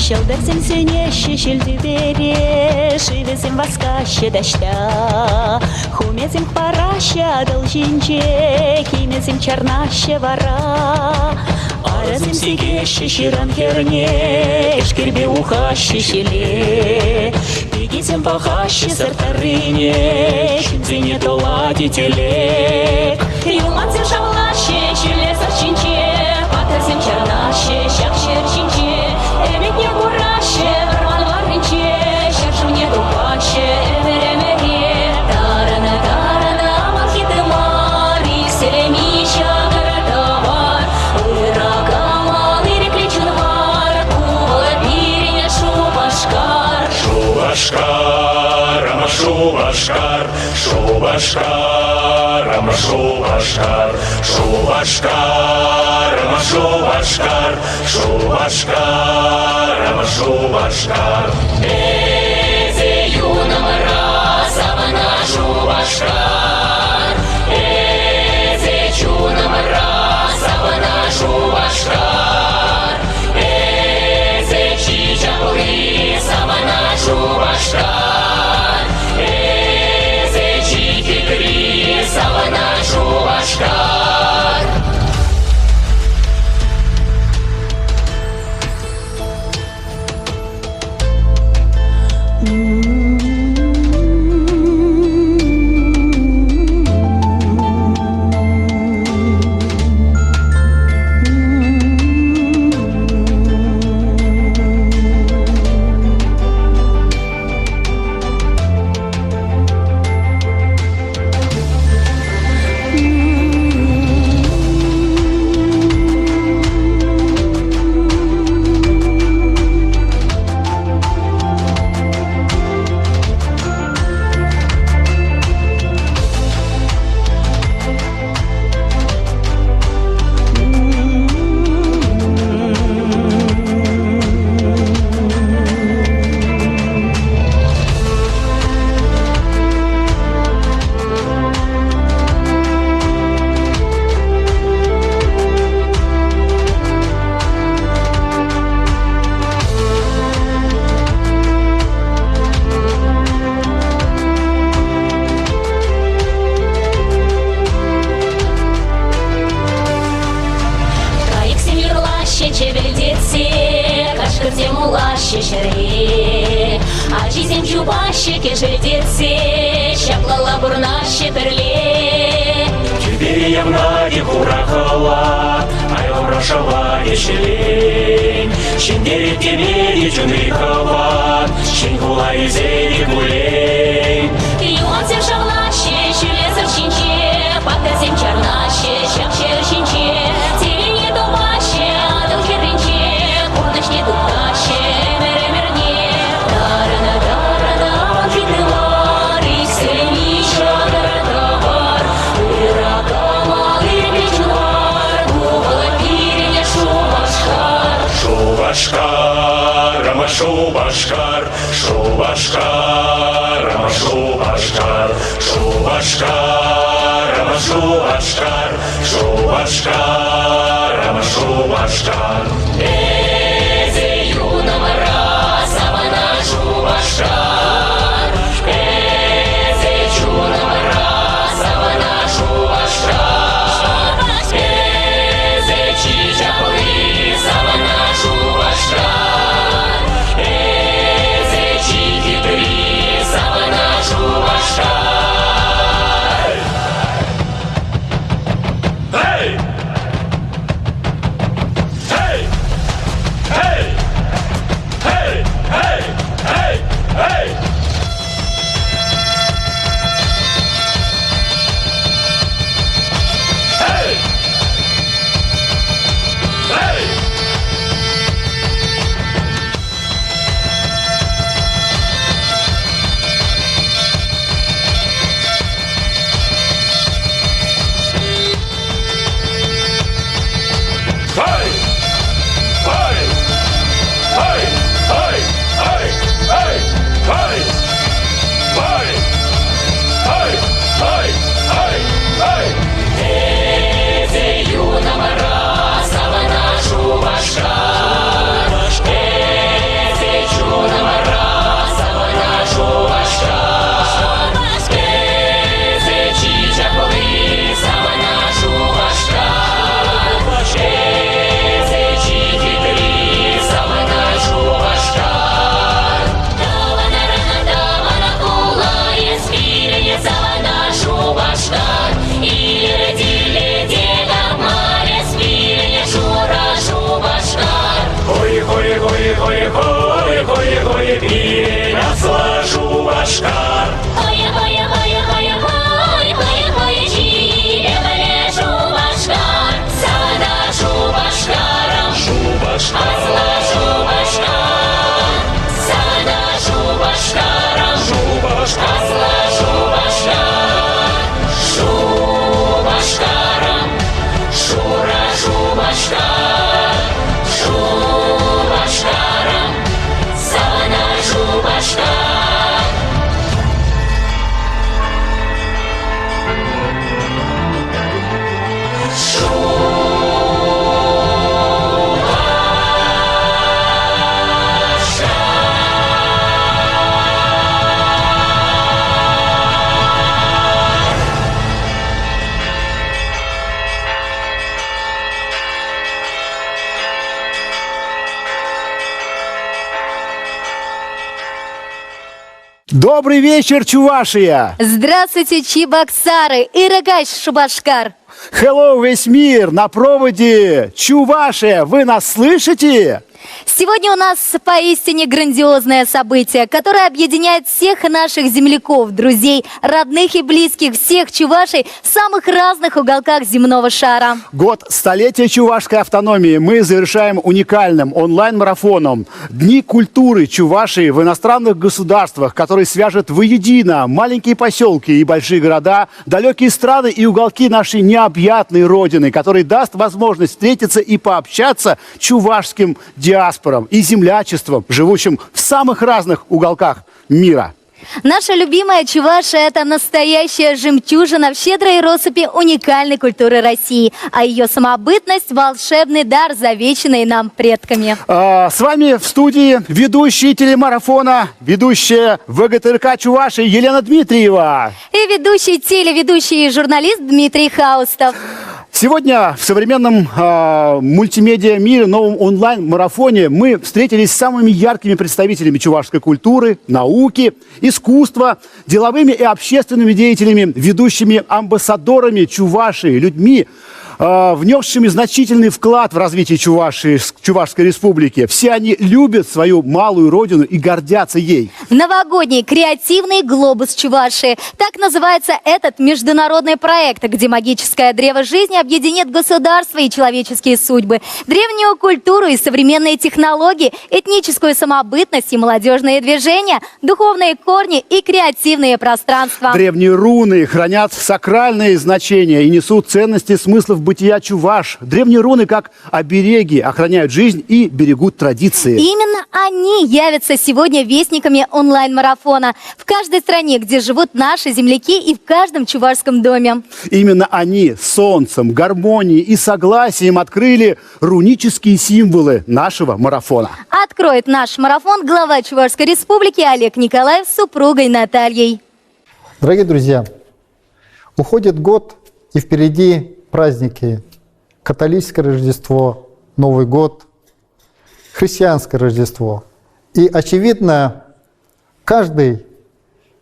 Şıldırsın süneşi şildi beri Şivizim vaskaşı daşta Хумезим параща должинче Кимезим чернаще вара Аразим сигеши ширам херне Эшкербе ухащи шиле Пигизим пахащи сартарыне Шинзине толадителе Юманзим шавлаще Шиле сарчинче Патазим чернаще Шак шерчинче Эметне кураще Варван варнинче Шершу не дупаще Эверемере Тарана тарана Махиты мари Селемища городовар Иракамал Ирекличин вар Кувала пириня Шубашкар Шубашкар, ама Шубашкар, Шубашкар, ама Шубашкар, Шубашкар, ама Шубашкар, Шубашкар, ама Шубашкар. Эзе юнама разавана Шубашкар Эзе чунама разавана Шубашкар Эзе чичапуры савана Шубашкар Эзе чикипри савана Шубашкар шешере, Ачизем чубаще кешельдеце, Щаплала бурнаще перле. Теперь я в наге курахала, Айом рошала ешелень, Щендерет кемери чунрихала, Щенькула и зели гулей. Юанцем шавлаще, Щелесов щенче, Пактазем чарнаще, Щапщер щенче, Телене думаще, Адал херренче, Курночне дуптаще, Меремерне. Тарана, тарана, Манхиты Марик, Селениша, городовар, Иракамал, Ирекличунвар, Кувала пиреня Шубашкар. Шубашкар, ама Шубашкар, Шубашкар, ама Шубашкар, Шубашкар, ама Шубашкар, Шубашкар, ама Шубашкар. Эзе юного разавана Шубашкар, Эзе чуного разавана Шубашкар, Эзе чичапуры завана Шубашкар, Эзе чикипри завана Шубашкар. Эй! Эй! мире я сложу Башкар. Ой, ой, ой, ой, ой, ой, ой, Чилебале, Шубашкар, Савана, Шубашкаром, Шубашкар, Асла, Шубашкар, Савана, Шубашкаром, Шубашкар, Асла, Шубашкар, Шубашкаром, Шура, Шубашкар, Шубашкаром, Савана, Шубашкар. Добрый вечер, Чувашия! Здравствуйте, Чебоксары и Рогаш Шубашкар. Hello, весь мир! На проводе Чувашия! Вы нас слышите? Сегодня у нас поистине грандиозное событие, которое объединяет всех наших земляков, друзей, родных и близких, всех чувашей в самых разных уголках земного шара. Год столетия чувашской автономии мы завершаем уникальным онлайн-марафоном «Дни культуры Чувашии в иностранных государствах», который свяжет воедино маленькие поселки и большие города, далекие страны и уголки нашей необъятной родины, который даст возможность встретиться и пообщаться чувашским диаспорам и землячеством, живущим в самых разных уголках мира. Наша любимая Чувашия – это настоящая жемчужина в щедрой россыпи уникальной культуры России, а ее самобытность – волшебный дар, завещанный нам предками. С вами в студии ведущий телемарафона, ведущая ВГТРК Чувашии Елена Дмитриева. И телеведущий и журналист Дмитрий Хаустов. Сегодня в современном мультимедиа мире, новом онлайн-марафоне мы встретились с самыми яркими представителями чувашской культуры, науки, искусства, деловыми и общественными деятелями, ведущими амбассадорами Чувашии, людьми, внесшими значительный вклад в развитие Чувашской республики. Все они любят свою малую родину и гордятся ей. Новогодний креативный глобус Чувашии. Так называется этот международный проект, где магическое древо жизни объединит государство и человеческие судьбы, древнюю культуру и современные технологии, этническую самобытность и молодежные движения, духовные корни и креативные пространства. Древние руны хранят сакральные значения и несут ценности смыслов бытия чуваш. Древние руны, как обереги, охраняют жизнь и берегут традиции. Именно они явятся сегодня вестниками онлайн-марафона в каждой стране, где живут наши земляки, и в каждом чувашском доме. Именно они солнцем, гармонией и согласием открыли рунические символы нашего марафона. Откроет наш марафон глава Чувашской республики Олег Николаев с супругой Натальей. Дорогие друзья, уходит год, и впереди праздники: католическое Рождество, Новый год, христианское Рождество. И, очевидно, каждый,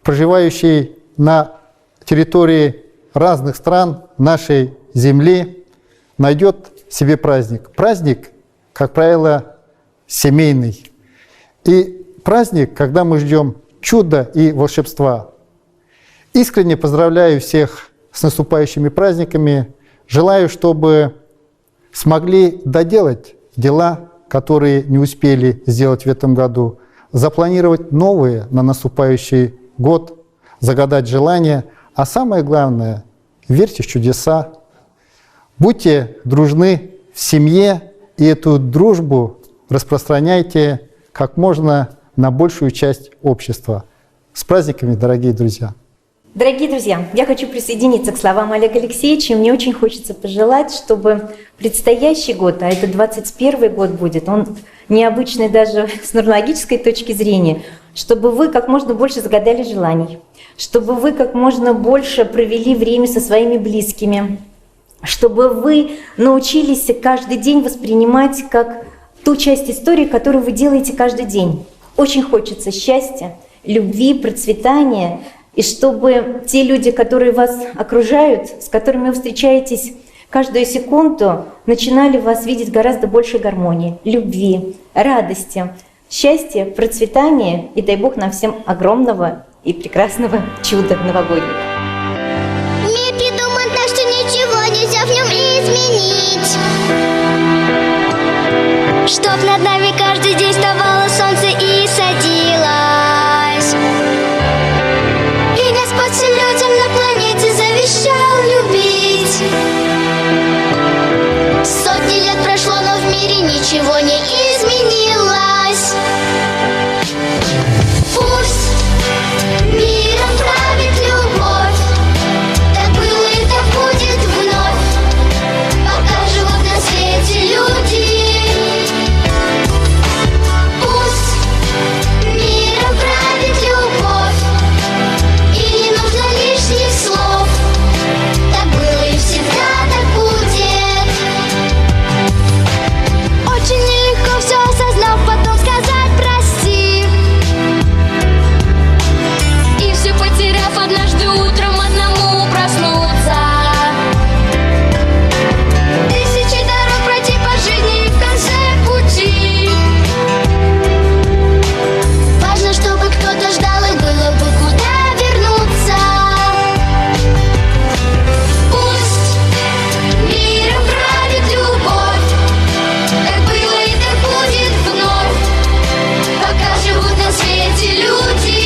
проживающий на территории разных стран нашей земли, найдет себе праздник. Праздник, как правило, семейный. И праздник, когда мы ждем чуда и волшебства. Искренне поздравляю всех с наступающими праздниками. Желаю, чтобы смогли доделать дела, которые не успели сделать в этом году, запланировать новые на наступающий год, загадать желания. А самое главное, верьте в чудеса, будьте дружны в семье и эту дружбу распространяйте как можно на большую часть общества. С праздниками, дорогие друзья! Дорогие друзья, я хочу присоединиться к словам Олега Алексеевича. Мне очень хочется пожелать, чтобы предстоящий год, а это 21 год будет, он необычный даже с нумерологической точки зрения, чтобы вы как можно больше загадали желаний, чтобы вы как можно больше провели время со своими близкими, чтобы вы научились каждый день воспринимать как ту часть истории, которую вы делаете каждый день. Очень хочется счастья, любви, процветания, и чтобы те люди, которые вас окружают, с которыми вы встречаетесь каждую секунду, начинали вас видеть гораздо больше гармонии, любви, радости, счастья, процветания и дай Бог нам всем огромного и прекрасного чуда новогоднего. Мир придуман так, что ничего нельзя в нем изменить. Чтоб над нами каждый день вставало солнце и садилось. И Господь всем людям на планете завещал любить. Сотни лет прошло, но в мире ничего не изменилось. Пусть миром правит любовь, так было и так будет вновь, пока живут на свете люди. Пусть миром правит любовь, и не нужно лишних слов, так было и всегда так будет. Очень нелегко все осознав, потом сказать прости. И все потеряв, однажды утром одному проснуться. Тысячи дорог пройти по жизни и в конце пути. Важно, чтобы кто-то ждал и было бы куда вернуться. Пусть миром правит любовь, так было и так будет вновь, пока живут на свете люди.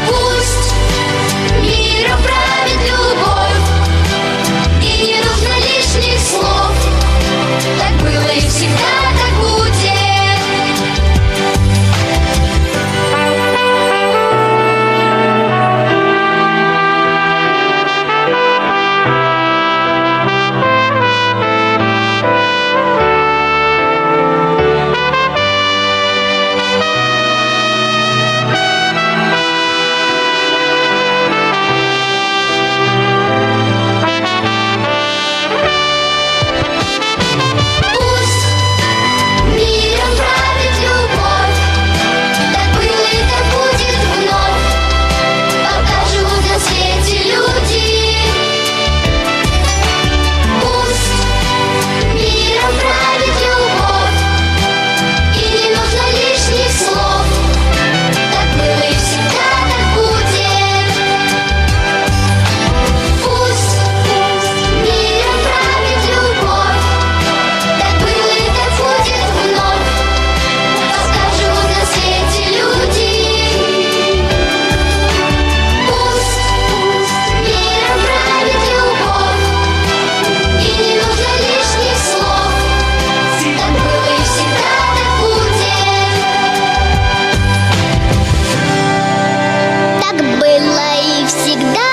Пусть миром правит любовь, и не нужно лишних слов, так было и всегда так будет. Пусть миром правит любовь, так было и так будет вновь, пока живут на свете люди. Пусть миром правит любовь, и не нужно лишних слов, так было и всегда так будет. Пусть миром правит любовь, так было и так будет вновь, пока живут на свете люди. Пусть миром правит любовь, и не нужно лишних слов, так было и всегда так будет. Так было и всегда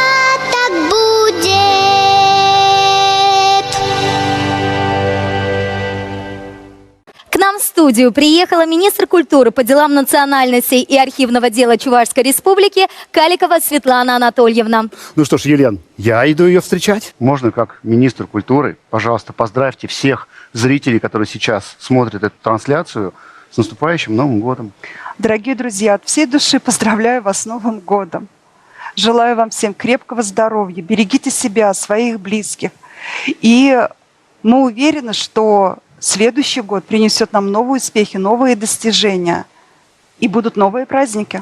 так будет. К нам в студию приехала министр культуры по делам национальностей и архивного дела Чувашской Республики Каликова Светлана Анатольевна. Ну что ж, Елен, я иду ее встречать. Можно, как министр культуры, пожалуйста, поздравьте всех зрителей, которые сейчас смотрят эту трансляцию, с наступающим Новым годом. Дорогие друзья, от всей души поздравляю вас с Новым годом. Желаю вам всем крепкого здоровья, берегите себя, своих близких. И мы уверены, что следующий год принесет нам новые успехи, новые достижения. И будут новые праздники.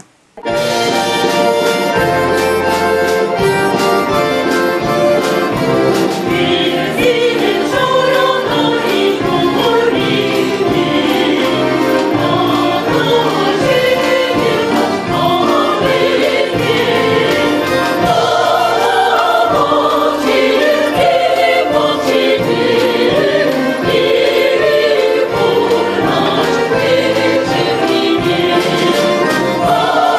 Oh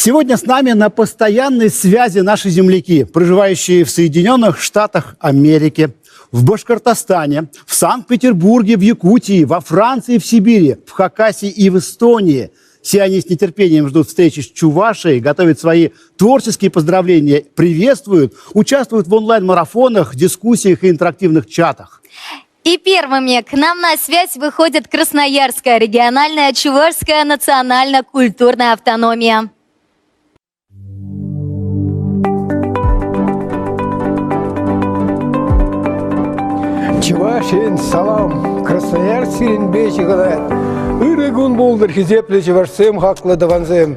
Сегодня с нами на постоянной связи наши земляки, проживающие в Соединенных Штатах Америки, в Башкортостане, в Санкт-Петербурге, в Якутии, во Франции, в Сибири, в Хакасии и в Эстонии. Все они с нетерпением ждут встречи с Чувашией, готовят свои творческие поздравления, приветствуют, участвуют в онлайн-марафонах, дискуссиях и интерактивных чатах. И первыми к нам на связь выходит Красноярская региональная Чувашская национально-культурная автономия. Чувашин салам, Красноярск сиренбечи гадает. Ирыгун болдыр хизепле чувашсем хаклы даванзем.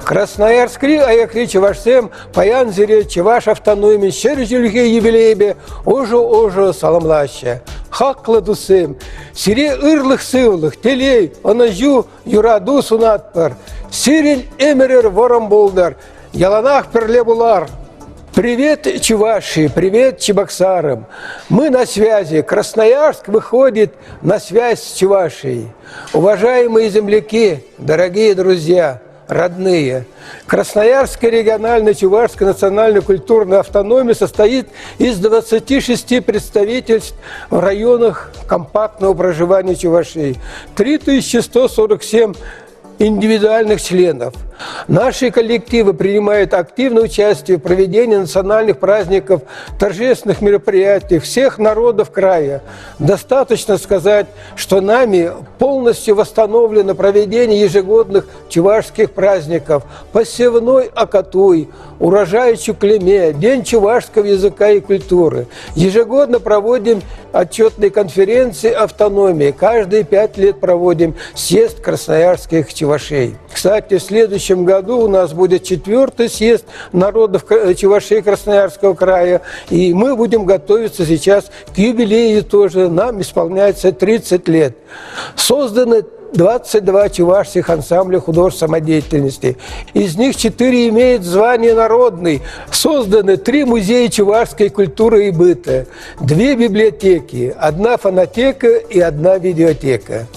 Красноярскри аякри чувашсем паян зире чуваш автономии шер жүлге юбилейбе ожо саламлаще. Хаклы дусем, сире ырлых сывлых, телей, анажу юраду сунатпар. Сирен эмерер вором болдар, яланах перле булар. Привет, Чувашии, привет, Чебоксарам. Мы на связи. Красноярск выходит на связь с Чувашией. Уважаемые земляки, дорогие друзья, родные, Красноярская региональная Чувашская национально-культурная автономия состоит из 26 представительств в районах компактного проживания Чувашии. 3147 индивидуальных членов. Наши коллективы принимают активное участие в проведении национальных праздников, торжественных мероприятий всех народов края. Достаточно сказать, что нами полностью восстановлено проведение ежегодных чувашских праздников: посевной Акатуй, урожай Чуклеме, День чувашского языка и культуры. Ежегодно проводим отчетные конференции автономии. Каждые 5 лет проводим съезд красноярских чувашей. Кстати, в следующем году у нас будет 4-й съезд народов чувашей Красноярского края, и мы будем готовиться сейчас к юбилею тоже. Нам исполняется 30 лет. Созданы 22 чувашских ансамбля художественной самодеятельности. Из них 4 имеют звание народный. Созданы 3 музея чувашской культуры и быта, 2 библиотеки, 1 фонотека и 1 видеотека.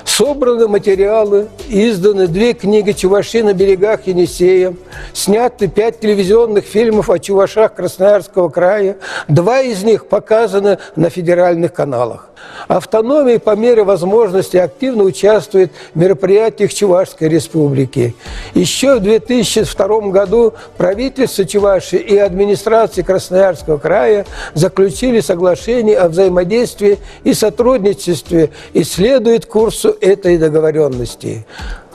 Собраны материалы, изданы 2 книги «Чуваши на берегах Енисея», сняты 5 телевизионных фильмов о чувашах Красноярского края, 2 из них показаны на федеральных каналах. Автономия по мере возможности активно участвует в мероприятиях Чувашской республики. Еще в 2002 году правительство Чувашии и администрация Красноярского края заключили соглашение о взаимодействии и сотрудничестве и следует курсу этой договоренности.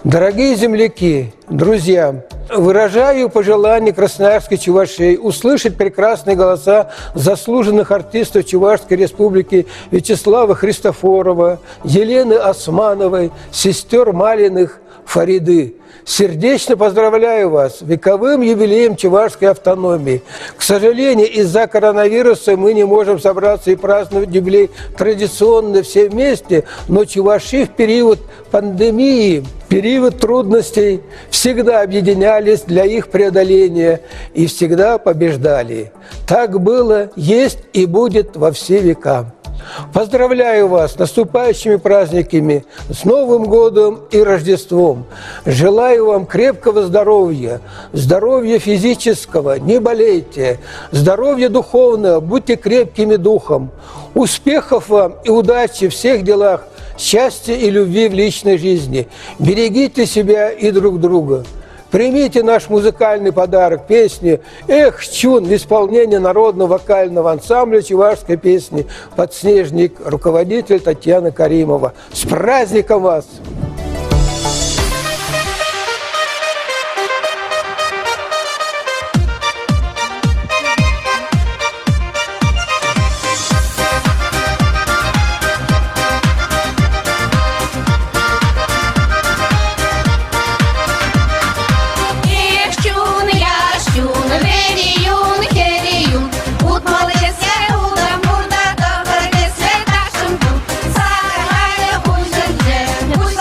Дорогие земляки, друзья, выражаю пожелание красноярской Чувашии услышать прекрасные голоса заслуженных артистов Чувашской республики Вячеслава Христофорова, Елены Османовой, сестер Малиных, Фариды. Сердечно поздравляю вас с вековым юбилеем Чувашской автономии. К сожалению, из-за коронавируса мы не можем собраться и праздновать юбилей традиционно все вместе, но чуваши в период пандемии, период трудностей всегда объединялись для их преодоления и всегда побеждали. Так было, есть и будет во все века. Поздравляю вас с наступающими праздниками, с Новым годом и Рождеством. Желаю вам крепкого здоровья, здоровья физического, не болейте, здоровья духовного, будьте крепкими духом. Успехов вам и удачи в всех делах, счастья и любви в личной жизни. Берегите себя и друг друга. Примите наш музыкальный подарок, песни «Эх, Чун» в исполнении народного вокального ансамбля чувашской песни «Подснежник», руководитель Татьяна Каримова. С праздником вас! Пусть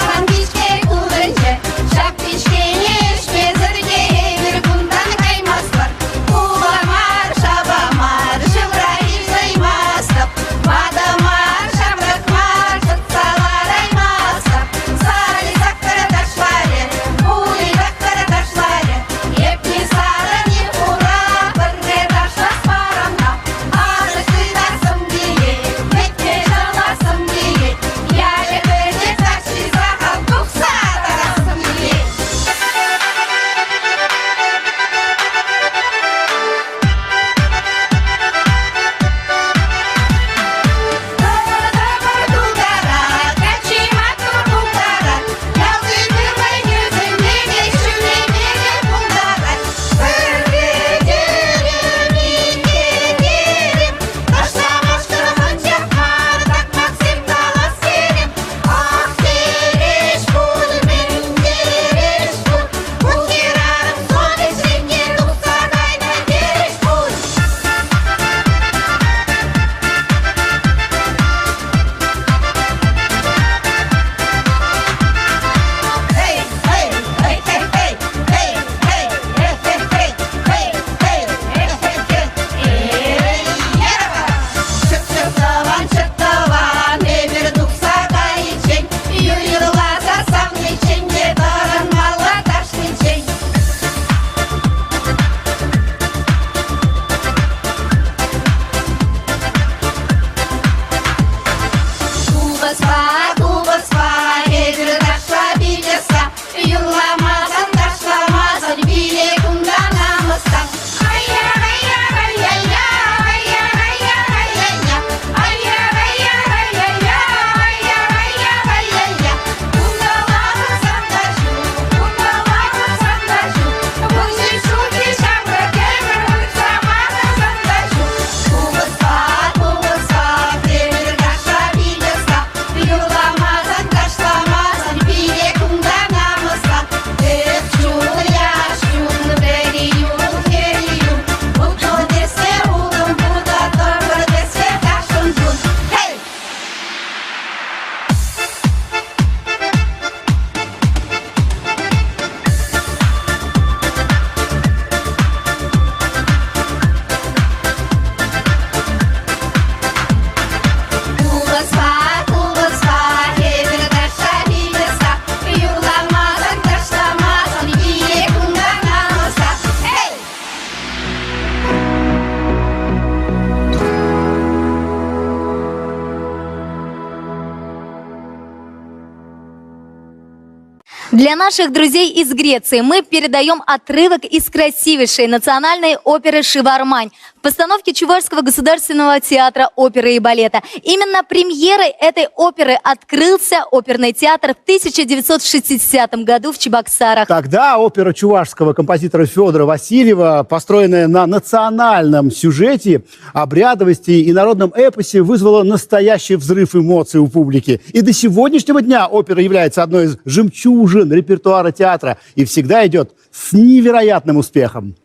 Для наших друзей из Греции мы передаем отрывок из красивейшей национальной оперы «Шивармань» в постановке Чувашского государственного театра оперы и балета. Именно премьерой этой оперы открылся оперный театр в 1960 году в Чебоксарах. Тогда опера чувашского композитора Федора Васильева, построенная на национальном сюжете, обрядовости и народном эпосе, вызвала настоящий взрыв эмоций у публики. И до сегодняшнего дня опера является одной из жемчужин репертуара театра и всегда идет с невероятным успехом.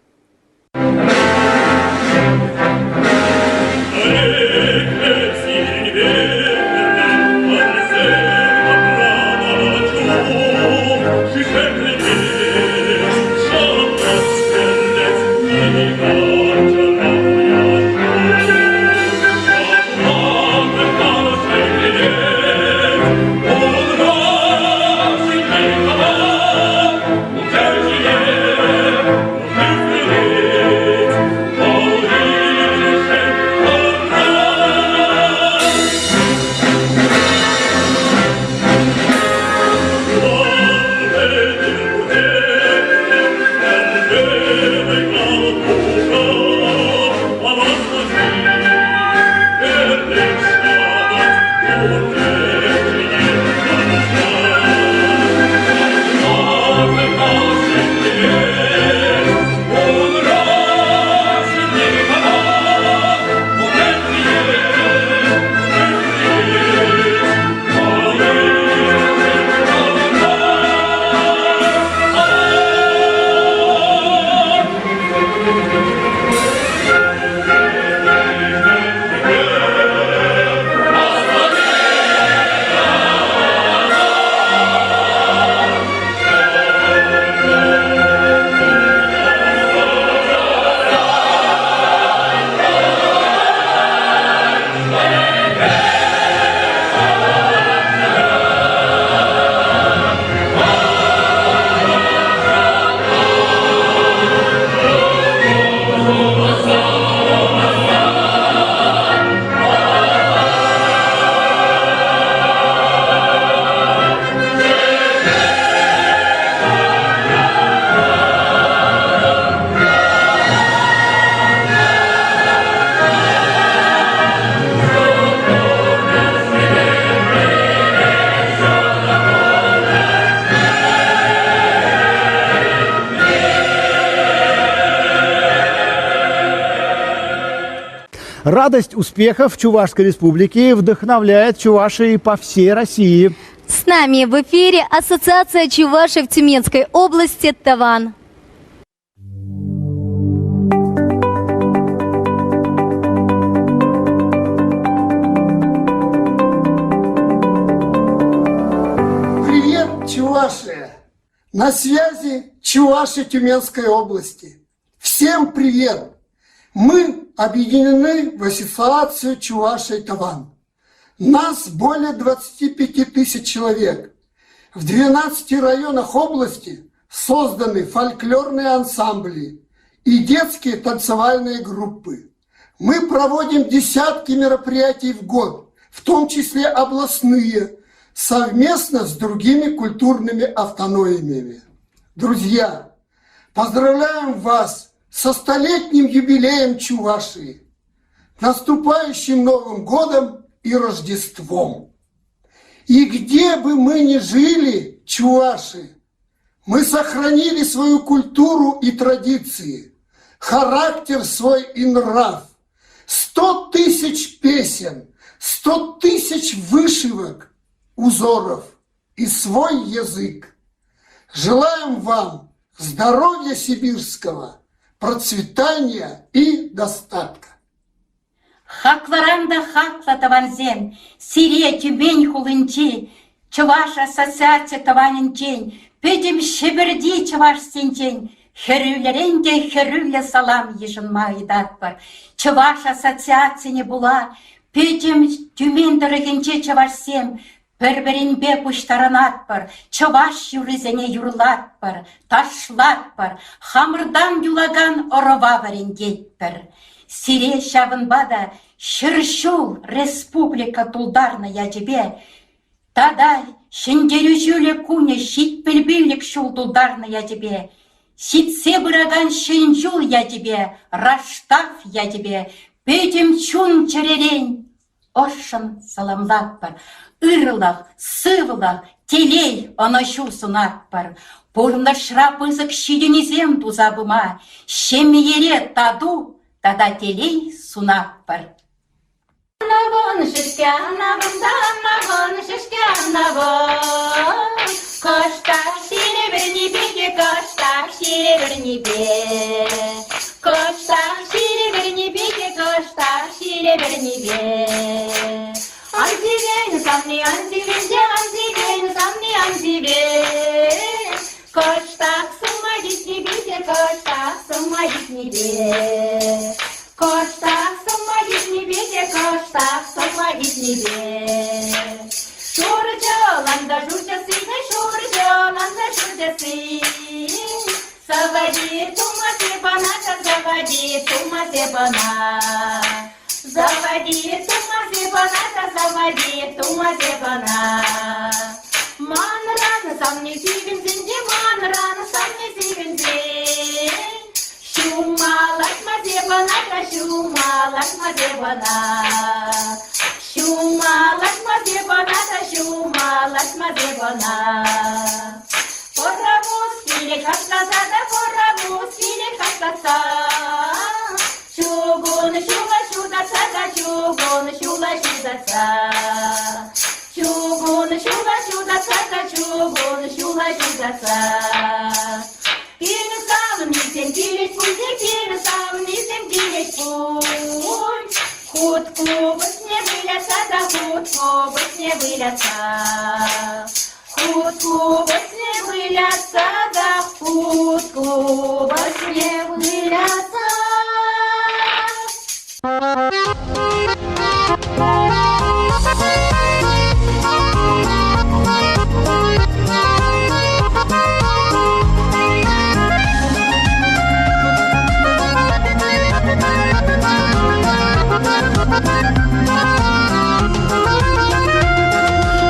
Радость успехов Чувашской Республики вдохновляет чувашей по всей России. С нами в эфире Ассоциация чувашей в Тюменской области «Таван». Привет, Чувашия! На связи Чуваши Тюменской области. Всем привет! Мы объединены в Ассоциацию Чувашей Таван. Нас более 25 тысяч человек. В 12 районах области созданы фольклорные ансамбли и детские танцевальные группы. Мы проводим десятки мероприятий в год, в том числе областные, совместно с другими культурными автономиями. Друзья, поздравляем вас со столетним юбилеем Чувашии, наступающим Новым годом и Рождеством. И где бы мы ни жили, чуваши, мы сохранили свою культуру и традиции, характер свой и нрав. 100 тысяч песен, 100 тысяч вышивок, узоров и свой язык. Желаем вам здоровья сибирского, процветания и достатка. Хакларанда хакла таванзен, Сирия Тюмень хулынчи, Чуваш ассоциация таванинчен, Педим шеберди Чуваш синчен, Херюлеренде херюле салам ежинмайдатпар, Чуваш ассоциация не була, Педим Тюмень дорогенче Чуваш сем, Перберинбе пуштаранатпар, Чуваш юризене юрлатпар, Ташлатпар, Хамырдан юлаган орова варенгетпар. Сире шавынбада Шыршул республика тулдарная тебе, Тадай, шендерю жүле куне, щит пельбиллик шулдулдарны я тебе. Ситсе быраган шейн жул я тебе, раштав я тебе, петем чун черерень. Ошын саламлап бар, ырылах, сывылах, телей оношу сунак бар. Пурна шрапызык шиденезем тузабыма, шемиере таду, тада телей сунак бар. Нагон шишкянавым, да нагон шишкянавым. Коштак шире bir небеге, коштак шире bir небе. Коштак шире bir небеге, коштак шире bir небе. Антивен, самни антивен, де антивен, самни антивен. Коштак сума гит небеге, коштак сума гит небе. Коштак сума гит небеге, коштак сума гит небе. Шурджаланда журджасы, шурджаланда журджасы. Заводи тума себаната, заводи тума себана. Заводи тума себаната, заводи тума себана. Ман рано сам не сивензин, ман рано сам не сивензин. Шумалак мазебаната, шумалак мазебана. Шумалак мазебаната, шумалак мазебана. Порамус филик хаскасада, порамус филик хаскаса. Чугун шула шудаса, чугун шула шудаса. Чугун шула шудаса, чугун шула шудаса. Перестал низем килить путь, перестал низем килить путь. Хутку во сне вылятся, да хутку во сне вылятся. Хутку во сне вылятся, да хутку во сне вылятся.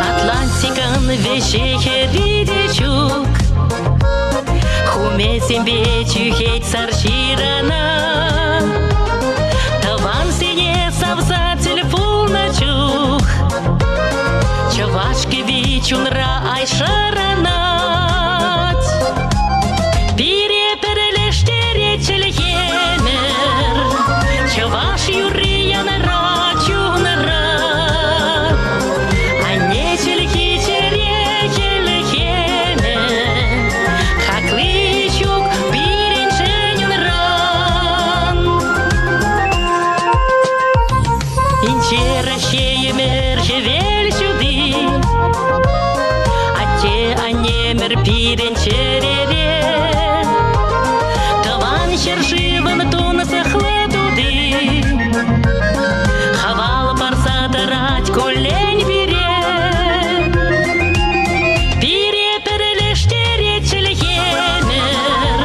Атлантикан вещехери речук, хумесим бечухеть сарширана. Таван сине савза телефоначух, чавашки вичунра айшаранат. Пире перелештере челхенер, чаваш юрия нара чунара. А не челхи чере челхене, хакличук пирен шенюнран. Инчера шеемер шевель сюды, а те анемер пирен черере. Таван шершиван тунаса хлетуды, хавал барса тарать колень пире. Пире перелештере челхенер,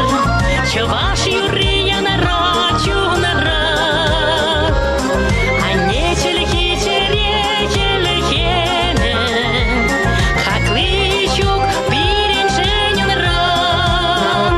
чаваш юрия нара чунара. А не челхи чере челхене, хакличук пирен шенюнран.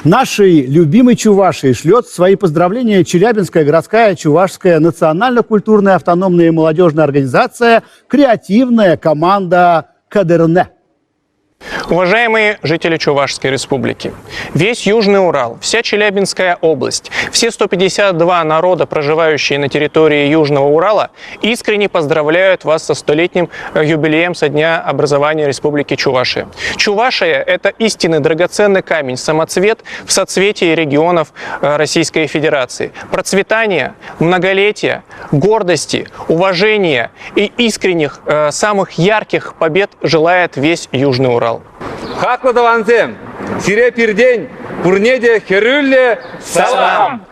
Нашей любимой Чувашии шлет свои поздравления Челябинская городская Чувашская национально-культурная автономная молодежная организация «Креативная команда Кадырне». Уважаемые жители Чувашской республики, весь Южный Урал, вся Челябинская область, все 152 народа, проживающие на территории Южного Урала, искренне поздравляют вас со 100-летним юбилеем со дня образования Республики Чувашия. Чувашия – это истинный драгоценный камень, самоцвет в соцветии регионов Российской Федерации. Процветания, многолетия, гордости, уважения и искренних, самых ярких побед желает весь Южный Урал. Хакладаванзем, сире пирдень, пурнеде херюлле, салам!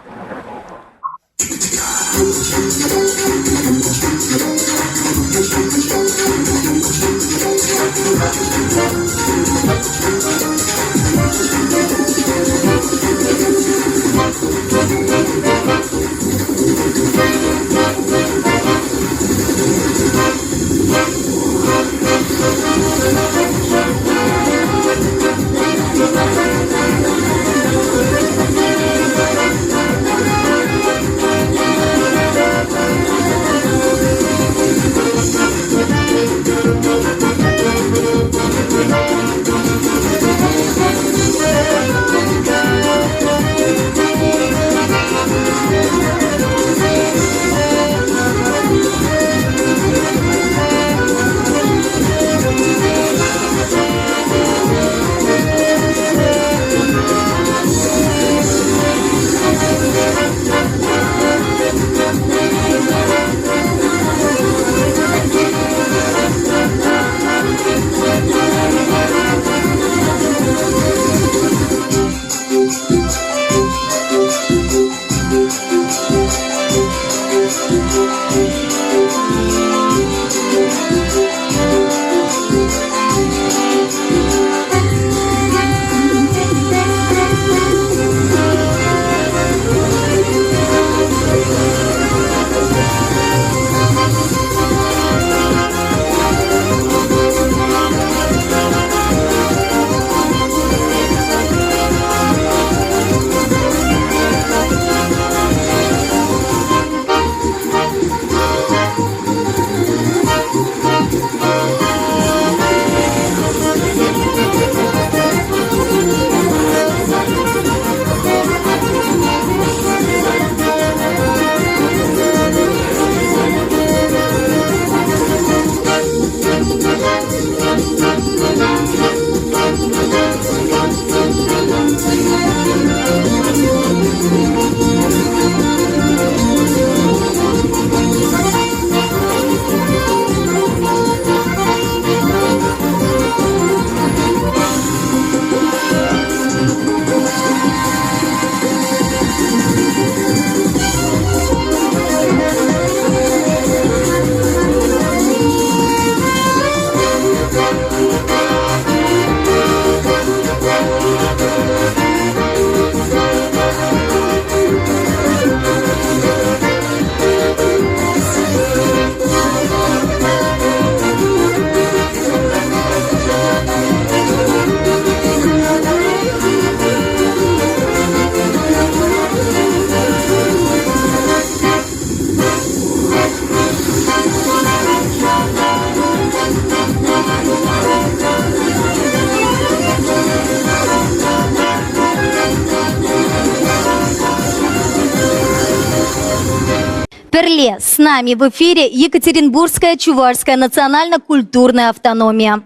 Перле, с нами в эфире Екатеринбургская Чувашская национально-культурная автономия.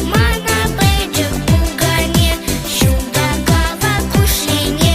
Мана пойдет в Угане, Шундагава кушине,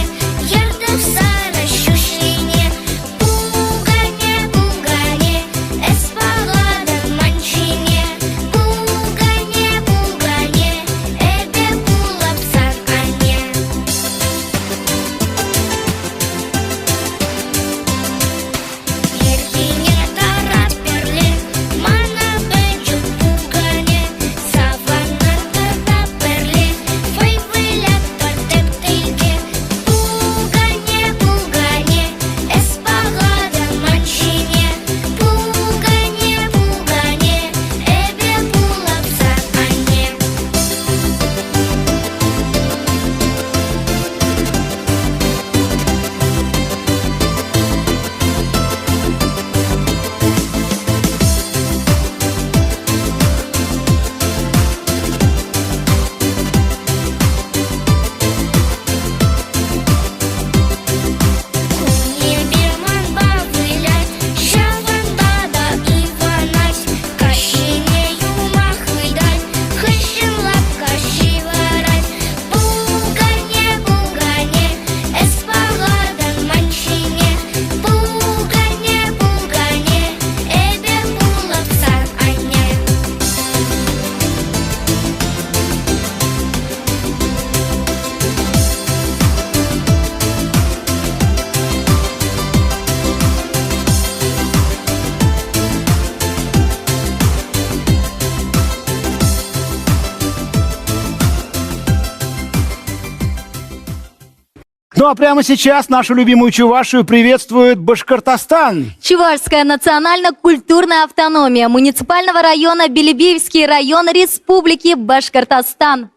Ну а прямо сейчас нашу любимую Чувашию приветствует Башкортостан. Чувашская национально-культурная автономия муниципального района Белебеевский район Республики Башкортостан.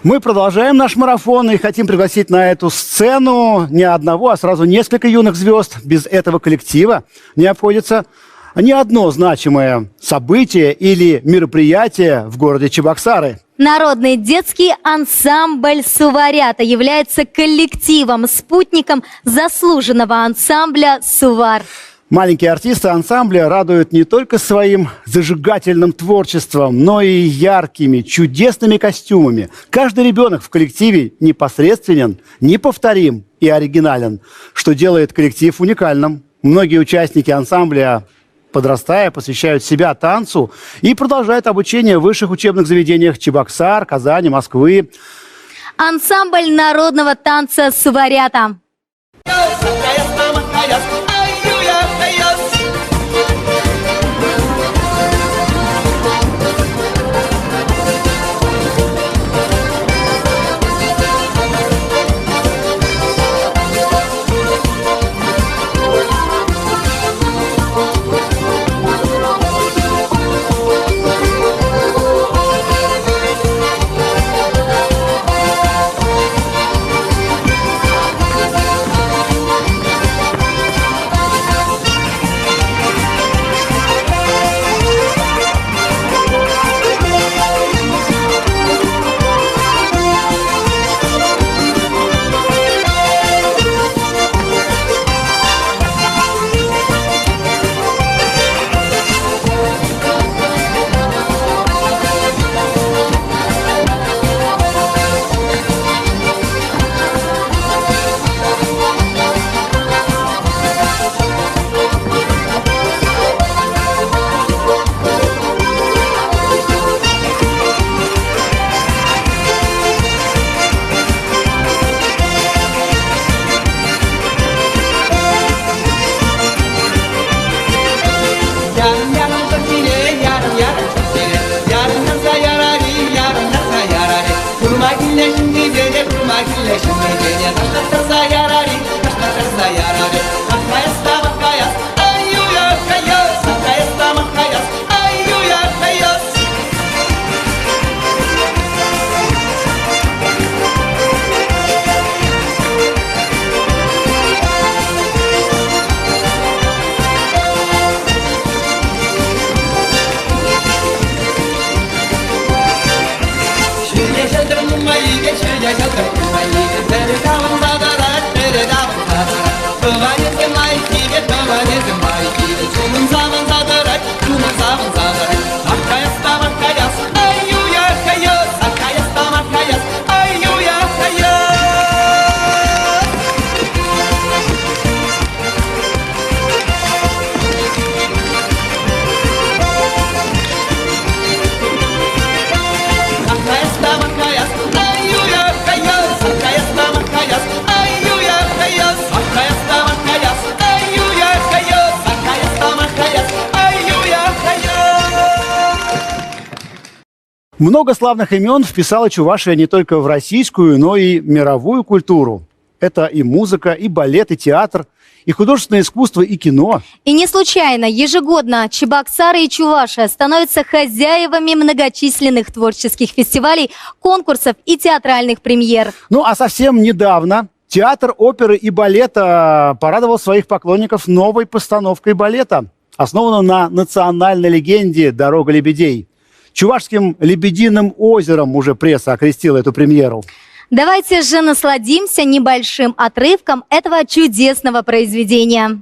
Мы продолжаем наш марафон и хотим пригласить на эту сцену не одного, а сразу несколько юных звезд. Без этого коллектива не обходится ни одно значимое событие или мероприятие в городе Чебоксары. Народный детский ансамбль «Суварята» является коллективом, спутником заслуженного ансамбля «Сувар». Маленькие артисты ансамбля радуют не только своим зажигательным творчеством, но и яркими, чудесными костюмами. Каждый ребенок в коллективе непосредственен, неповторим и оригинален, что делает коллектив уникальным. Многие участники ансамбля, подрастая, посвящают себя танцу и продолжают обучение в высших учебных заведениях Чебоксар, Казани, Москвы. Ансамбль народного танца «Суварята». iyi geçir yaşasın Beni davun zadarat, beni davun zadarat Kıvanizm aykiye, kıvanizm aykiye Çunun zavun zadarat, çunun zavun zadarat Akkayasta makkayas, ayyuya kayas Akkayasta makkayas, ayyuya kayas Akkayasta makkayas, ayyuya kayas Akkayasta makkayas, ayyuya kayas Akkayasta makkayas, ayyuya kayas Akkayasta makkayas, ayyuya kayas Много славных имен вписала Чувашия не только в российскую, но и мировую культуру. Это и музыка, и балет, и театр, и художественное искусство, и кино. И не случайно ежегодно Чебоксары и Чувашия становятся хозяевами многочисленных творческих фестивалей, конкурсов и театральных премьер. Ну а совсем недавно театр оперы и балета порадовал своих поклонников новой постановкой балета, основанного на национальной легенде «Дорога лебедей». Чувашским лебединым озером уже пресса окрестила эту премьеру. Давайте же насладимся небольшим отрывком этого чудесного произведения.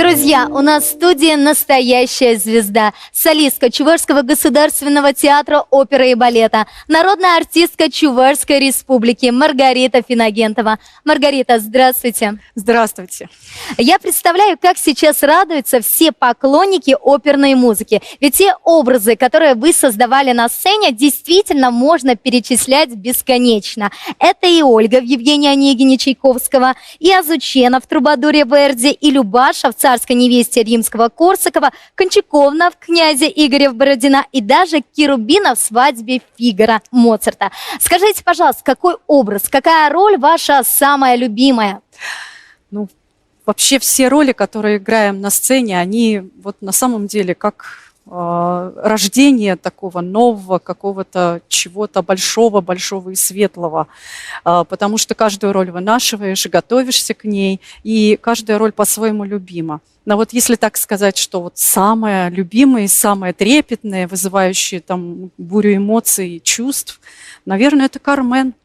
Друзья, у нас в студии настоящая звезда, солистка Чувашского государственного театра оперы и балета, народная артистка Чувашской республики Маргарита Финагентова. Маргарита, здравствуйте. Здравствуйте. Я представляю, как сейчас радуются все поклонники оперной музыки. Ведь те образы, которые вы создавали на сцене, действительно можно перечислять бесконечно. Это и Ольга в Евгении Онегине Чайковского, и Азучена в Трубадуре Верди, и Любаша в «Царской невесте» Римского-Корсакова, Кончаковна в «Князе Игоря Бородина» и даже Керубина в «Свадьбе Фигаро» Моцарта. Скажите, пожалуйста, какой образ, какая роль ваша самая любимая? Ну, вообще все роли, которые играем на сцене, они вот на самом деле как рождение такого нового какого-то чего-то большого и светлого, потому что каждую роль вынашиваешь, готовишься к ней, и каждая роль по-своему любима. Но вот если так сказать, что вот самое любимое и самое трепетное, вызывающее там бурю эмоций и чувств, наверное, это «Кармен».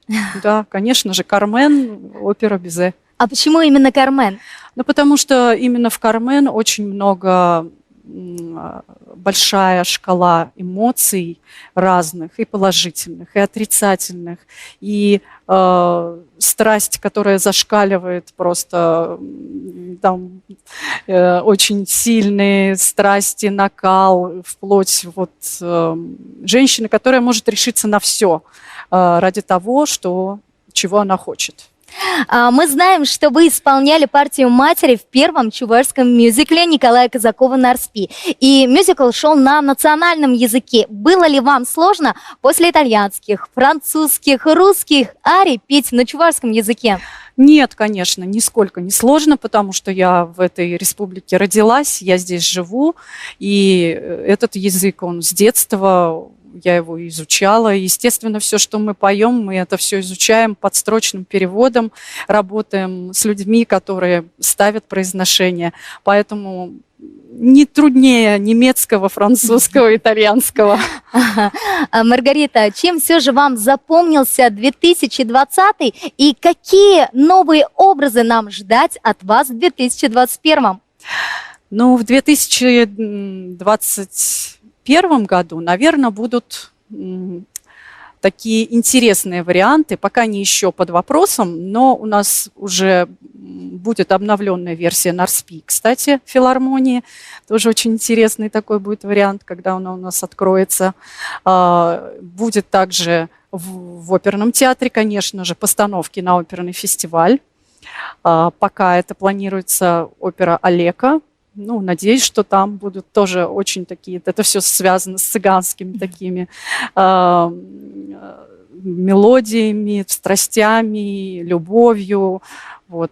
Да, конечно же, «Кармен», опера Bizet. А почему именно «Кармен»? Ну, потому что именно в «Кармен» очень много, большая шкала эмоций разных, и положительных, и отрицательных, и страсть, которая зашкаливает просто, там очень сильные страсти, накал, вплоть вот женщины, которая может решиться на все ради того, чего она хочет. Мы знаем, что вы исполняли партию матери в первом чувашском мюзикле Николая Казакова «Нарспи». И мюзикл шел на национальном языке. Было ли вам сложно после итальянских, французских, русских арий петь на чувашском языке? Нет, конечно, нисколько не сложно, потому что я в этой республике родилась, я здесь живу, и этот язык, он с детства, я его изучала. Естественно, все, что мы поем, мы это все изучаем подстрочным переводом, работаем с людьми, которые ставят произношение. Поэтому не труднее немецкого, французского, итальянского. Маргарита, чем все же вам запомнился 2020 и какие новые образы нам ждать от вас в 2021? Ну, в 2021 году, наверное, будут такие интересные варианты, пока не еще под вопросом, но у нас уже будет обновленная версия Нарспи, кстати, филармонии. Тоже очень интересный такой будет вариант, когда он у нас откроется. Будет также в оперном театре, конечно же, постановки на оперный фестиваль. Пока это планируется опера «Алека». Ну, надеюсь, что там будут тоже очень такие, это все связано с цыганскими такими мелодиями, страстями, любовью. Вот.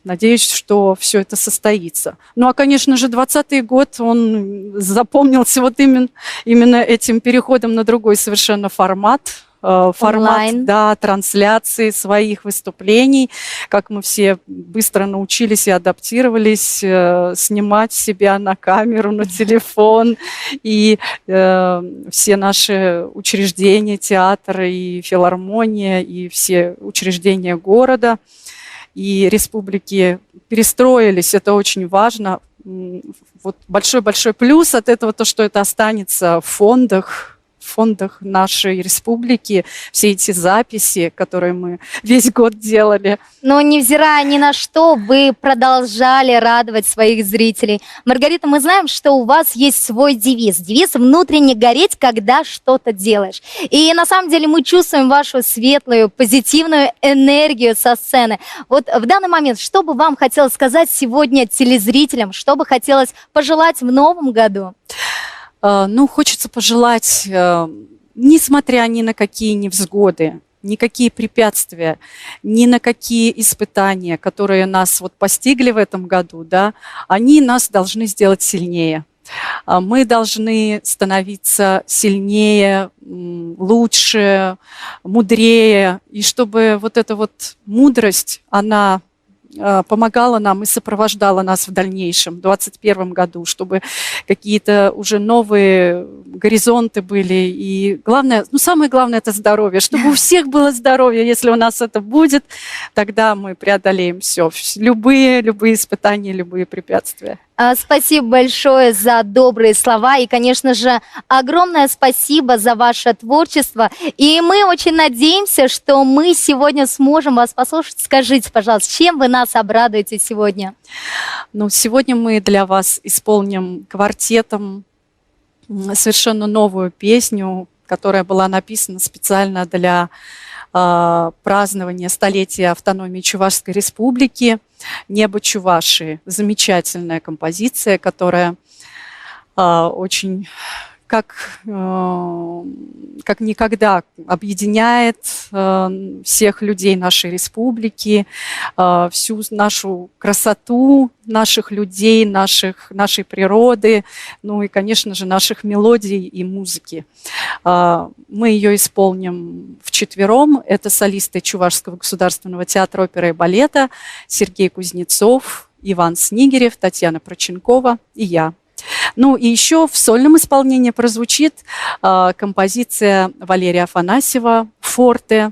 Надеюсь, что все это состоится. Ну, а, конечно же, 2020 год, он запомнился вот именно этим переходом на другой совершенно формат. Формат, да, трансляции своих выступлений, как мы все быстро научились и адаптировались снимать себя на камеру, на телефон, и все наши учреждения, театры и филармония, и все учреждения города и республики перестроились, это очень важно. Вот большой-большой плюс от этого, то, что это останется в фондах нашей республики, все эти записи, которые мы весь год делали. Но невзирая ни на что, вы продолжали радовать своих зрителей. Маргарита, мы знаем, что у вас есть свой девиз. Девиз «Внутренне гореть, когда что-то делаешь». И на самом деле мы чувствуем вашу светлую, позитивную энергию со сцены. Вот в данный момент, что бы вам хотелось сказать сегодня телезрителям, что бы хотелось пожелать в новом году? Ну, хочется пожелать, несмотря ни на какие невзгоды, никакие препятствия, ни на какие испытания, которые нас вот постигли в этом году, да, они нас должны сделать сильнее. Мы должны становиться сильнее, лучше, мудрее, и чтобы вот эта вот мудрость, она помогала нам и сопровождала нас в дальнейшем, в 2021 году, чтобы какие-то уже новые горизонты были. И главное, ну самое главное, это здоровье, чтобы у всех было здоровье. Если у нас это будет, тогда мы преодолеем все. Любые испытания, любые препятствия. Спасибо большое за добрые слова и, конечно же, огромное спасибо за ваше творчество. И мы очень надеемся, что мы сегодня сможем вас послушать. Скажите, пожалуйста, чем вы нас обрадуете сегодня? Ну, сегодня мы для вас исполним квартетом совершенно новую песню, которая была написана специально для празднования столетия автономии Чувашской Республики. «Небо Чувашии». Замечательная композиция, которая очень как никогда объединяет всех людей нашей республики, всю нашу красоту наших людей, нашей природы, ну и, конечно же, наших мелодий и музыки. Мы ее исполним вчетвером. Это солисты Чувашского государственного театра оперы и балета Сергей Кузнецов, Иван Снигирев, Татьяна Проченкова и я. Ну и еще в сольном исполнении прозвучит композиция Валерия Афанасьева «Форте»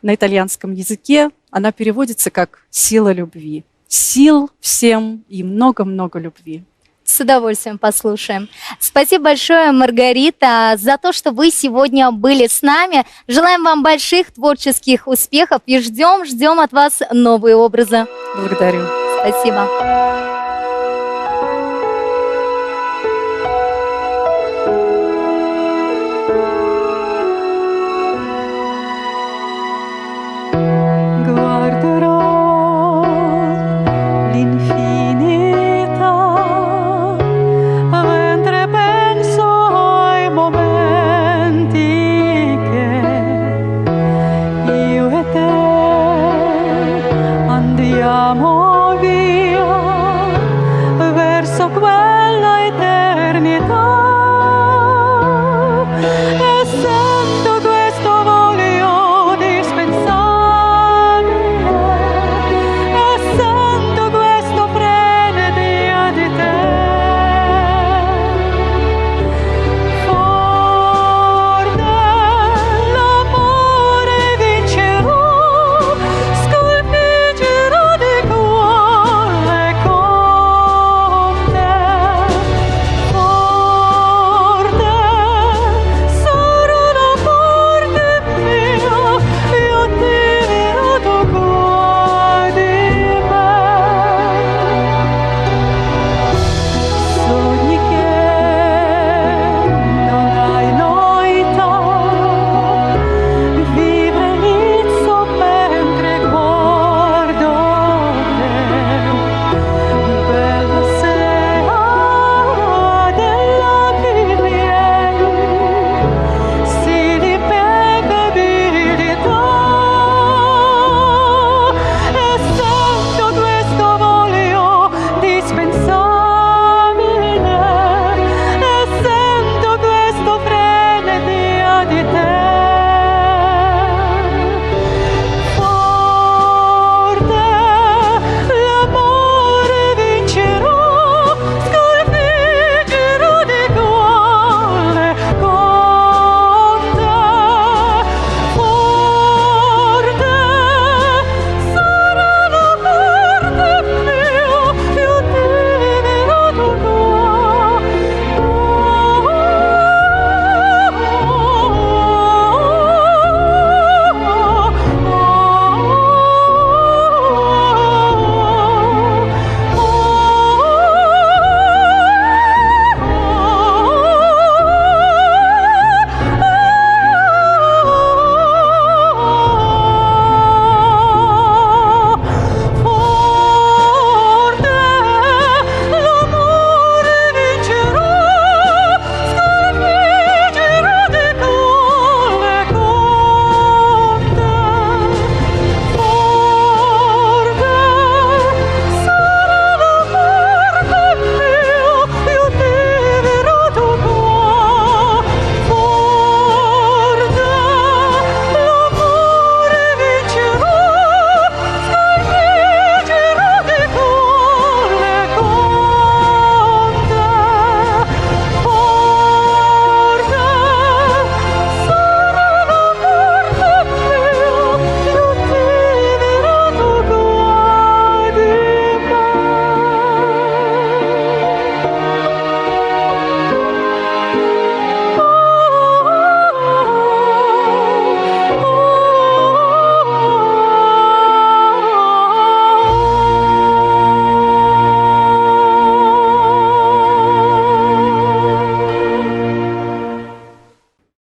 на итальянском языке. Она переводится как «Сила любви». Сил всем и много-много любви. С удовольствием послушаем. Спасибо большое, Маргарита, за то, что вы сегодня были с нами. Желаем вам больших творческих успехов и ждем от вас новые образы. Благодарю. Спасибо. Andiamo via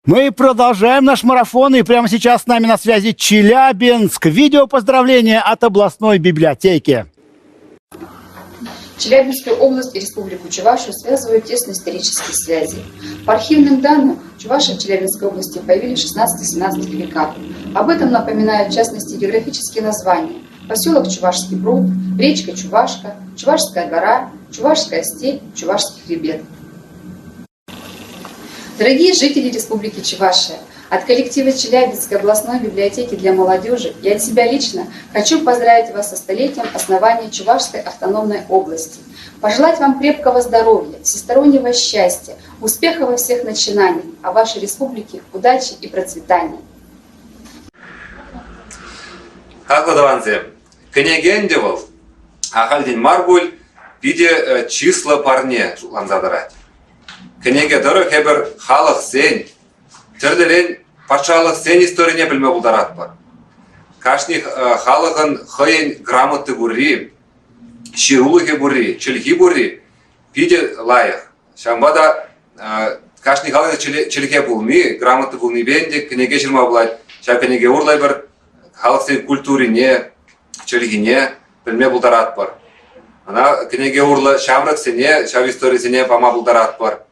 Мы продолжаем наш марафон, и прямо сейчас с нами на связи Челябинск. Видео поздравления от областной библиотеки. Челябинскую область и Республику Чувашию связывают тесные исторические связи. По архивным данным, Чуваши в Челябинской области появились в 16-17 веках. Об этом напоминают, в частности, географические названия. Поселок Чувашский пруд, речка Чувашка, Чувашская гора, Чувашская степь, Чувашский хребет. Дорогие жители Республики Чувашия, от коллектива Челябинской областной библиотеки для молодежи и от себя лично хочу поздравить вас со столетием основания Чувашской автономной области. Пожелать вам крепкого здоровья, всестороннего счастья, успеха во всех начинаниях, а вашей республике удачи и процветания. Кенеген девол, ахальдин маргуль, виде числа парне ланзадарать. Кенеге дорог хебер халах сень, терделен пачалах сень история не білме булдарат бар. Кашних халахын хойен грамоты бурри, ширулыхе бурри, чельхи бурри, виде лаях. Шамбада кашних халахы чельхе булми, грамоты булми бенде, кенеге ширма булать, ша кенеге урлайбар, халах сень культури не, чельгине білме булдарат бар. Ана кенеге урла шамрак сене, шав история сене пама булдарат бар.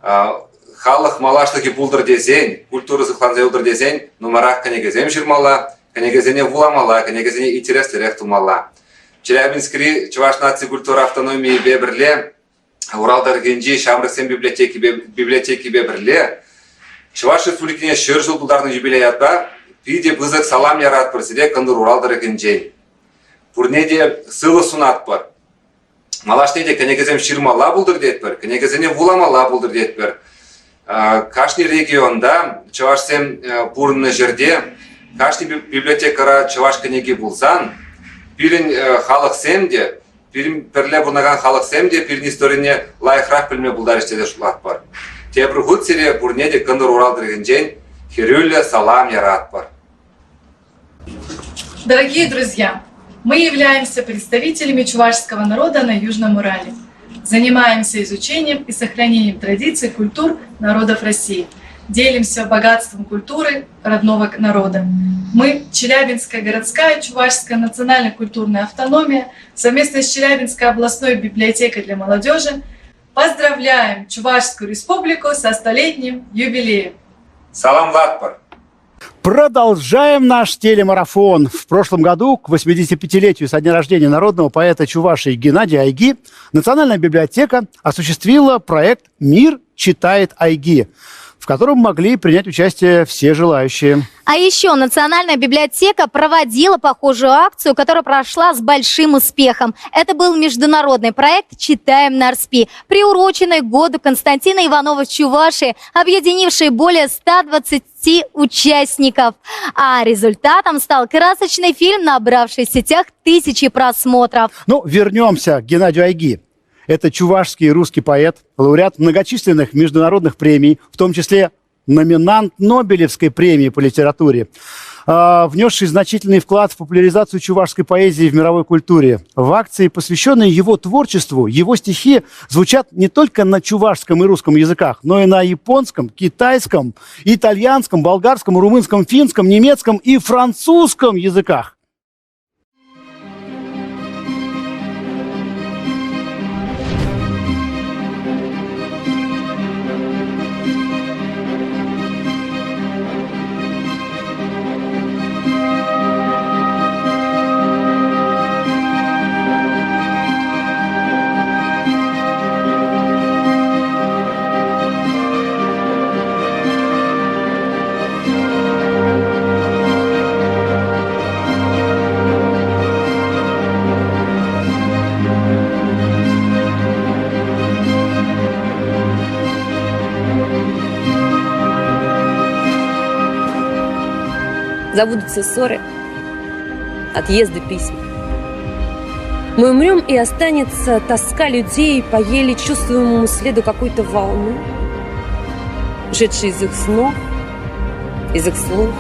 Халық малашлыки булдыр десен, культура сықланзай улдыр десен, нумарақ кенегезем жирмала, кенегезене вуламала, кенегезене интереслерек тумала. Челябинскри Чуваш нации культура автономии бебірле, Уралдар генжи шамраксен библиотеки бебірле, Чуваш республикине шыр жыл бұлдарны юбилеятба, пиде бызық салам ярат бірсіде кындыр Уралдар генжи. Пурнеде сылы сунат бар. Малаштеде кенегезем ширмала булдыр детпер, кенегезене вуламала булдыр детпер. Кашни регионда, Чувашсем пурны жерде, кашни библиотекара Чуваш кенеге булсан, пирин халық семде, пирин перле бунаган халық семде, пирин историне лайхрах пілме булдар іштеде шулат бар. Тебір ғуд сире пурнеде кындыр уралдырген жен, хирюлля салам ярат бар. Дорогие друзья, мы являемся представителями чувашского народа на Южном Урале. Занимаемся изучением и сохранением традиций, культур народов России. Делимся богатством культуры родного народа. Мы, Челябинская городская Чувашская национальная культурная автономия, совместно с Челябинской областной библиотекой для молодежи, поздравляем Чувашскую республику со столетним юбилеем. Салам латпар! Продолжаем наш телемарафон. В прошлом году, к 85-летию со дня рождения народного поэта Чувашии Геннадия Айги, Национальная библиотека осуществила проект «Мир читает Айги», в котором могли принять участие все желающие. А еще Национальная библиотека проводила похожую акцию, которая прошла с большим успехом. Это был международный проект «Читаем на РСПИ», приуроченный к году Константина Иванова в Чувашии, объединивший более 120 участников. А результатом стал красочный фильм, набравший в сетях тысячи просмотров. Ну, вернемся к Геннадию Айги. Это чувашский и русский поэт, лауреат многочисленных международных премий, в том числе номинант Нобелевской премии по литературе, внесший значительный вклад в популяризацию чувашской поэзии в мировой культуре. В акции, посвященной его творчеству, его стихи звучат не только на чувашском и русском языках, но и на японском, китайском, итальянском, болгарском, румынском, финском, немецком и французском языках. Забудутся ссоры, отъезды, письма. Мы умрем, и останется тоска людей по еле чувствуемому следу какой-то волны, ушедшей из их снов, из их слуха,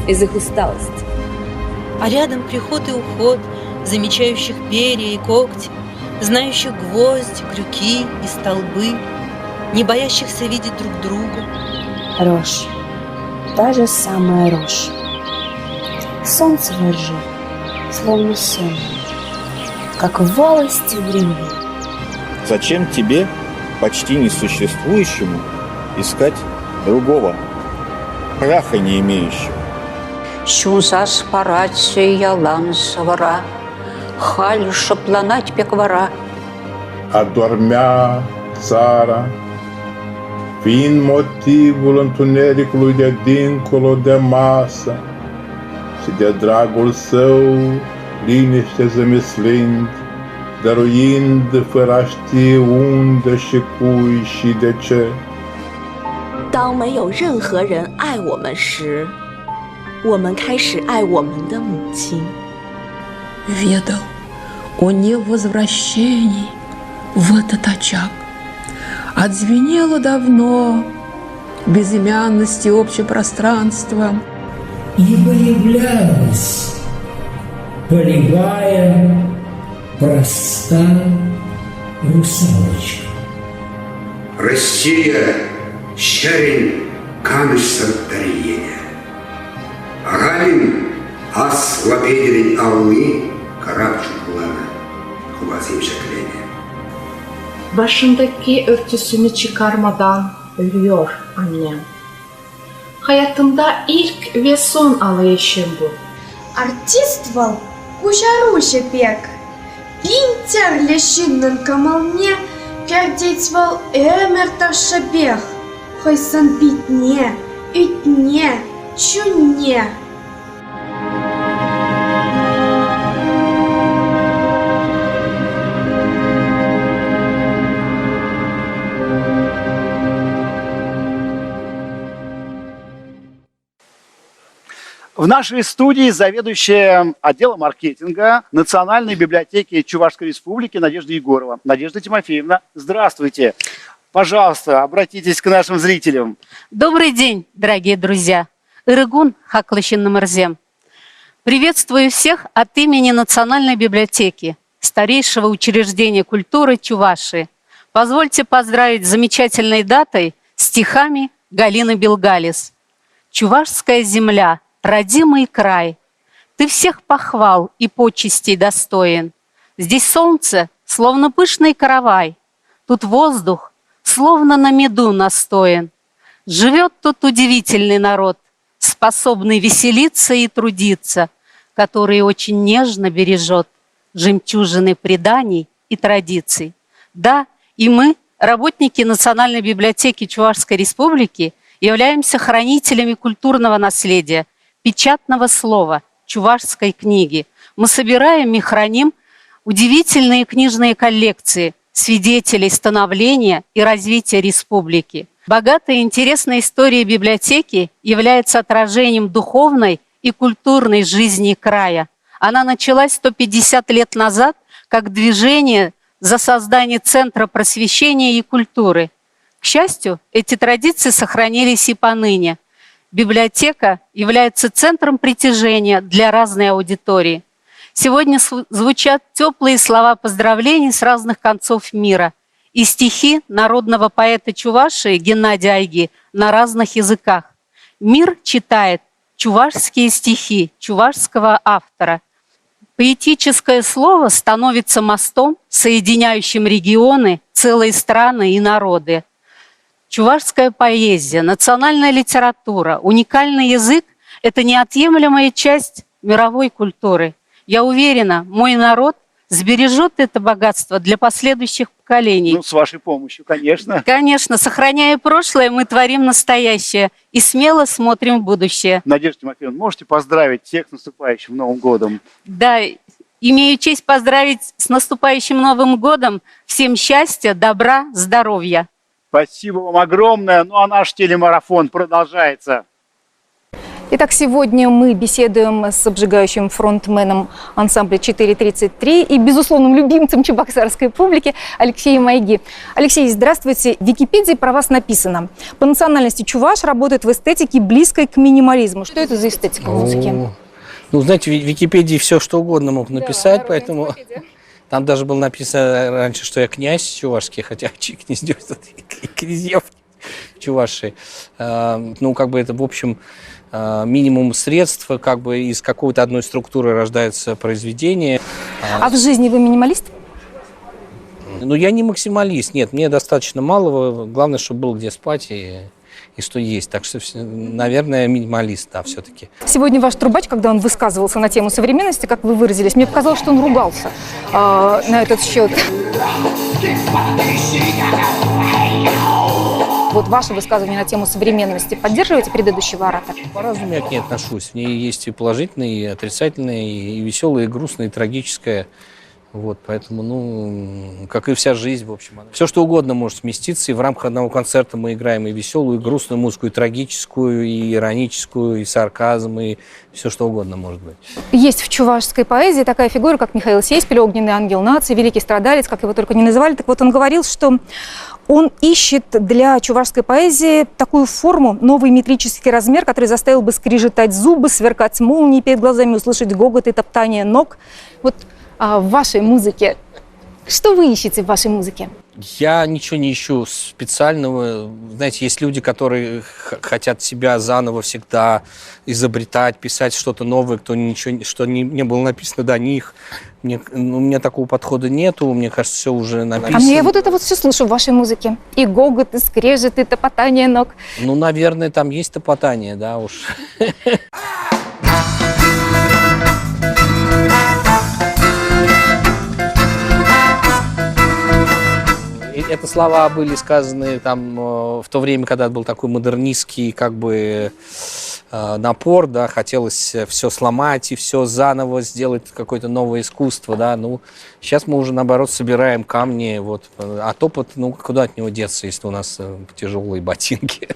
из их усталости. А рядом приход и уход, замечающих перья и когти, знающих гвозди, крюки и столбы, не боящихся видеть друг друга. Рожь, та же самая рожь. Солнце лжет, словно сон, как волости в Риме. Зачем тебе, почти несуществующему, искать другого, праха не имеющего? Шунзас парачи ялан савара, халь шапланать пеквара. Adormea țara, fiind motivul întunericului de dincolo de masă și de dragul său, liniște zămislind, dăruind fără a ști unde și cui și de ce. 当没有任何人爱我们时，我们开始爱我们的母亲。 Ведал о невозвращении в этот очаг. Отзвенело давно безымянности общепространства. И появлялась, полевая, простая русалочка. Россия, щарень, каныш сардарьене. Агалин, ас лапедерин алны, карабчуклана, хубазим şeklene. Başındaki örtüsünü çıkarmadan ölüyor annem. Hayatımda ilk ve son ağlayışım bu. Артиствовал кучаруще пек. Пинтер лещиннен камалне, пердетьвал эмерташа бег. Хойсан битне, ütне, чунне. В нашей студии заведующая отделом маркетинга Национальной библиотеки Чувашской Республики Надежда Егорова. Надежда Тимофеевна, здравствуйте. Пожалуйста, обратитесь к нашим зрителям. Добрый день, дорогие друзья. Ирыгун Хаклыщин Намырзем. Приветствую всех от имени Национальной библиотеки, старейшего учреждения культуры Чувашии. Позвольте поздравить с замечательной датой стихами Галины Белгалис. «Чувашская земля, родимый край, ты всех похвал и почестей достоин. Здесь солнце, словно пышный каравай, тут воздух, словно на меду настоен. Живет тут удивительный народ, способный веселиться и трудиться, который очень нежно бережет жемчужины преданий и традиций. Да, и мы, работники Национальной библиотеки Чувашской Республики, являемся хранителями культурного наследия, печатного слова, чувашской книги. Мы собираем и храним удивительные книжные коллекции, свидетелей становления и развития республики. Богатая и интересная история библиотеки является отражением духовной и культурной жизни края. Она началась 150 лет назад как движение за создание Центра просвещения и культуры. К счастью, эти традиции сохранились и поныне. Библиотека является центром притяжения для разной аудитории. Сегодня звучат теплые слова поздравлений с разных концов мира и стихи народного поэта Чувашии Геннадия Айги на разных языках. Мир читает чувашские стихи чувашского автора. Поэтическое слово становится мостом, соединяющим регионы, целые страны и народы. Чувашская поэзия, национальная литература, уникальный язык – это неотъемлемая часть мировой культуры. Я уверена, мой народ сбережет это богатство для последующих поколений. Ну, с вашей помощью, конечно. Конечно, сохраняя прошлое, мы творим настоящее и смело смотрим в будущее. Надежда Тимофеевна, можете поздравить всех с наступающим Новым годом? Да, имею честь поздравить с наступающим Новым годом. Всем счастья, добра, здоровья. Спасибо вам огромное. Ну а наш телемарафон продолжается. Итак, сегодня мы беседуем с обжигающим фронтменом ансамбля 433 и безусловным любимцем чебоксарской публики Алексеем Айги. Алексей, здравствуйте. В Википедии про вас написано: по национальности чуваш работает в эстетике, близкой к минимализму. Что это за эстетика в музыке? Ну, знаете, в Википедии все что угодно мог написать, поэтому Там даже было написано раньше, что я князь чувашский, хотя князь князьев Чувашии. Ну, как бы это, в общем, минимум средств, как бы из какой-то одной структуры рождается произведение. А в жизни вы минималист? Ну, я не максималист, нет, мне достаточно малого, главное, чтобы было где спать и что есть. Так что, наверное, минималист, да, все-таки. Сегодня ваш трубач, когда он высказывался на тему современности, как вы выразились, мне показалось, что он ругался на этот счет. Вот ваше высказывание на тему современности поддерживаете предыдущего оратора? По-разному я к ней отношусь. В ней есть и положительное, и отрицательное, и веселое, и грустное, и трагическое. Вот, поэтому, ну, как и вся жизнь, в общем. Все, что угодно может сместиться, и в рамках одного концерта мы играем и веселую, и грустную музыку, и трагическую, и ироническую, и сарказм, и все, что угодно может быть. Есть в чувашской поэзии такая фигура, как Михаил Сейспель, огненный ангел нации, великий страдалец, как его только не называли. Так вот, он говорил, что он ищет для чувашской поэзии такую форму, новый метрический размер, который заставил бы скрежетать зубы, сверкать молнии перед глазами, услышать гогот и топтание ног. Вот в вашей музыке, что вы ищете в вашей музыке? Я ничего не ищу специального. Знаете, есть люди, которые хотят себя заново всегда изобретать, писать что-то новое, кто ничего, что не было написано до них. У меня такого подхода нету, мне кажется, все уже написано. А мне вот это вот все слышу в вашей музыке. И гогот, и скрежет, и топотание ног. Ну, наверное, там есть топотание, да уж. Это слова были сказаны там в то время, когда был такой модернистский как бы напор, да, хотелось все сломать и все заново сделать, какое-то новое искусство, да. Ну, сейчас мы уже, наоборот, собираем камни, вот. А топот, ну, куда от него деться, если у нас тяжелые ботинки?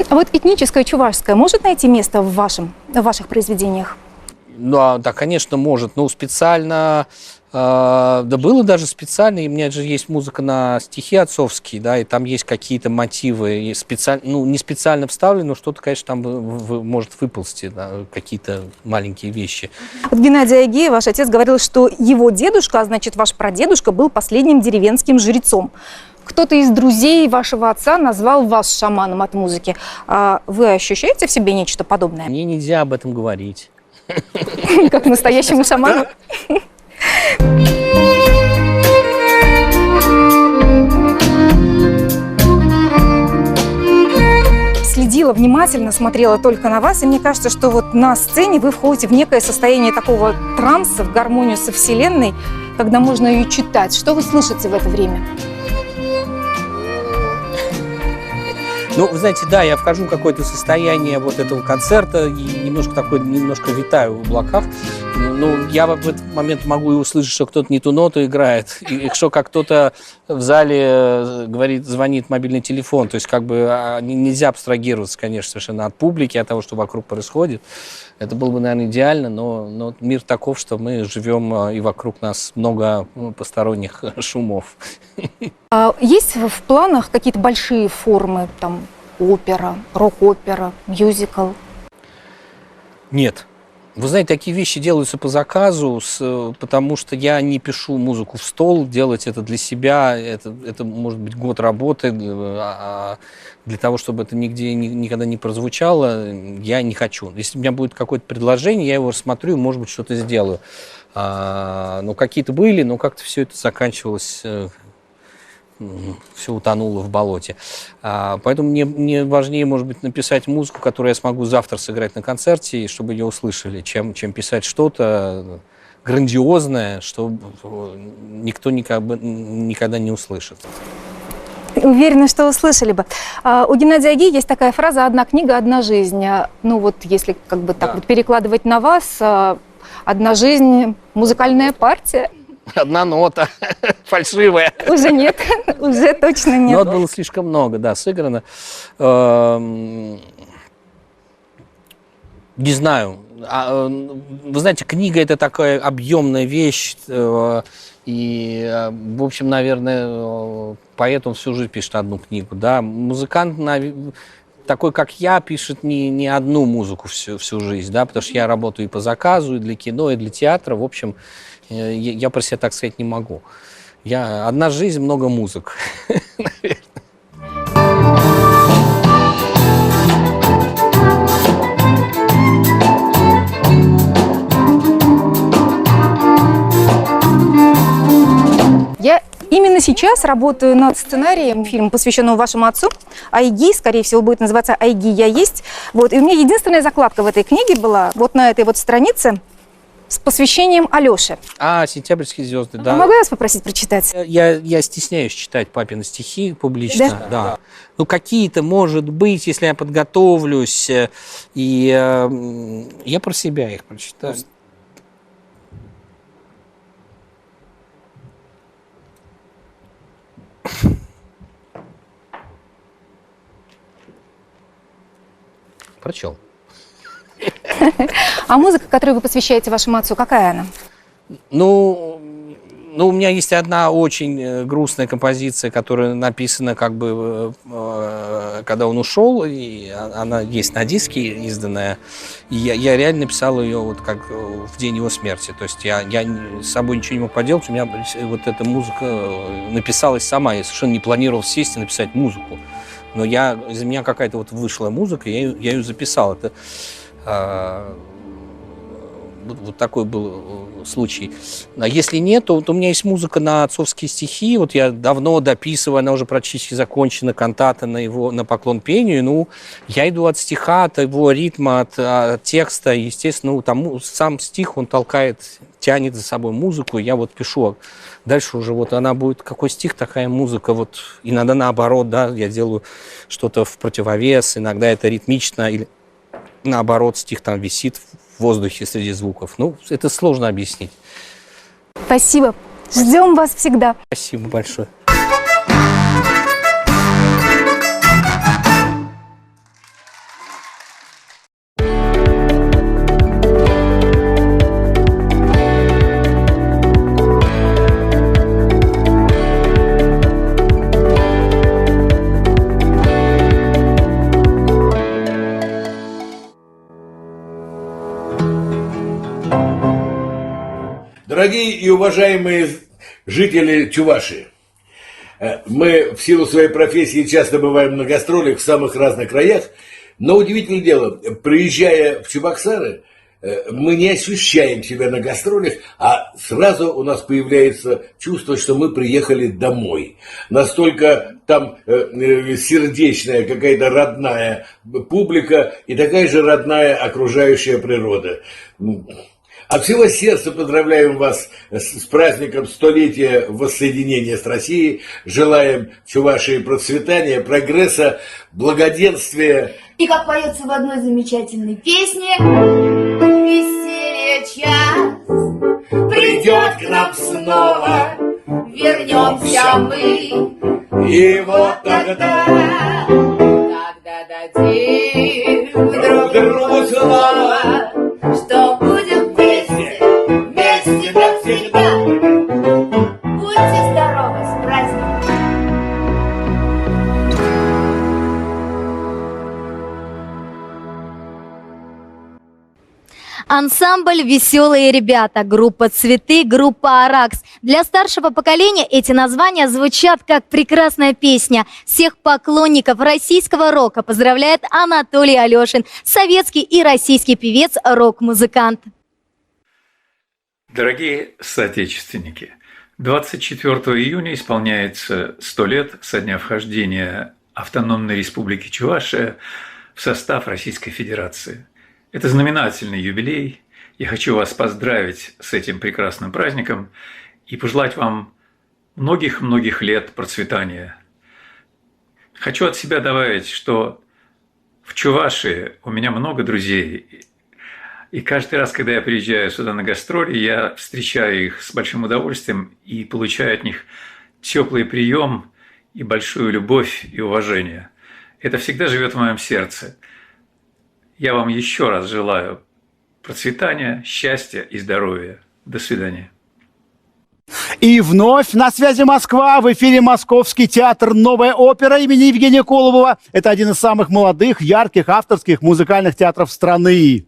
А вот этническое чувашское может найти место в ваших произведениях? Ну, да, конечно, может. Ну, специально... Да было даже специально, и у меня же есть музыка на стихи отцовские, да, и там есть какие-то мотивы, и ну, не специально вставлены, но что-то, конечно, там может выползти, да, какие-то маленькие вещи. Вот Геннадий Агеев, ваш отец, говорил, что его дедушка, а значит, ваш прадедушка, был последним деревенским жрецом. Кто-то из друзей вашего отца назвал вас шаманом от музыки. А вы ощущаете в себе нечто подобное? Мне нельзя об этом говорить. Как настоящему шаману? Следила внимательно, смотрела только на вас, и мне кажется, что вот на сцене вы входите в некое состояние такого транса, в гармонию со Вселенной, когда можно ее читать. Что вы слышите в это время? Ну, вы знаете, да, я вхожу в какое-то состояние вот этого концерта и немножко витаю в облаках. Ну, я в этот момент могу и услышать, что кто-то не ту ноту играет, и что как кто-то в зале говорит, звонит мобильный телефон. То есть как бы нельзя абстрагироваться, конечно, совершенно от публики, от того, что вокруг происходит. Это было бы, наверное, идеально, но мир таков, что мы живем, и вокруг нас много посторонних шумов. А есть в планах какие-то большие формы, там, опера, рок-опера, мюзикл? Нет. Вы знаете, такие вещи делаются по заказу, потому что я не пишу музыку в стол, делать это для себя, это может быть год работы, а для того, чтобы это нигде никогда не прозвучало, я не хочу. Если у меня будет какое-то предложение, я его рассмотрю и, может быть, что-то сделаю. Но какие-то были, но как-то все это заканчивалось, все утонуло в болоте. Поэтому мне важнее, может быть, написать музыку, которую я смогу завтра сыграть на концерте, и чтобы ее услышали, чем писать что-то грандиозное, что никто никогда не услышит. Уверена, что услышали бы. У Геннадия Агеева есть такая фраза «одна книга, одна жизнь». Ну вот если как бы так вот перекладывать на вас, одна жизнь, музыкальная партия. Одна нота, фальшивая. Уже нет, уже точно нет. Нот было слишком много, да, сыграно. Не знаю. Вы знаете, книга – это такая объемная вещь. И, в общем, наверное, поэт, он всю жизнь пишет одну книгу. Да? Музыкант, такой, как я, пишет не одну музыку всю жизнь, да, потому что я работаю и по заказу, и для кино, и для театра. В общем, я про себя так сказать не могу. Одна жизнь, много музык, наверное. Я именно сейчас работаю над сценарием фильма, посвященного вашему отцу. «Айги», скорее всего, будет называться «Айги, я есть». Вот. И у меня единственная закладка в этой книге была вот на этой вот странице с посвящением Алёше. «Сентябрьские звезды», да. Могу я вас попросить прочитать? Я стесняюсь читать папины стихи публично. Да. Ну, какие-то, может быть, если я подготовлюсь, и я про себя их прочитаю. Прочел. А музыка, которую вы посвящаете вашему отцу, какая она? Ну, у меня есть одна очень грустная композиция, которая написана как бы, когда он ушел, и она есть на диске изданная. И я реально написал ее вот как в день его смерти. То есть я с собой ничего не мог поделать, у меня вот эта музыка написалась сама. Я совершенно не планировал сесть и написать музыку. Но из меня какая-то вот вышла музыка, я ее записал. Это вот такой был случай. А если нет, то у меня есть музыка на отцовские стихи. Вот я давно дописываю, она уже практически закончена, кантата на поклон пению. Ну, я иду от стиха, от его ритма, от текста. Естественно, сам стих, он тянет за собой музыку. Я вот пишу. Дальше уже вот она будет, какой стих, такая музыка. Вот иногда наоборот, да, я делаю что-то в противовес. Иногда это ритмично или наоборот стих там висит в воздухе среди звуков. Ну, это сложно объяснить. Спасибо. Ждем вас всегда. Спасибо большое. Дорогие и уважаемые жители Чувашии, мы в силу своей профессии часто бываем на гастролях в самых разных краях, но удивительное дело, приезжая в Чебоксары, мы не ощущаем себя на гастролях, а сразу у нас появляется чувство, что мы приехали домой. Настолько там сердечная, какая-то родная публика и такая же родная окружающая природа. От всего сердца поздравляем вас с праздником столетия воссоединения с Россией. Желаем Чувашии процветания, прогресса, благоденствия. И как поется в одной замечательной песне, веселье час придет к нам снова, вернемся мы. И вот тогда дадим друг другу слово, что будем вместе навсегда. Будьте здоровы, с праздником! Ансамбль «Веселые ребята», группа «Цветы», группа «Аракс». Для старшего поколения эти названия звучат как прекрасная песня. Всех поклонников российского рока поздравляет Анатолий Алешин, советский и российский певец, рок-музыкант. Дорогие соотечественники, 24 июня исполняется 100 лет со дня вхождения Автономной Республики Чувашия в состав Российской Федерации. Это знаменательный юбилей. Я хочу вас поздравить с этим прекрасным праздником и пожелать вам многих-многих лет процветания. Хочу от себя добавить, что в Чувашии у меня много друзей. И каждый раз, когда я приезжаю сюда на гастроли, я встречаю их с большим удовольствием и получаю от них теплый прием и большую любовь и уважение. Это всегда живет в моем сердце. Я вам еще раз желаю процветания, счастья и здоровья. До свидания. И вновь на связи Москва. В эфире Московский театр «Новая опера» имени Евгения Колобова. Это один из самых молодых, ярких, авторских музыкальных театров страны.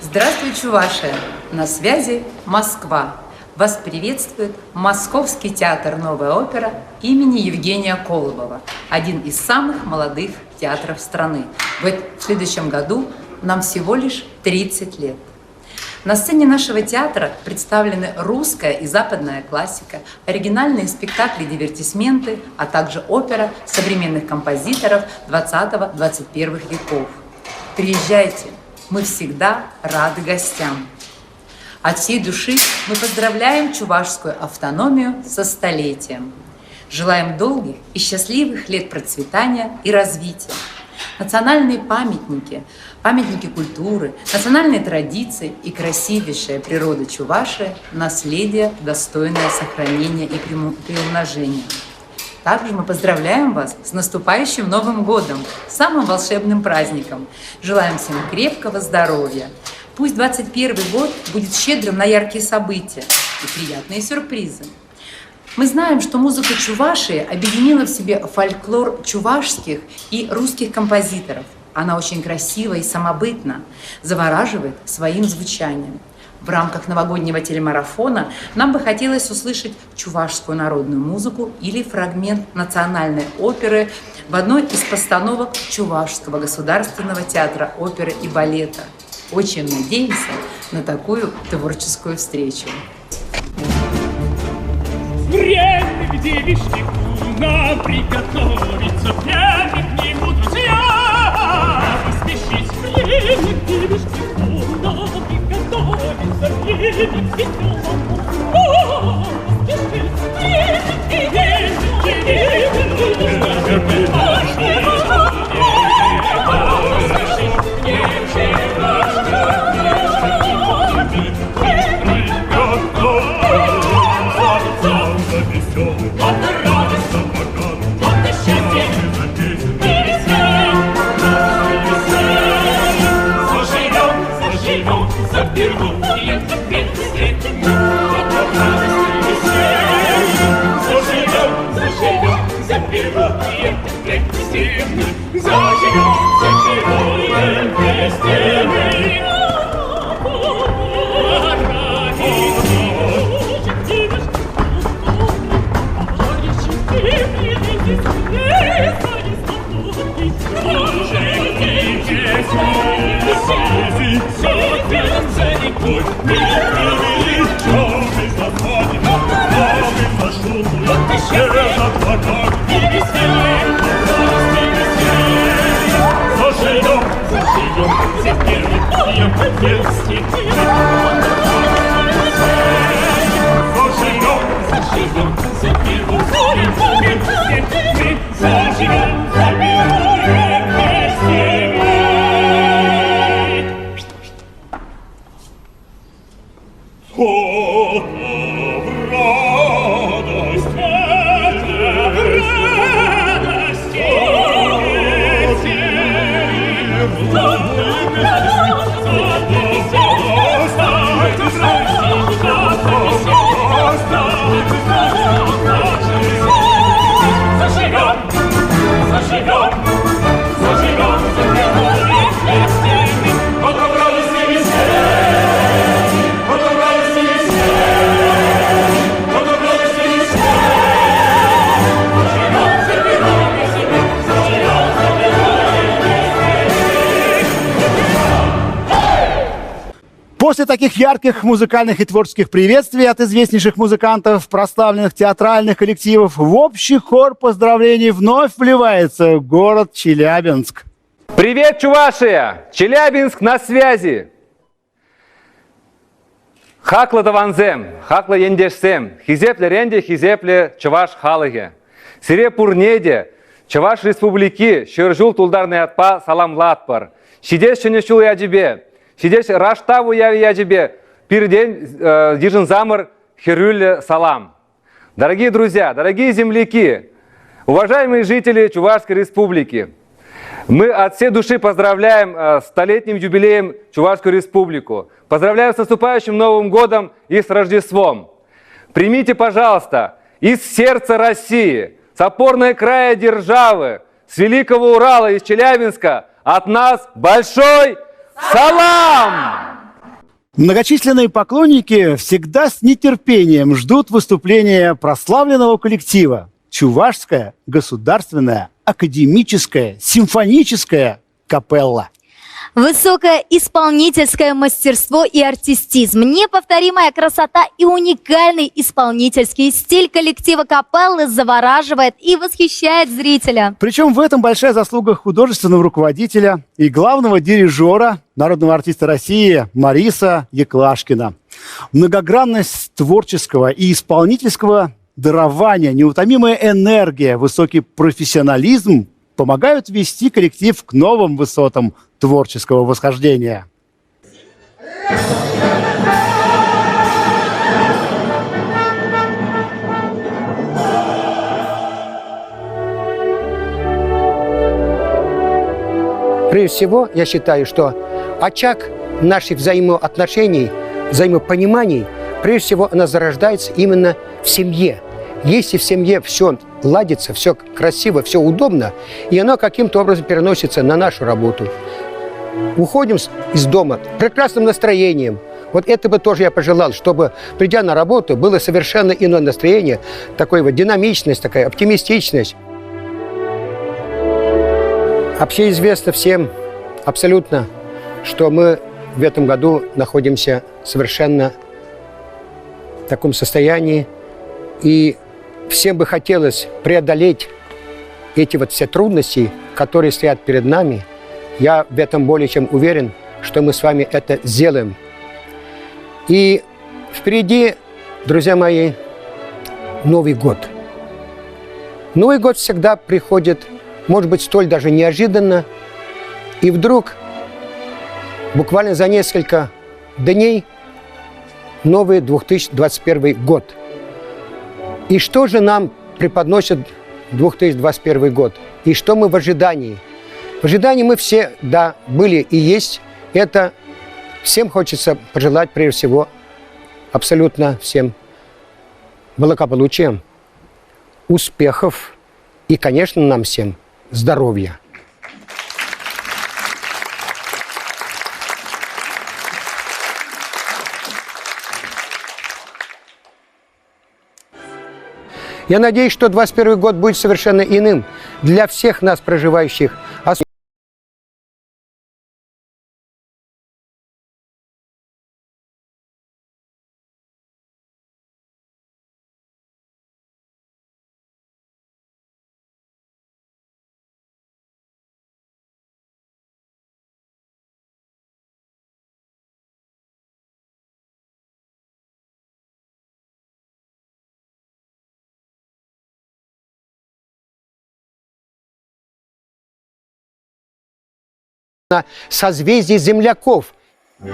Здравствуй, Чувашия! На связи Москва. Вас приветствует Московский театр «Новая опера» имени Евгения Колобова. Один из самых молодых театров страны. В следующем году нам всего лишь 30 лет. На сцене нашего театра представлены русская и западная классика, оригинальные спектакли, дивертисменты, а также опера современных композиторов 20-21 веков. Приезжайте, мы всегда рады гостям. От всей души мы поздравляем чувашскую автономию со столетием. Желаем долгих и счастливых лет процветания и развития. Национальные памятники, памятники культуры, национальные традиции и красивейшая природа Чувашии – наследие, достойное сохранения и приумножения. Также мы поздравляем вас с наступающим Новым годом, самым волшебным праздником. Желаем всем крепкого здоровья. Пусть 2021 год будет щедрым на яркие события и приятные сюрпризы. Мы знаем, что музыка Чувашии объединила в себе фольклор чувашских и русских композиторов. Она очень красива и самобытна, завораживает своим звучанием. В рамках новогоднего телемарафона нам бы хотелось услышать чувашскую народную музыку или фрагмент национальной оперы в одной из постановок Чувашского государственного театра оперы и балета. Очень надеемся на такую творческую встречу. Время, где вишневку нам приготовиться, прямо к нему, друзья, поспешить. Время, где вишневку нам приготовиться, время к веселому, поспешить. Время, После таких ярких музыкальных и творческих приветствий от известнейших музыкантов, прославленных театральных коллективов, в общий хор поздравлений вновь вливается город Челябинск. Привет, Чувашия! Челябинск на связи! Хакла даванзем, хакла ендешсем, хизепле ренде, хизепле чуваш халыге. Сире пурнеде, Чуваш республики, шыржул тулдарный атпа салам латпар. Шидеш ченешул ядибе. Сидеть раштаву я тебе, передень дижен замор херюль салам. Дорогие друзья, дорогие земляки, уважаемые жители Чувашской республики, мы от всей души поздравляем с столетним юбилеем Чувашскую республику. Поздравляем с наступающим Новым годом и с Рождеством. примите, пожалуйста, из сердца России, с опорной края державы, с Великого Урала, из Челябинска, от нас большой салам! Многочисленные поклонники всегда с нетерпением ждут выступления прославленного коллектива «Чувашская государственная академическая симфоническая капелла». Высокое исполнительское мастерство и артистизм, неповторимая красота и уникальный исполнительский стиль коллектива капеллы завораживает и восхищает зрителя. Причем в этом большая заслуга художественного руководителя и главного дирижера, народного артиста России Мариса Яклашкина. Многогранность творческого и исполнительского дарования, неутомимая энергия, высокий профессионализм помогают вести коллектив к новым высотам творческого восхождения. Прежде всего, я считаю, что очаг наших взаимоотношений, взаимопониманий, прежде всего, она зарождается именно в семье. Если в семье все ладится, все красиво, все удобно, и оно каким-то образом переносится на нашу работу. Уходим из дома с прекрасным настроением. Вот это бы тоже я пожелал, чтобы, придя на работу, было совершенно иное настроение, такая вот динамичность, такая оптимистичность. Общеизвестно всем абсолютно, что мы в этом году находимся совершенно в таком состоянии, и всем бы хотелось преодолеть эти вот все трудности, которые стоят перед нами. Я в этом более чем уверен, что мы с вами это сделаем. И впереди, друзья мои, Новый год. Новый год всегда приходит, может быть, столь даже неожиданно. И вдруг, буквально за несколько дней, новый 2021 год. И что же нам преподносит 2021 год? И что мы в ожидании? В ожидании мы все, да, были и есть. Это всем хочется пожелать, прежде всего, абсолютно всем благополучия, успехов и, конечно, нам всем здоровья. Я надеюсь, что 2021 год будет совершенно иным для всех нас, проживающих. Созвездие земляков. В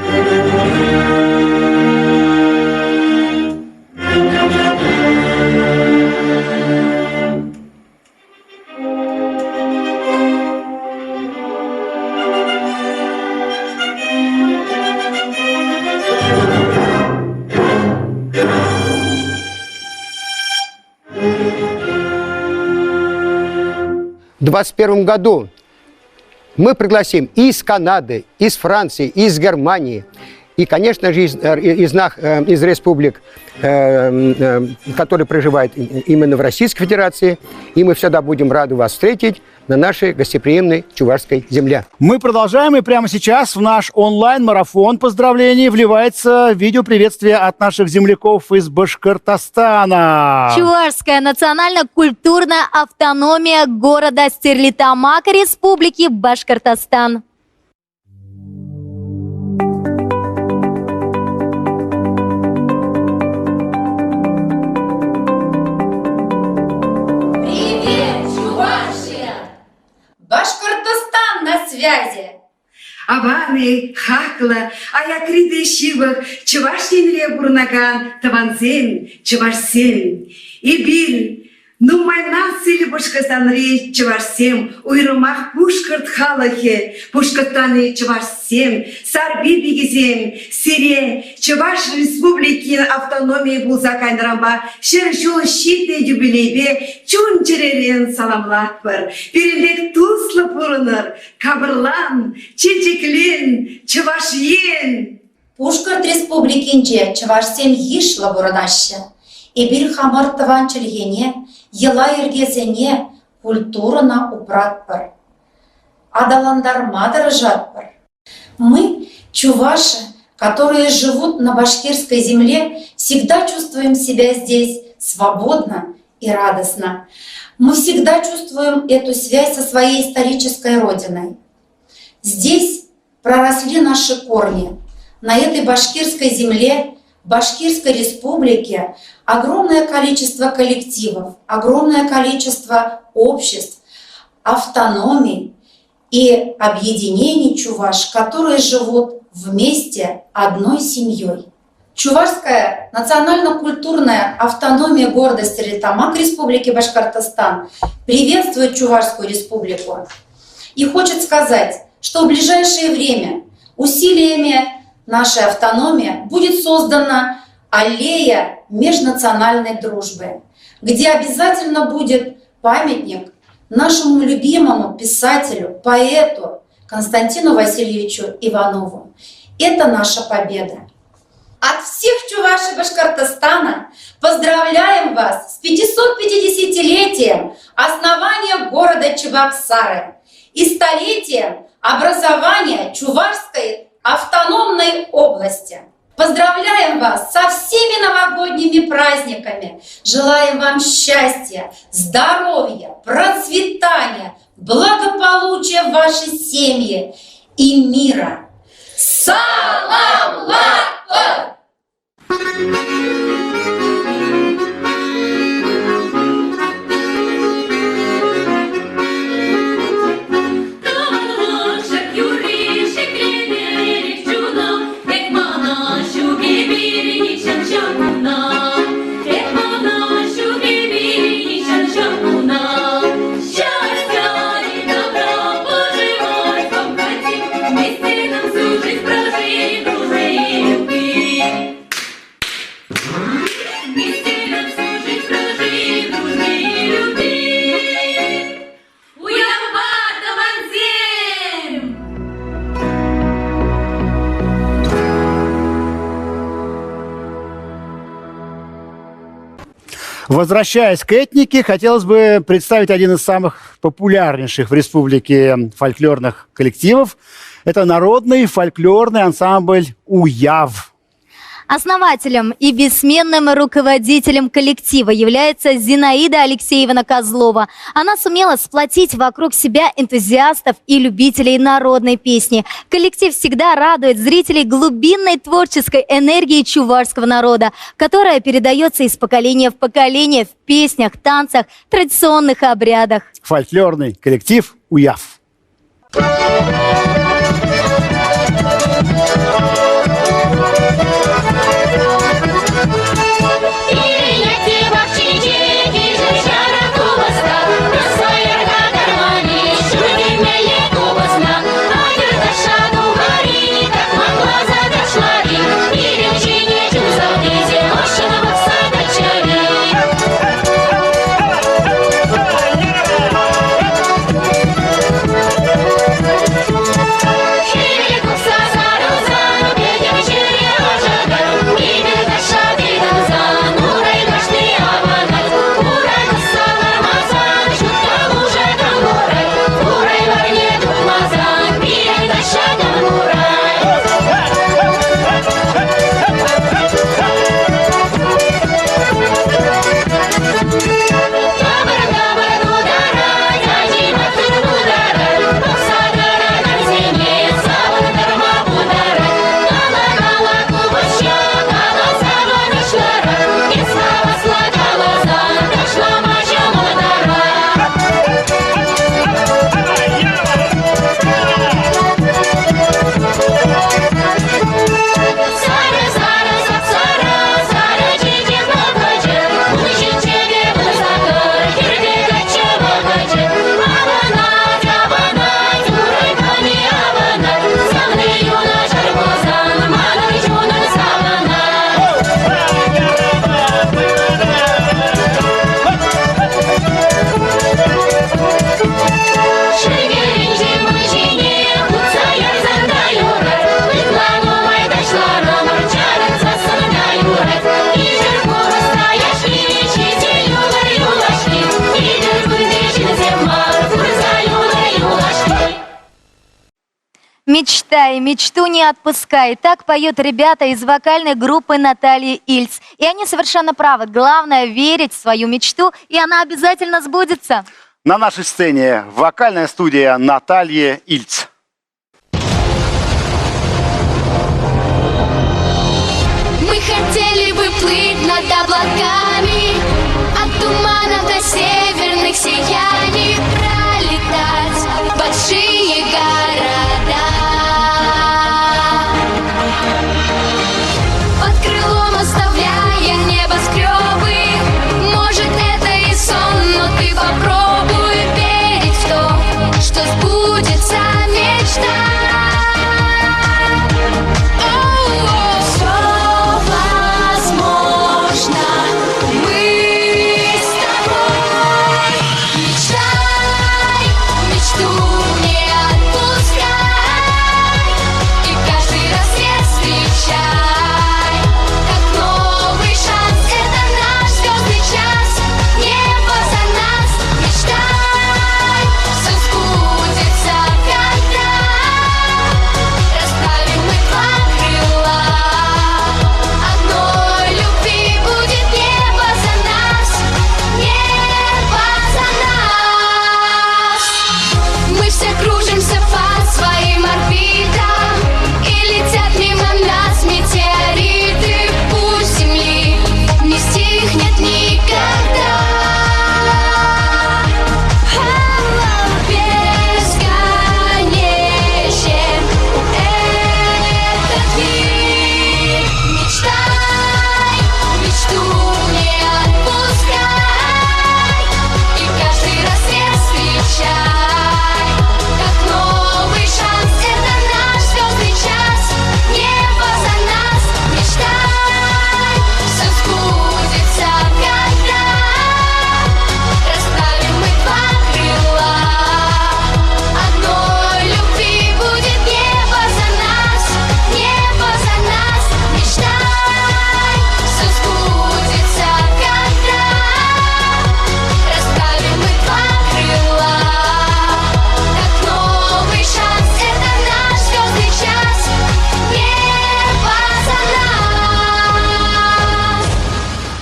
2021 году мы пригласим и из Канады, из Франции, и из Германии, и, конечно же, из республик, которые проживают именно в Российской Федерации. И мы всегда будем рады вас встретить на нашей гостеприимной чувашской земле. Мы продолжаем, и прямо сейчас в наш онлайн-марафон поздравлений вливается видео приветствия от наших земляков из Башкортостана. Чувашская национально-культурная автономия города Стерлитамак, Республики Башкортостан. Башкортостан на связи. Абаны, хакла, аякриды шивах, чувашнинле бурнаган, таванзен, чувашсен. И бир, Ну, майна сили башкастанри чаварсем, уйрумах пушкарт халахе, пушкартаны чаварсем, сарби бигизем, сире, чаваш республики автономии булзакайнрамба, шершул щитный юбилейбе, чунчеререн саламлатпар, перелек туслы пурыныр, кабырлан, чечеклен, чавашьен. Пушкарт республикинче чаварсем йышлы бурынаще, и бир хамыр тыванчыльене, ела ергезене культурына упратпыр. Адаландарма дорожатпыр. Мы, чуваши, которые живут на башкирской земле, всегда чувствуем себя здесь свободно и радостно. Мы всегда чувствуем эту связь со своей исторической родиной. Здесь проросли наши корни. На этой башкирской земле, Башкирской республике огромное количество коллективов, огромное количество обществ, автономий и объединений чуваш, которые живут вместе одной семьей. Чувашская национально-культурная автономия города Стерлитамак Республики Башкортостан приветствует Чувашскую республику и хочет сказать, что в ближайшее время усилиями нашей автономии будет создана аллея межнациональной дружбы, где обязательно будет памятник нашему любимому писателю, поэту Константину Васильевичу Иванову. Это наша победа. От всех чувашей Башкортостана поздравляем вас с 550-летием основания города Чебоксары и столетием образования Чувашской автономной области. Поздравляем вас со всеми новогодними праздниками. Желаем вам счастья, здоровья, процветания, благополучия в вашей семье и мира. Салам Латпар! Возвращаясь к этнике, хотелось бы представить один из самых популярнейших в республике фольклорных коллективов. Это народный фольклорный ансамбль «Уяв». Основателем и бессменным руководителем коллектива является Зинаида Алексеевна Козлова. Она сумела сплотить вокруг себя энтузиастов и любителей народной песни. Коллектив всегда радует зрителей глубинной творческой энергией чувашского народа, которая передается из поколения в поколение в песнях, танцах, традиционных обрядах. Фольклорный коллектив «Уяв». Мечтай, мечту не отпускай. Так поют ребята из вокальной группы Натальи Ильц. И они совершенно правы. Главное верить в свою мечту, и она обязательно сбудется. На нашей сцене вокальная студия Натальи Ильц. Мы хотели бы плыть над облаками, от туманов до северных сияний, пролетать большие города. Под крылом оставляя небоскребы, может это и сон, но ты попробуй верить в то, что сбудется мечта.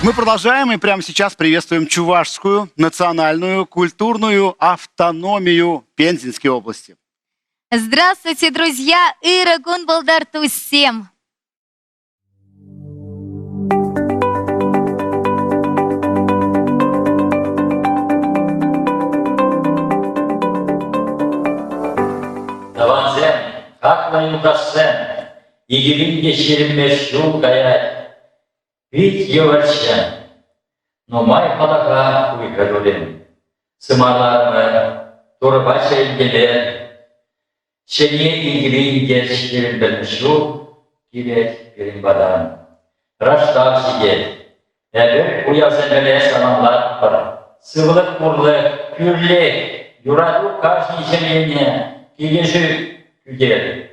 Мы продолжаем и прямо сейчас приветствуем чувашскую национальную культурную автономию Пензенской области. Здравствуйте, друзья! Ирагун Балдарту всем! Даванзем, Хакла Юкасен, Игелин geçirilmez yol gayet. Ведь еварчан, но май халака уйгадулен, сымалармы, турбача илгелер, шене игрин geçtirin bilmişu, gilet birin badan. Raştaq şigel, ebir uyazemele sananlar var, sıvılık burluk, gürlek, yuradu karşı işemeyene, gigejü gügel.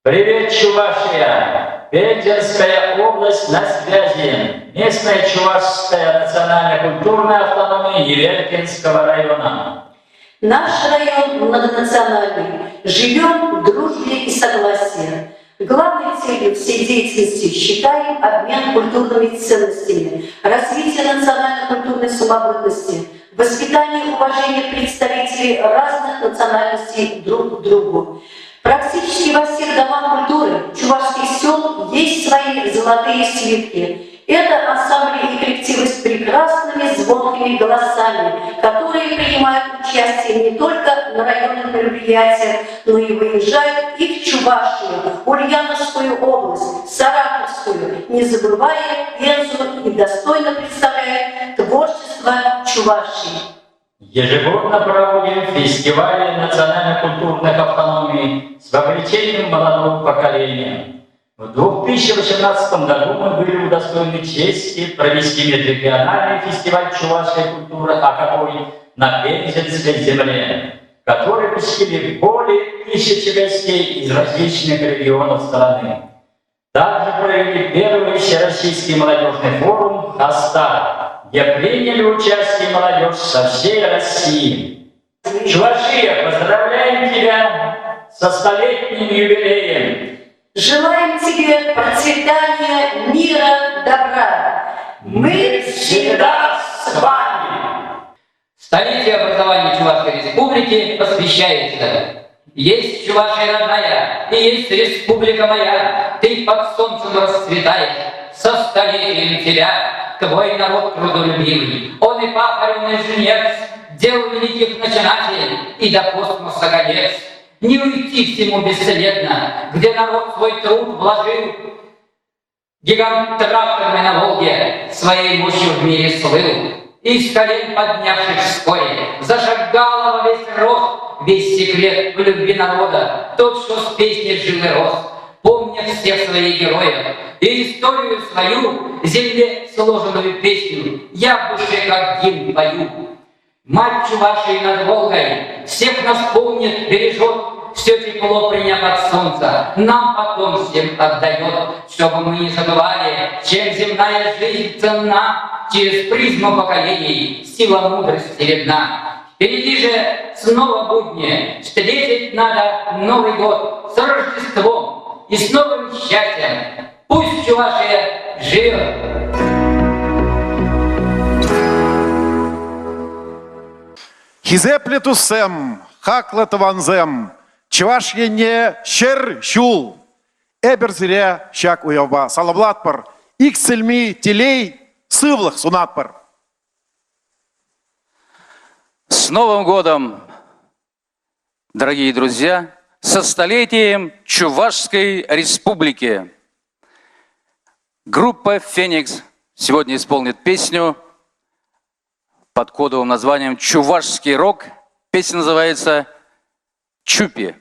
Привет, Чувашия! Пензенская область на связи. Местная чувашская национально-культурная автономия Неверкинского района. Наш район многонациональный. Живем в дружбе и согласии. Главной целью всей деятельности считаем обмен культурными ценностями, развитие национально-культурной самобытности, воспитание и уважение представителей разных национальностей друг к другу. Практически во всех домах культуры чувашских сел есть свои золотые слитки. Это ансамбли и коллективы с прекрасными звонкими голосами, которые принимают участие не только на районных мероприятиях, но и выезжают и в Чувашию, Ульяновскую область, Саратовскую, не забывая Пензу и достойно представляя творчество Чувашии. Ежегодно проводим фестивали национально-культурных автономий с вовлечением молодого поколения. В 2018 году мы были удостоены чести провести межрегиональный фестиваль чувашской культуры «Акапой» на Пензенской земле, который посетили более 1000 гостей из различных регионов страны. Также провели первый всероссийский молодежный форум «Хастар», где приняли участие молодежь со всей России. Чувашия, поздравляем тебя со столетним юбилеем. Желаем тебе процветания, мира, добра. Мы всегда с вами. Столетие образования Чувашской Республики посвящается. Есть Чувашия родная, и есть республика моя. Ты под солнцем расцветаешь, со столетием тебя. Твой народ трудолюбивый, он и пахарь, он и жнец, дел великих начинателей и до космоса гонец. Не уйти всему бесследно, где народ свой труд вложил. Гигант тракторный на Волге своей мощью в мире слыл. И с колен поднявшись вскоре, зашагала во весь рост весь секрет в любви народа, тот, что с песней жил и рос, помня всех своих героев. И историю свою, земле сложенную песню, я в душе как гимн пою. Мать Чувашии над Волгой всех нас помнит, бережет, все тепло приняв от солнца, нам потом всем отдает, чтобы мы не забывали, чем земная жизнь ценна, через призму поколений сила мудрости видна. Впереди же снова будни, встретить надо Новый год с Рождеством и с новым счастьем. Пусть Чувашия живет! Хизепле тусем, хакле таванзем, Чувашье не щер щул, эберзире щак уявба, салаблатпар, иксельми телей, сывлах сунатпар. С Новым годом, дорогие друзья, со столетием Чувашской Республики. Группа «Феникс» сегодня исполнит песню под кодовым названием «Чувашский рок». Песня называется «Чупи».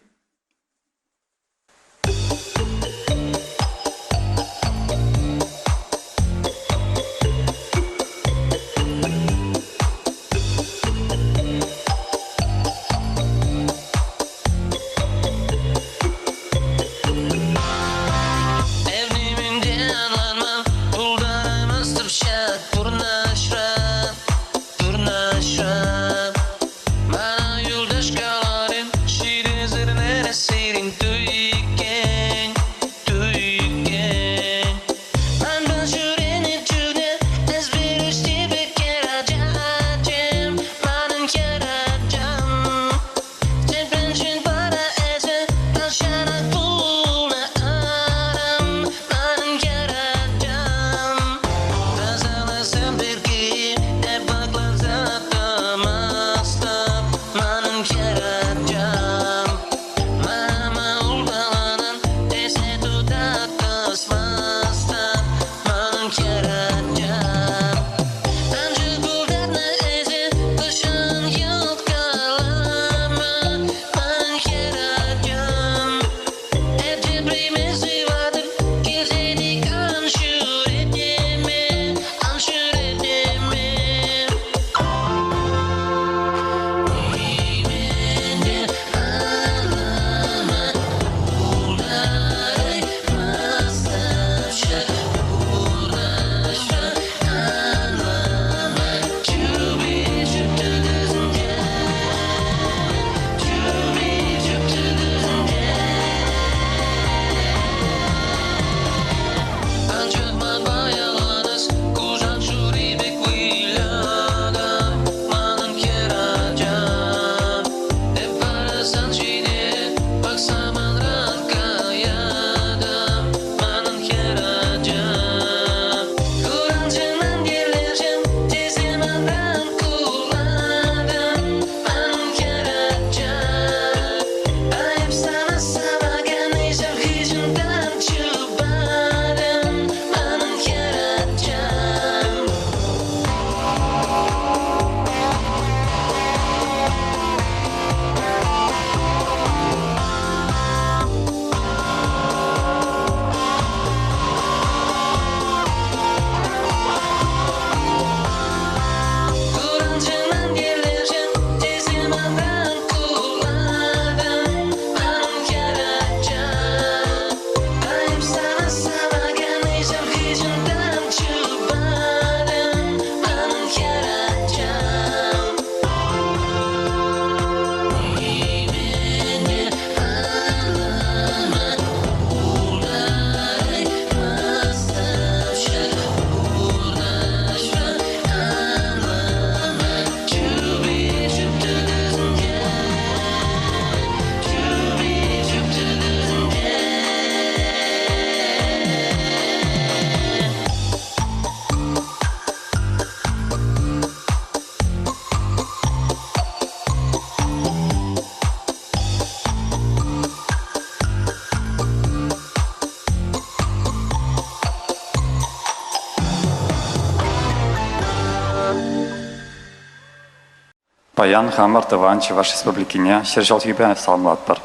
Баян Хамар Таван Чуваш Республикиня, Сержал Юбянов Салматпар.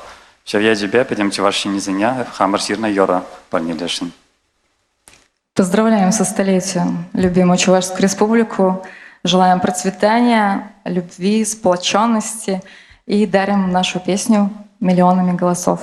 Шевья Джибя, пойдем Чуваши Низиня, Хамар Сирна Йора, Парнидешин. Поздравляем со столетием любимую Чувашскую республику. Желаем процветания, любви, сплоченности и дарим нашу песню миллионами голосов.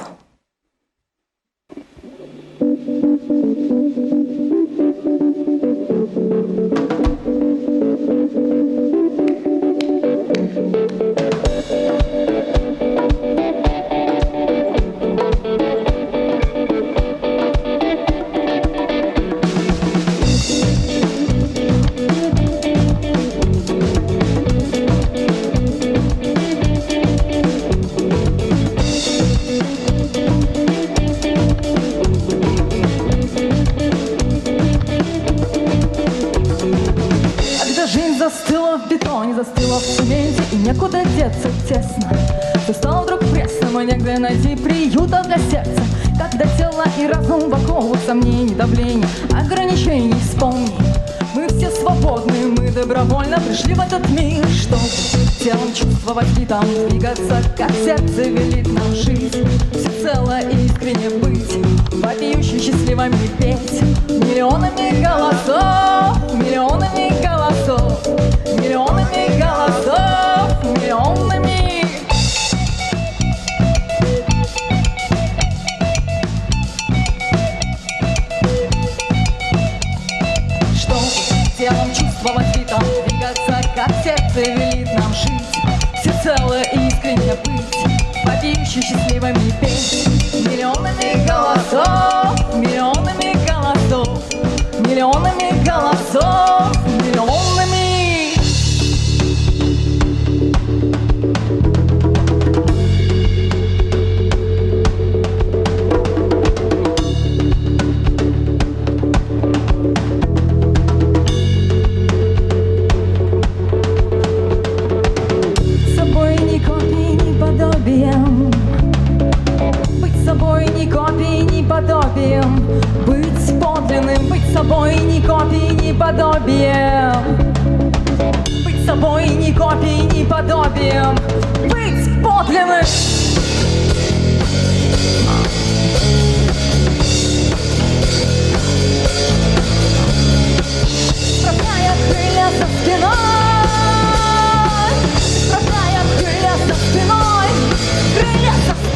Застыла в цементе, и некуда деться тесно. Все стало вдруг пресным, и негде найти приюта для сердца. Когда тело и разум вокруг сомнений, давлений, ограничений, вспомни. Мы все свободны, мы добровольно пришли в этот мир, чтобы телом чувствовать и там двигаться, как сердце велит нам жить. Всецело и искренне быть, вопиюще счастливыми петь. Миллионами голосов, миллионами голосов, миллионами голосов, миллионами. Чтоб телом чувствовать и там двигаться, как сердце велит нам жить. Всецело и искренне быть, вопиюще счастливыми петь. Миллионами голосов, миллионами голосов, миллионами голосов, миллионами. Собой ни копии, ни подобием. Быть собой ни копии, ни подобием. Быть подлинным, быть собой ни копии, ни подобием. Быть собой ни копии, ни подобием. Быть подлинным. Расправляя крылья за спиной, расправляя крылья за спиной, крылья за спиной.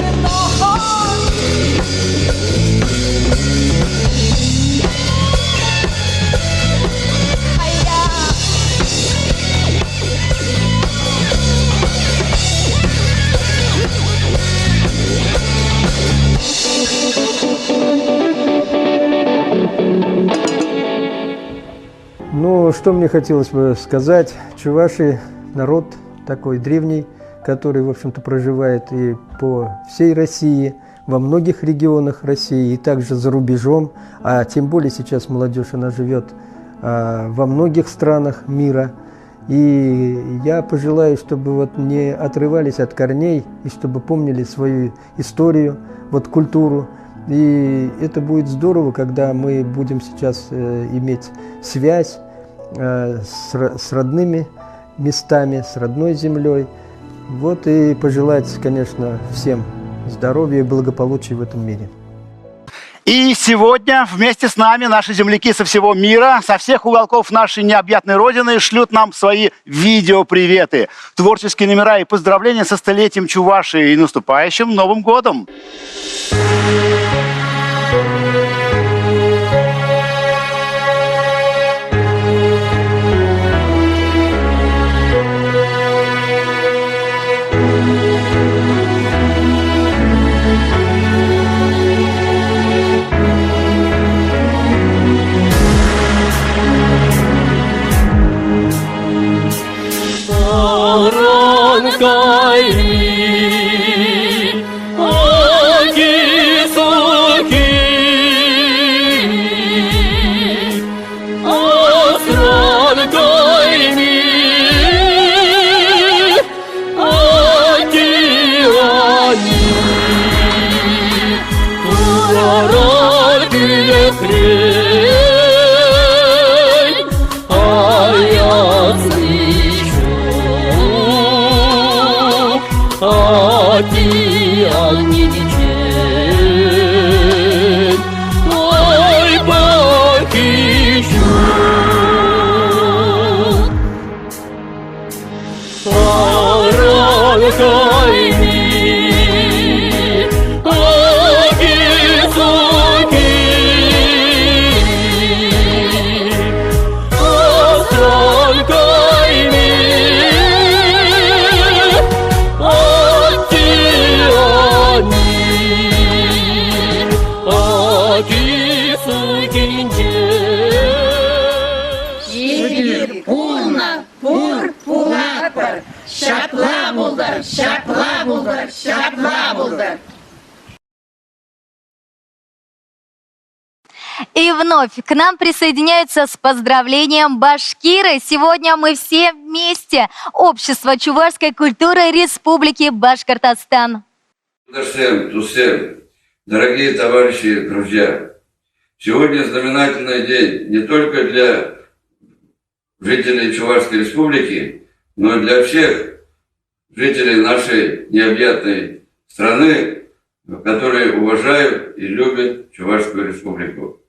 Ну, что мне хотелось бы сказать. Чуваши народ такой древний, который, в общем-то, проживает и по всей России, во многих регионах России, и также за рубежом. А тем более сейчас молодежь, она живет во многих странах мира. И я пожелаю, чтобы вот не отрывались от корней, и чтобы помнили свою историю, вот культуру. И это будет здорово, когда мы будем сейчас иметь связь с родными местами, с родной землей. Вот и пожелать, конечно, всем здоровья и благополучия в этом мире. И сегодня вместе с нами наши земляки со всего мира, со всех уголков нашей необъятной родины шлют нам свои видеоприветы, творческие номера и поздравления со столетием Чувашии и наступающим Новым годом! Ай, я слышу достойный. Şapla buldur. И вновь к нам присоединяются с поздравлением башкиры. Сегодня мы все вместе. Общество чувашской культуры Республики Башкортостан. Всем, дорогие товарищи, друзья, сегодня знаменательный день не только для жителей Чувашской Республики, но и для всех жителей нашей необъятной страны, которые уважают и любят Чувашскую Республику.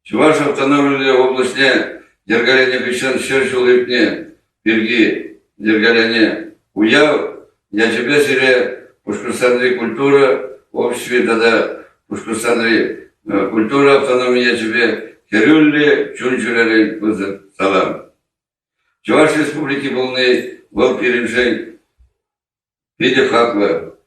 Чуваш автономия областне Дергаляне Кришан Шершул Ипне Пирги Дергаляне Уяв я тебе сире Пушкурсанри культура обществе тогда Пушкурсанри культура автономия я тебе Херюлли Чунчурали Куза Салам. Чуваш Республики был перемшень Видя хакла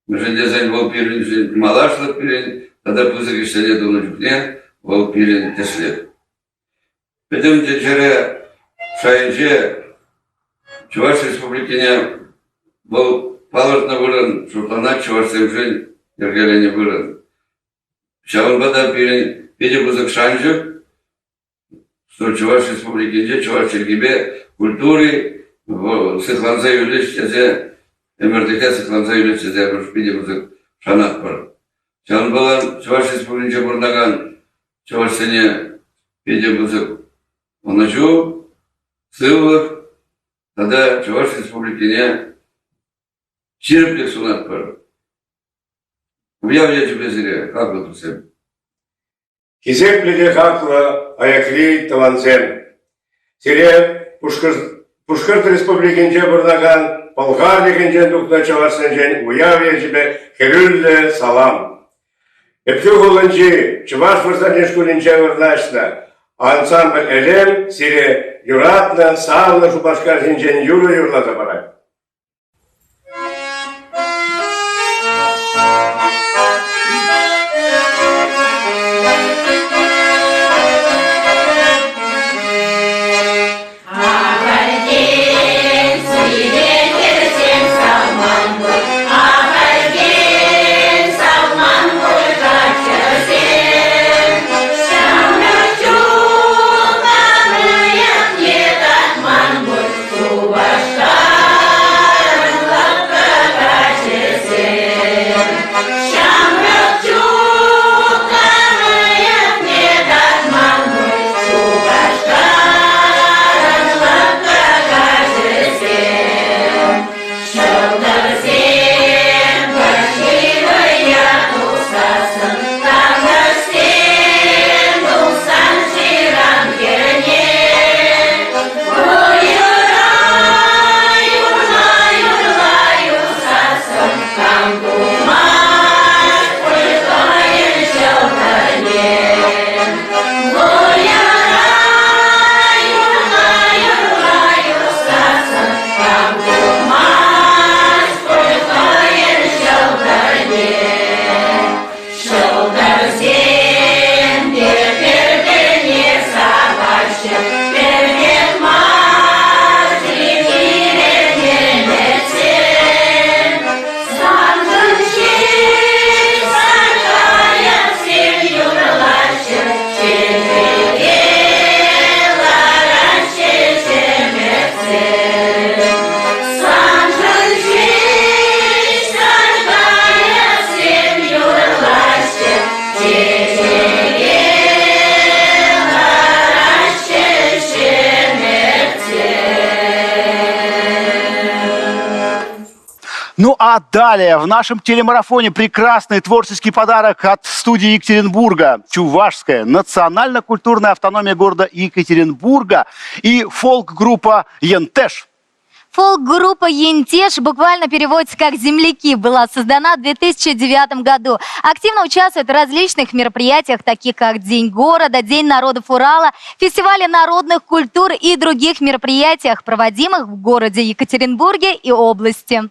Междезень был перемшень Малашла перень тогда Пуза Кришане Дунучукне был перень Теслед. Потом течере Шайнче Чуваш Республики был палатно выран, Шутлана Чуваш Семшень Дергаляне выран. Шаванбада перень Видя Пуза Кшанчук что Чуваш Республики Чуваш Чергибе культуры Сыхланза Юлич Тезе МРДК Сыхланза Юлич Тезе Видя Пуза Шанатпар. Шаванбада Чуваш Республики Бурнаган Чуваш Сене Видя Пуза Оначу Сывлах тогда Чуваш Республики не Черплик Сунатпар. Я тебе зря, как бы тут всем. Хизеплиде хакла аякли таванзем. Сире Пушкарт Республикинче Бурнаган, Болгарликинче Дукна Чавашсенчен, уявья тебе херюлле салам. Эпхюгулынчи, Чуваш Варзанешкулинче Варнашна, ансамбль Элем, сире юратна, савна Шубашкарзинчен юру юрла забарай. Ну а далее в нашем телемарафоне прекрасный творческий подарок от студии Екатеринбурга. Чувашская национально-культурная автономия города Екатеринбурга и фолк-группа «Ентеш». Фолк-группа «Ентеш» буквально переводится как «земляки», была создана в 2009 году. Активно участвует в различных мероприятиях, таких как День города, День народов Урала, фестивале народных культур и других мероприятиях, проводимых в городе Екатеринбурге и области.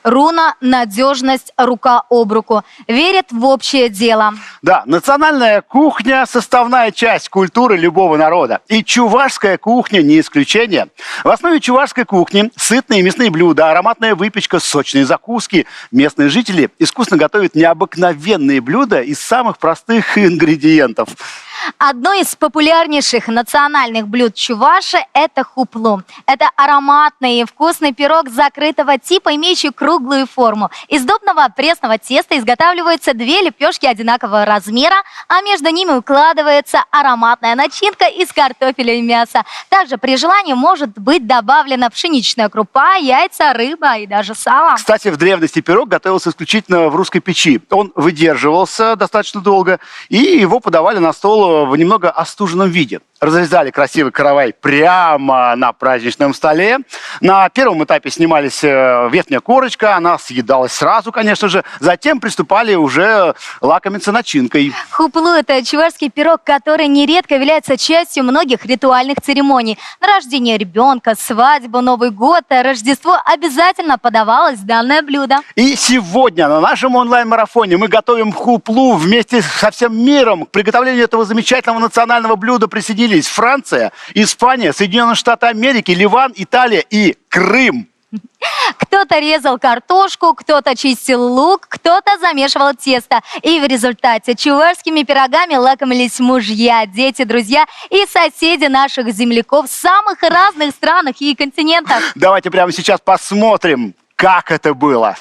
Руна, надежность, рука об руку. Верит в общее дело. Да, национальная кухня – составная часть культуры любого народа. И чувашская кухня не исключение. В основе чувашской кухни сытные мясные блюда, ароматная выпечка, сочные закуски. Местные жители искусно готовят необыкновенные блюда из самых простых ингредиентов. Одно из популярнейших национальных блюд Чуваши – это хуплу. Это ароматный и вкусный пирог закрытого типа, имеющий круглую форму. Из сдобного пресного теста изготавливаются две лепешки одинакового размера, а между ними укладывается ароматная начинка из картофеля и мяса. Также при желании может быть добавлена пшеничная крупа, яйца, рыба и даже сало. Кстати, в древности пирог готовился исключительно в русской печи. Он выдерживался достаточно долго, и его подавали на стол в немного остуженном виде. Разрезали красивый каравай прямо на праздничном столе. На первом этапе снимались верхняя корочка, она съедалась сразу, конечно же. Затем приступали уже лакомиться начинкой. Хуплу – это чувашский пирог, который нередко является частью многих ритуальных церемоний. На рождение ребенка, свадьбу, Новый год, Рождество обязательно подавалось данное блюдо. И сегодня на нашем онлайн-марафоне мы готовим хуплу вместе со всем миром. К приготовлению этого замечательного национального блюда присоединились Франция, Испания, Соединенные Штаты Америки, Ливан, Италия и Крым. Кто-то резал картошку, кто-то чистил лук, кто-то замешивал тесто. И в результате чувашскими пирогами лакомились мужья, дети, друзья и соседи наших земляков в самых разных странах и континентах. Давайте прямо сейчас посмотрим, как это было.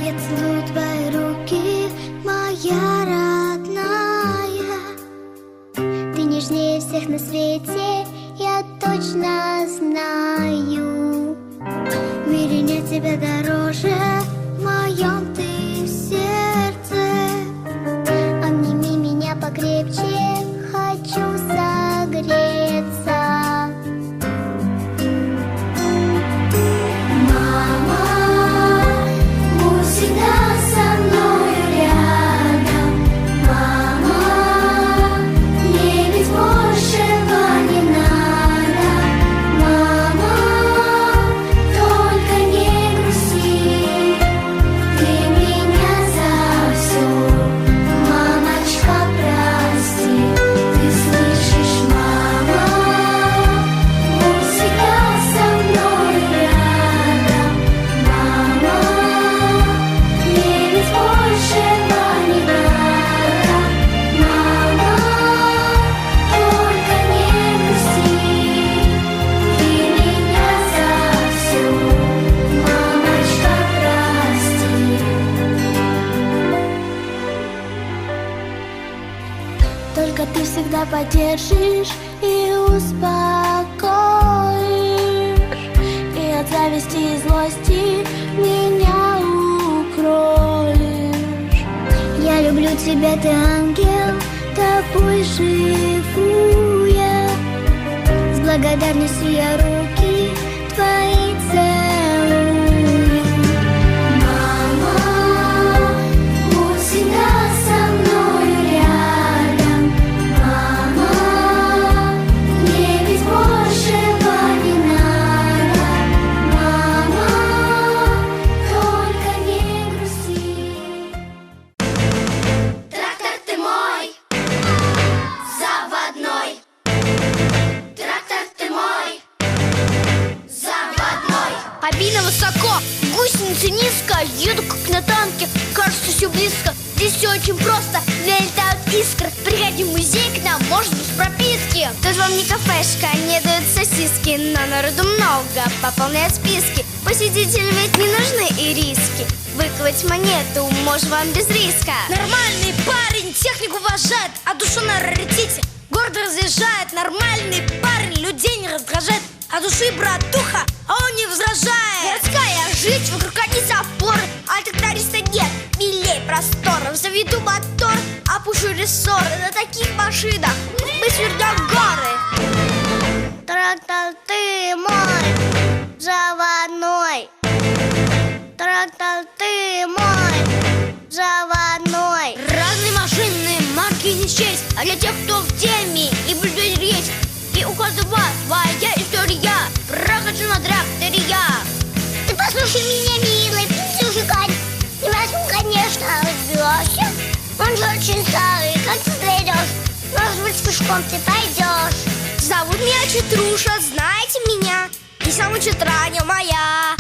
Я целую твои руки, моя родная. Ты нежнее всех на свете, я точно знаю. В мире нет тебя дороже, поддержишь и успокоишь, и от зависти и злости меня укроешь. Я люблю тебя, ты ангел, тобой живу я. С благодарностью я руки твои целую. Мама, будь всегда со мною рядом. Мама, мне ведь большего не надо. Мама, только не грусти. Трактор ты мой, заводной. Трактор ты мой, заводной. Кабина высоко, гусеницы низко, еду как на танке, кажется все близко. Здесь все очень просто, летают искры. Приходи в музей к нам, может без прописки. Тут вам не кафешка, не дают сосиски, но народу много, пополняют списки. Посетителям ведь не нужны и риски. Выковать монету можно вам без риска. Нормальный парень технику уважает, а душу на раритете гордо разъезжает. Нормальный парень людей не раздражает, а души братуха, а он не возражает. Городская жизнь, вокруг одни запоры, а тракториста нет, милей просторов. Заведу мотор, опущу рессоры, на таких машинах мы свернем горы. Трактор ты мой, заводной. Трактор ты мой, заводной. Разные машины, марки не счесть, а для тех, кто в теме и бульдозер есть. И у каждого своя история, прохожу на тракторе я. Ты послушай меня, милый, слушай, Кать. Не возьму, конечно, Лёся. Он же очень старый, как ты зайдешь? Может быть, пешком ты пойдешь. Зовут меня Читруша, знаете меня? И сам учит Раня моя.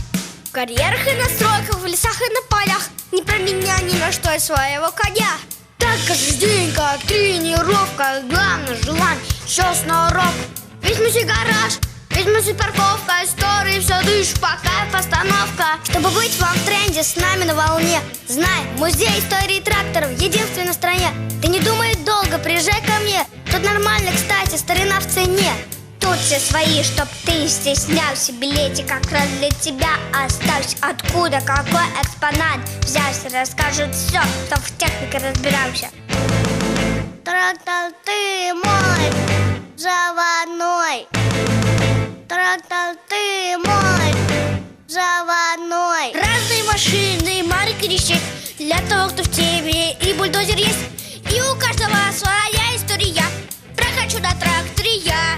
В карьерах и на стройках, в лесах и на полях не променяй ни на что из своего коня. Так каждый день, как тренировка, главное желание, все сноровка. Весь музей гараж, весь музей парковка, истории все дышь, пока постановка. Чтобы быть вам в тренде, с нами на волне, знай, музей истории тракторов единственный в стране. Ты не думай долго, приезжай ко мне, тут нормально, кстати, старина в цене. Тут все свои, чтоб ты стеснялся, билетик как раз для тебя оставься. Откуда, какой экспонат взялся, расскажут все, кто в технике разбираемся. Трактор ты мой, заводной. Трактор ты мой, заводной. Разные машины, марки решить, для того, кто в теме, и бульдозер есть. И у каждого своя история, прохожу на тракторе я.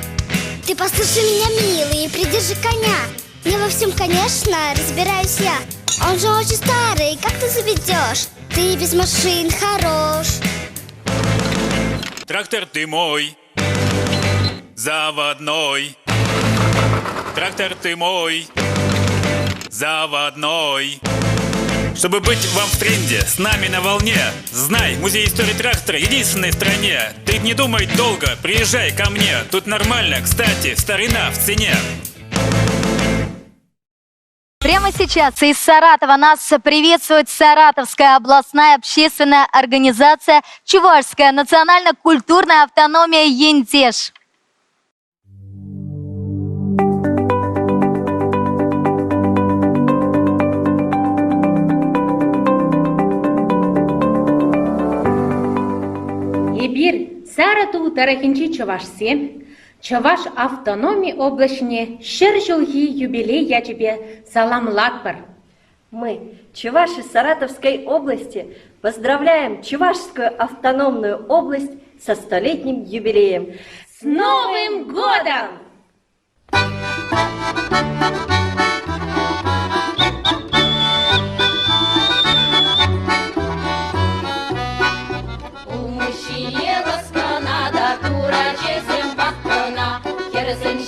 Ты послушай меня, милый, и придержи коня. Не во всем, конечно, разбираюсь я. Он же очень старый, как ты заведешь? Ты без машин хорош. Трактор ты мой, заводной. Трактор ты мой, заводной. Чтобы быть вам в тренде, с нами на волне, знай, музей истории трактора единственный в стране. Ты не думай долго, приезжай ко мне. Тут нормально, кстати, старина в цене. Прямо сейчас из Саратова нас приветствует Саратовская областная общественная организация «Чувашская национально-культурная автономия Ендеш». Эбир Сарату тарахинчи Чувашсем, Чуваш автономии облачне шержилги юбилей я тебе саламлатпар. Мы, чуваши Саратовской области, поздравляем Чувашскую автономную область со 100-летним юбилеем. С Новым годом!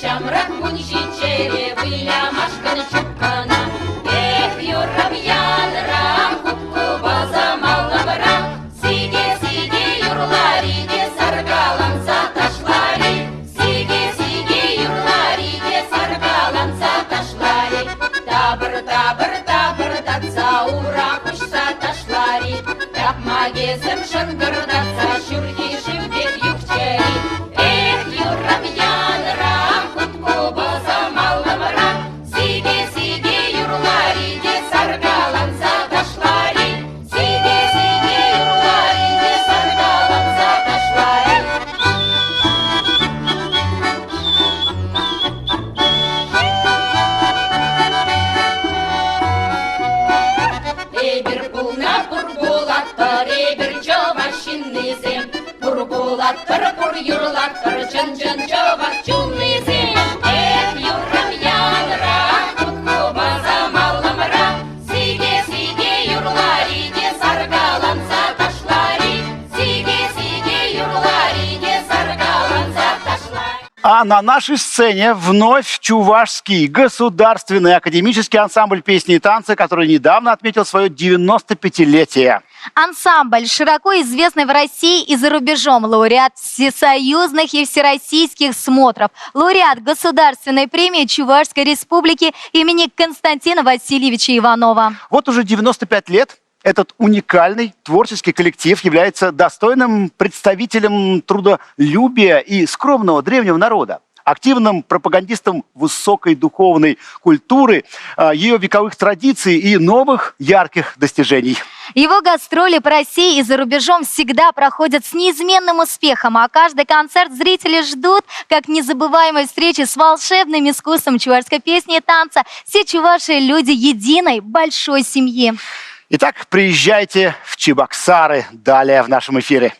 Шамрак мунши чере выля машкана чукана. Эх, юрабьян рам, кубку база малабра. Сиге, сиге, юрлариге, саргаланца ташлари. Сиге, сиге, юрлариге, саргаланца ташлари. Табр, табр, табр, татца, ура, кушса ташлари. Так магезем шангырдатца, шурги, шимбек, юкчери. юрлаттыр, кур юрлаттыр, чын-чын чуваш чумный зень. Эх, юрам янра, кутку база малымра, сиге-сиге юрлариге саргаланса ташлари, сиге-сиге юрлариге саргаланса ташлари. А на нашей сцене вновь Чувашский государственный академический ансамбль песни и танца, который недавно отметил свое 95-летие. Ансамбль широко известный в России и за рубежом, лауреат всесоюзных и всероссийских смотров, лауреат Государственной премии Чувашской Республики имени Константина Васильевича Иванова. Вот уже 95 лет этот уникальный творческий коллектив является достойным представителем трудолюбия и скромного древнего народа, активным пропагандистом высокой духовной культуры, ее вековых традиций и новых ярких достижений. Его гастроли по России и за рубежом всегда проходят с неизменным успехом, а каждый концерт зрители ждут как незабываемой встречи с волшебным искусством чувашской песни и танца. Все чуваши – люди единой большой семьи. Итак, приезжайте в Чебоксары. Далее в нашем эфире.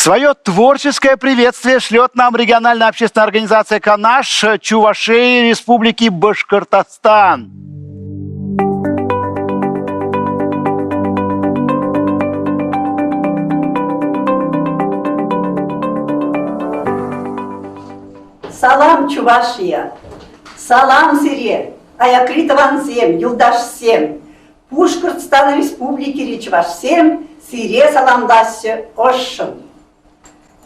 Свое творческое приветствие шлет нам региональная общественная организация «Канаш» Чувашии Республики Башкортостан. Салам, Чувашия! Салам, Сире! Аякритован-сем, Юлдаш-сем! Пушкартстан Республики Речваш-сем, Сире саламдассы ошшым!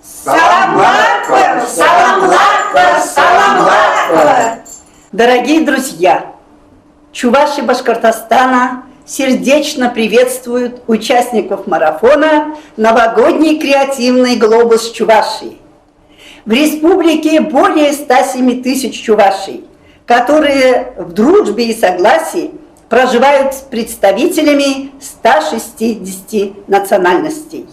Салам Лакбар! Салам Лакбар! Салам Лакбар! Дорогие друзья, Чуваши Башкортостана сердечно приветствуют участников марафона «Новогодний креативный глобус Чувашии». В республике более 107 тысяч чувашей, которые в дружбе и согласии проживают с представителями 160 национальностей.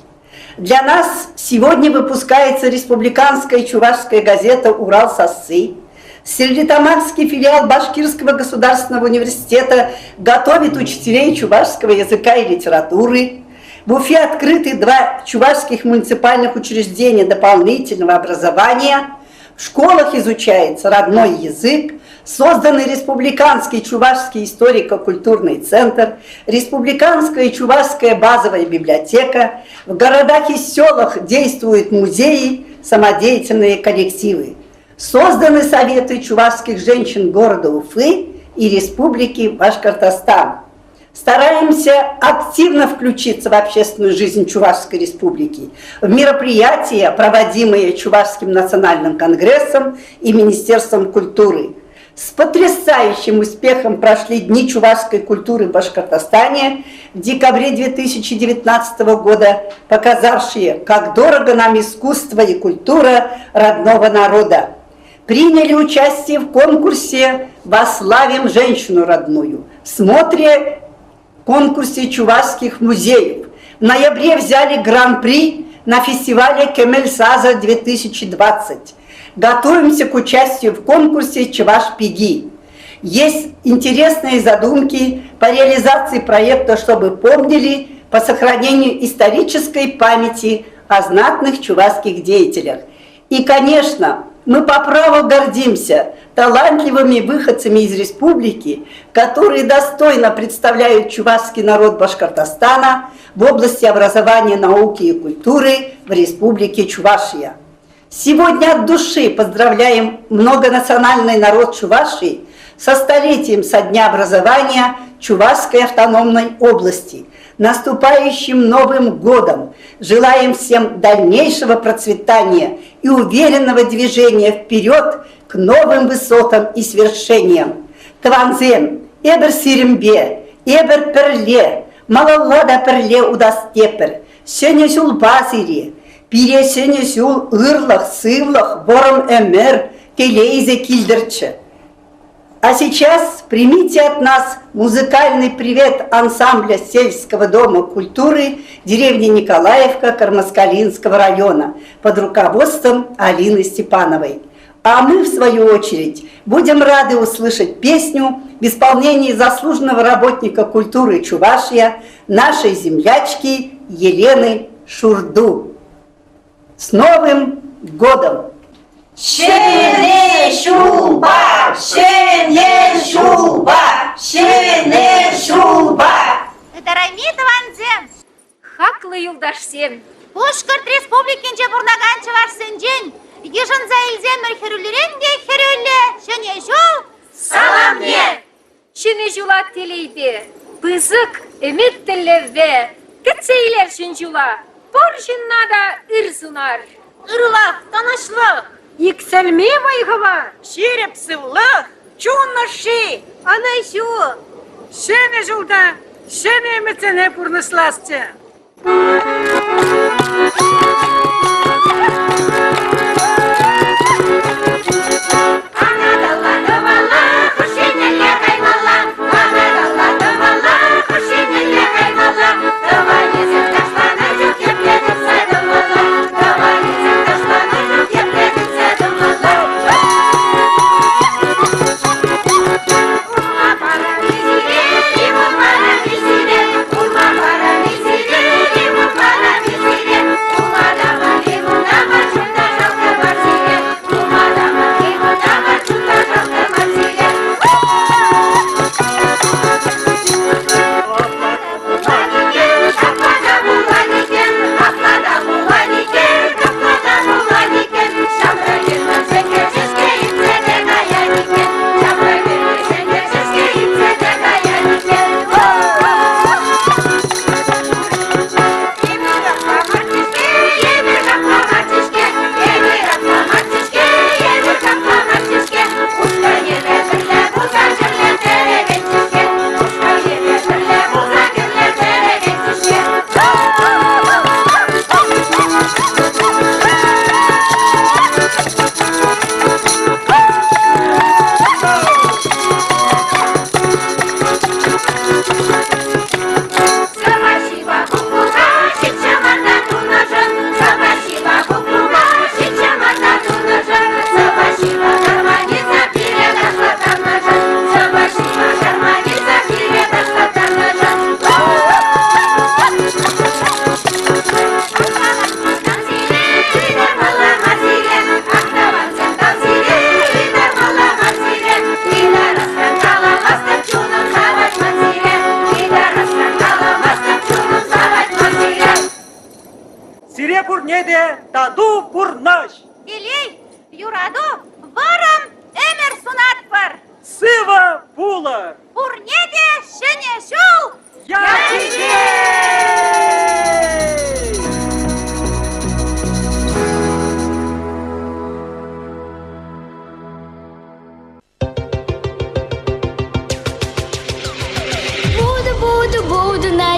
Для нас сегодня выпускается республиканская чувашская газета «Урал-Сассы». Стерлитамакский филиал Башкирского государственного университета готовит учителей чувашского языка и литературы. В Уфе открыты 2 чувашских муниципальных учреждения дополнительного образования. В школах изучается родной язык. Созданный Республиканский чувашский историко-культурный центр, Республиканская чувашская базовая библиотека. В городах и селах действуют музеи, самодеятельные коллективы. Созданы советы чувашских женщин города Уфы и Республики Башкортостан. Стараемся активно включиться в общественную жизнь Чувашской Республики, в мероприятия, проводимые Чувашским национальным конгрессом и Министерством культуры. С потрясающим успехом прошли Дни чувашской культуры в Башкортостане в декабре 2019 года, показавшие, как дорого нам искусство и культура родного народа. Приняли участие в конкурсе «Вославим женщину родную», в смотре конкурсе чувашских музеев. В ноябре взяли гран-при на фестивале Кемель-Саза-2020. Готовимся к участию в конкурсе «Чуваш-Пиги». Есть интересные задумки по реализации проекта «Чтобы помнили» по сохранению исторической памяти о знатных чувашских деятелях. И, конечно, мы по праву гордимся талантливыми выходцами из республики, которые достойно представляют чувашский народ Башкортостана в области образования, науки и культуры в республике Чувашия. Сегодня от души поздравляем многонациональный народ Чувашии со столетием со дня образования Чувашской автономной области, наступающим Новым годом. Желаем всем дальнейшего процветания и уверенного движения вперед к новым высотам и свершениям. Тванзен, Эбер Сиримбе, Эбер Перле, Малаллада Перле Удастепер, Сенесюл Базири, Пире Сенесюл Ырлах, Сывлах, Бором Эмер, Келейзе Кильдерче. А сейчас примите от нас музыкальный привет ансамбля сельского дома культуры деревни Николаевка Кармаскалинского района под руководством Алины Степановой. А мы, в свою очередь, будем рады услышать песню в исполнении заслуженного работника культуры Чувашия, нашей землячки Елены Шурду. С Новым годом! Шене шуба, шене шуба, шене шуба. Дарамит ванзем, хаклы юлдашсем. Пушкарт республикинче бурнаган чувашсенжен, ежен заилзем херюлеренге херюле, шене шул, Саламне! Шене жула телейде, пызык эмет телеве, кецейлер шенжула, поршин нада ырсунар. Ырлах, танашлах. Иксельме вайгава, Шереп сывлах, чуннаши, анайшу. Шене жулда, шене эмецене пурнысласте. Ума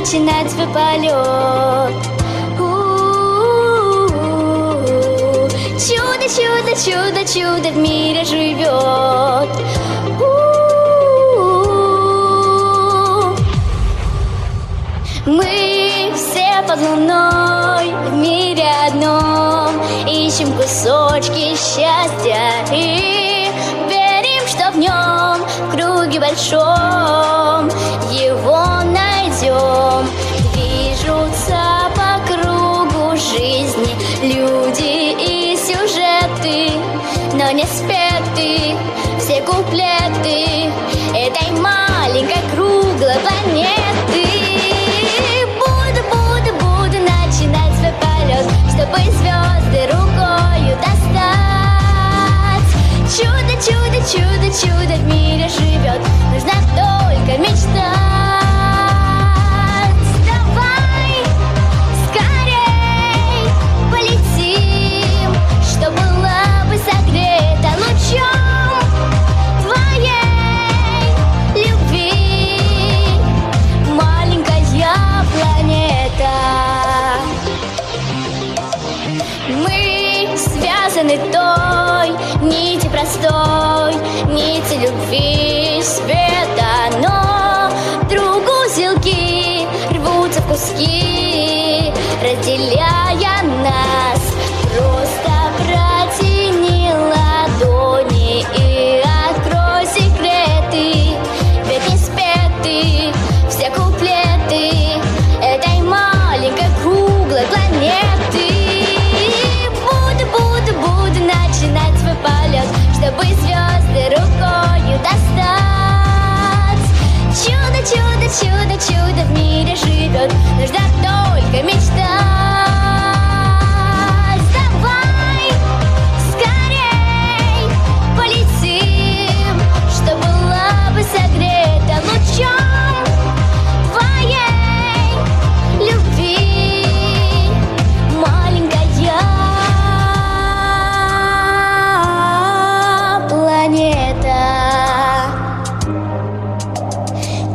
начинать свой полет. Чудо, чудо, чудо, чудо в мире живет. Мы все под луной в мире одном ищем кусочки счастья и верим, что в нем, в круге большом, его найдем. Движутся по кругу жизни люди и сюжеты, но не спеты все куплеты этой маленькой круглой планеты. Буду начинать свой полет, чтобы звезды рукою достать. Чудо, чудо, чудо, чудо в мире живет, нужно только мечтать. Давай скорей полетим, что была бы согрета лучом твоей любви, маленькая планета. Мы связаны той нити простой, нити любви, света, но друг узелки рвутся в куски, разделяя нас. Просто протяни ладони и открой секреты, ведь не спеты все куплеты этой маленькой круглой планеты. Буду начинать свой полет, чтобы звезды рукою достать. Чудо, чудо, чудо, чудо в мире живет, нужно только мечтать. Давай скорей полетим, что была бы согрета лучом твоей любви, маленькая планета.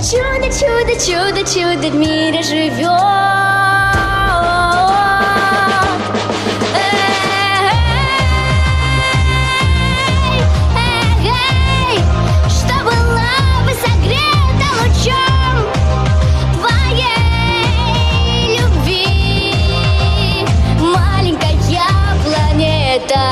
Чудо, чудо, чудо, чудо в мире живет. Что была бы согрета лучом твоей любви, маленькая планета.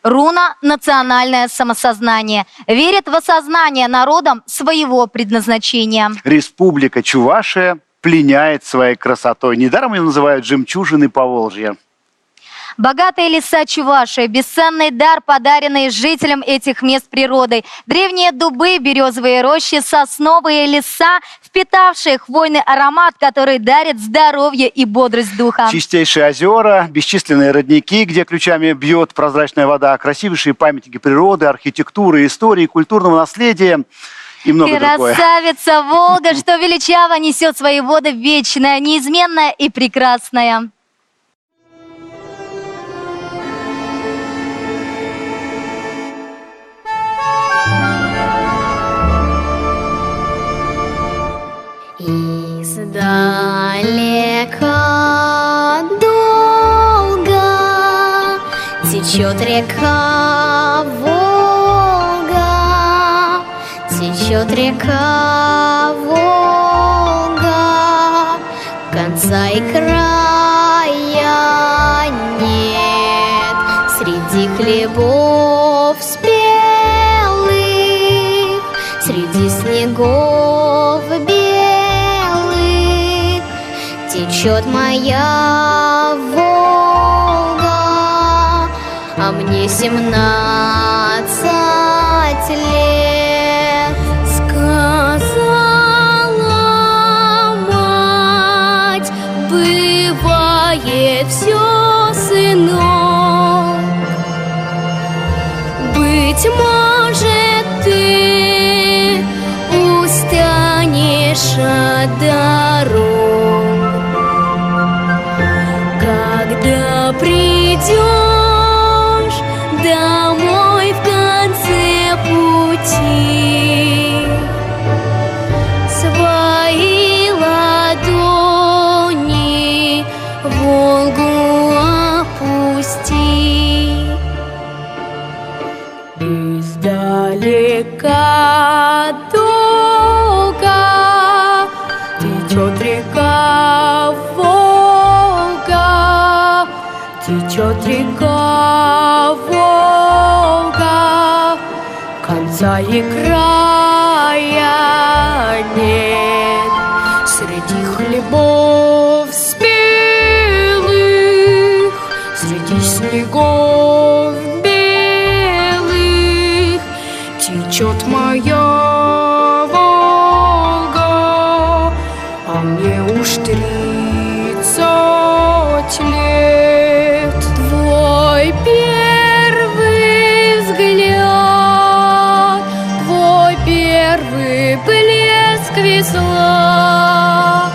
Руна – национальное самосознание. Верит в осознание народом своего предназначения. Республика Чувашия пленяет своей красотой. Недаром ее называют «жемчужиной Поволжья». Богатые леса Чувашии – бесценный дар, подаренный жителям этих мест природой. Древние дубы, березовые рощи, сосновые леса, впитавшие хвойный аромат, который дарит здоровье и бодрость духа. Чистейшие озера, бесчисленные родники, где ключами бьет прозрачная вода, красивейшие памятники природы, архитектуры, истории, культурного наследия и многое другое. Красавица Волга, что величаво несет свои воды в вечное, неизменное и прекрасное. Издалека долго течет река Волга, течет река Волга, конца и края нет. Среди хлебов спелых, среди снегов течет моя Волга, а мне 17 лет. Сказала мать, бывает все, сынок. Быть может, ты устанешь от дорог, когда придешь домой в конце пути. конца и края нет. Среди хлебов спелых, среди снегов белых течет моя Волга, а мне уж 30 лет. Твой первый взгляд, твой первый блеск весла,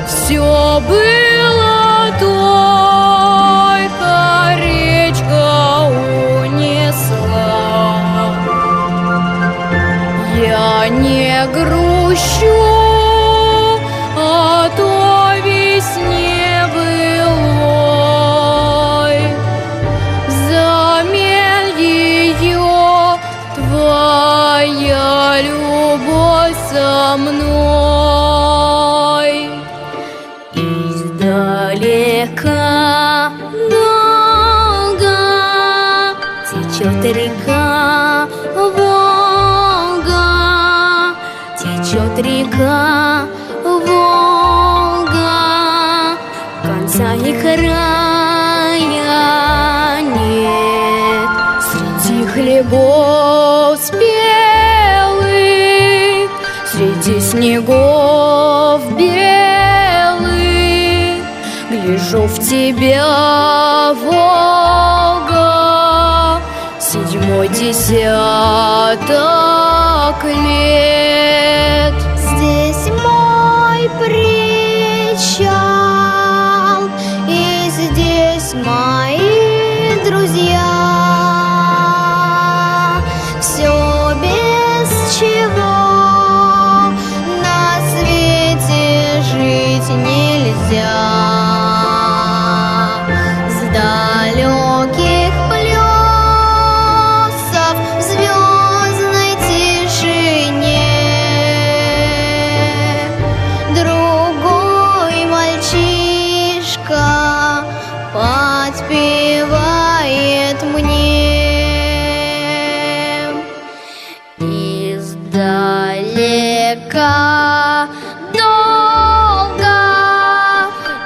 все было только речка унесла. Я не грущу о той весне былой, взамен ее твоя любовь со мной. Издалека долго течет река Волга, течет река Волга, конца и края нет. Среди хлебов спелых, среди снегов белых гляжу в тебя, Волга, 7-й десяток лет. Здесь мой причал, и здесь мои друзья. Все без чего на свете жить нельзя. С далеких плесов в звездной тишине другой мальчишка подпевает мне. Издалека долго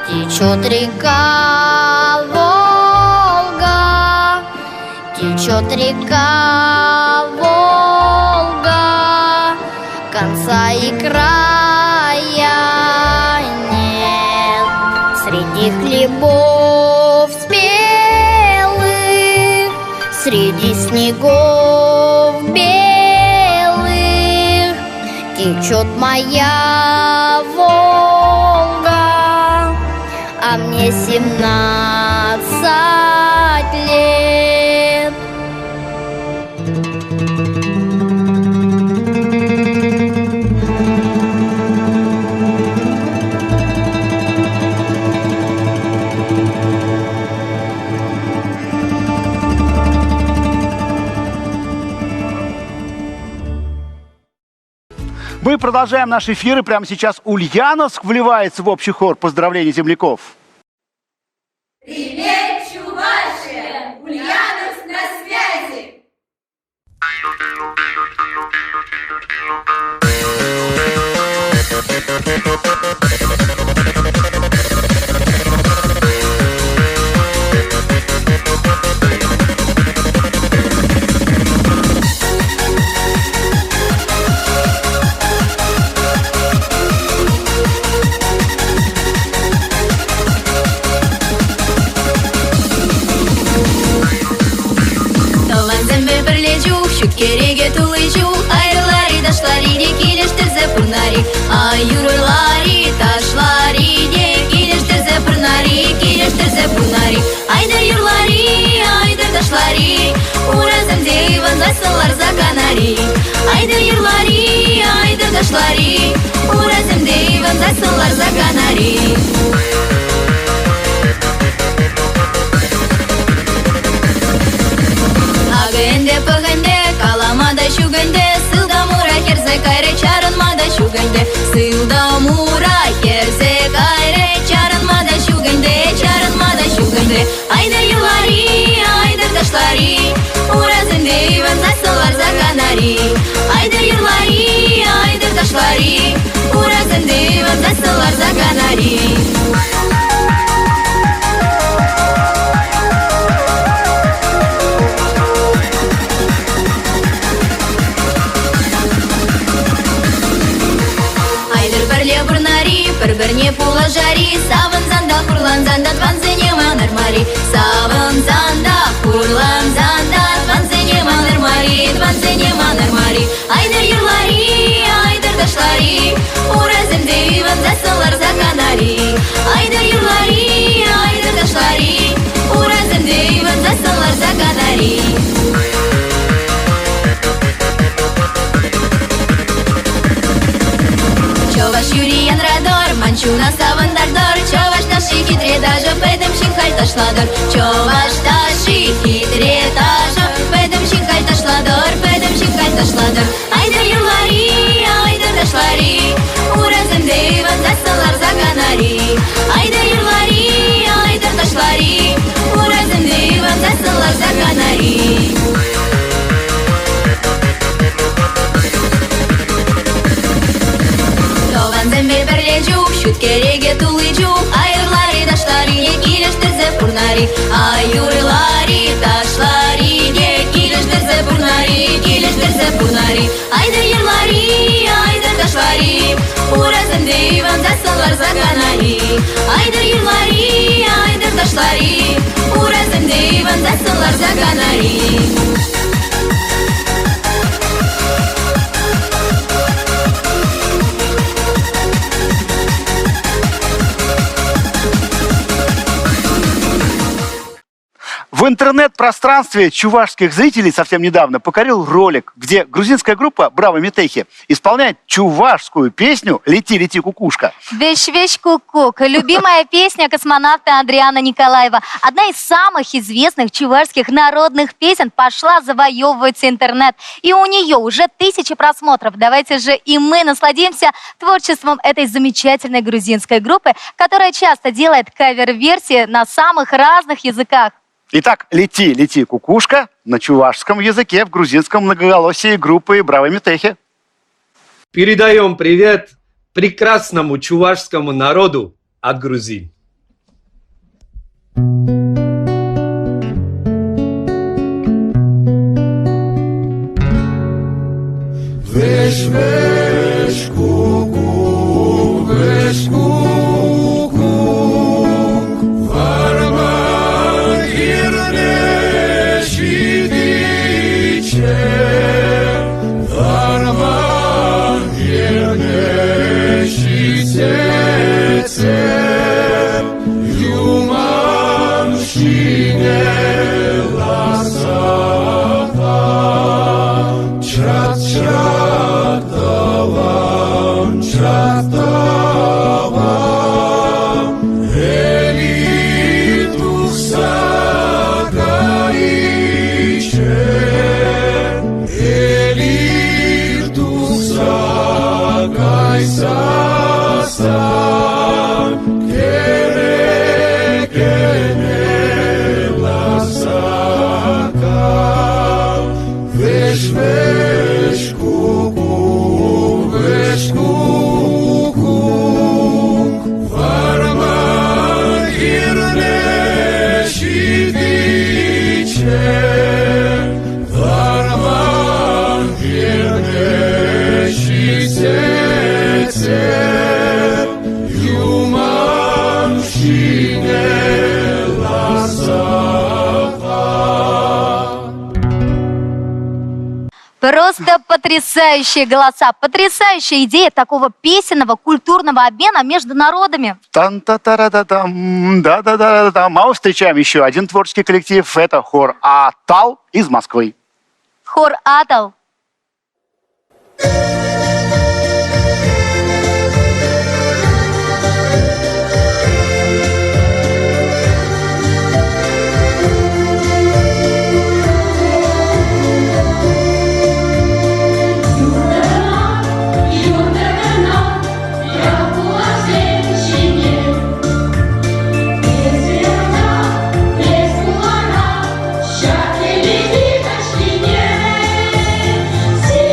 течет река Волга, течет река Волга, конца и края нет. Среди хлебов спелых, среди снегов белых течет моя Волга, а мне 17 лет. Мы продолжаем наш эфир, и прямо сейчас Ульяновск вливается в общий хор поздравлений земляков. Привет, Чувашия! Ульяновск на связи! Кереге тулыжу, айрылари дашлари де килештірзе пырнари. Айрылари ташлари де килештірзе пырнари. Айдар юрлари, айдар ташлари, уразым дейван засылар за канари. Айдар юрлари, айдар ташлари, уразым дейван засылар за канари. Агенде пыгенде, каламада шугенде, сылдамура херзе кайре чарынмада шугенде, сылдамура херзе кайре чарынмада шугенде. Айдар юлари, айдар ташлари, уразым дейван засылар за ташлари, айдыр юрлари, айдыр ташлари, уразымды вандасылар заганари. Bir-birine pulajari, savunzanda, kurlanzanda, tvanzene manarmari, savunzanda, kurlanzanda, tvanzene manarmari, aydır yurlari, aydır taşlari, urazımdı vandasılar zaganari, aydır yurlari, aydır taşlari, urazımdı vandasılar zaganari. Чуваш Юриян радор, манчуна савандардор, чуваш наши хитре даже пэдэм шинхаль ташладор, чуваш наши хитре даже пэдэм шинхаль ташладор, айдыр юрлари, айдыр ташлари, уразымды вандасылар заганари, айдыр юрлари, айдыр ташлари, уразымды вандасылар заганари. Zembe berleju, şut kerege tulucu, ayırları taşları ne kileştirse purnari, ayırları taşları ne kileştirse purnari, aydır yırları, aydır taşları, urazımdı vandasılar zaganari, aydır yırları, aydır taşları, urazımdı vandasılar zaganari. В интернет-пространстве чувашских зрителей совсем недавно покорил ролик, где грузинская группа «Браво Метехи» исполняет чувашскую песню «Лети, лети, кукушка». «Вещь-вещь, кукук». Любимая песня космонавта Андриана Николаева. Одна из самых известных чувашских народных песен пошла завоевывать интернет. И у нее уже 1000 просмотров. Давайте же и мы насладимся творчеством этой замечательной грузинской группы, которая часто делает кавер-версии на самых разных языках. Итак, «Лети, лети, кукушка» на чувашском языке в грузинском многоголосии группы «Браво Метехи». Передаем привет прекрасному чувашскому народу от Грузии. Веш, веш, ку-ку, веш, ку-ку, варман ирне шидиче, варман ирне шидице, юман шине ласата, чат-чат давам, чат давам, эли тухса гаиче, эли тухса гайсасан, керекене ласака, веш-веш ку-ку, веш ку-ку, варман ирне шидиче, варман ирне шидице, юман шине ласака. Просто потрясающие голоса, потрясающая идея такого песенного культурного обмена между народами. Тан-та-та-ра-та-там, да-да-да-да-там. А мы встречаем еще один творческий коллектив. Это хор «Атал» из Москвы. Хор «Атал». Все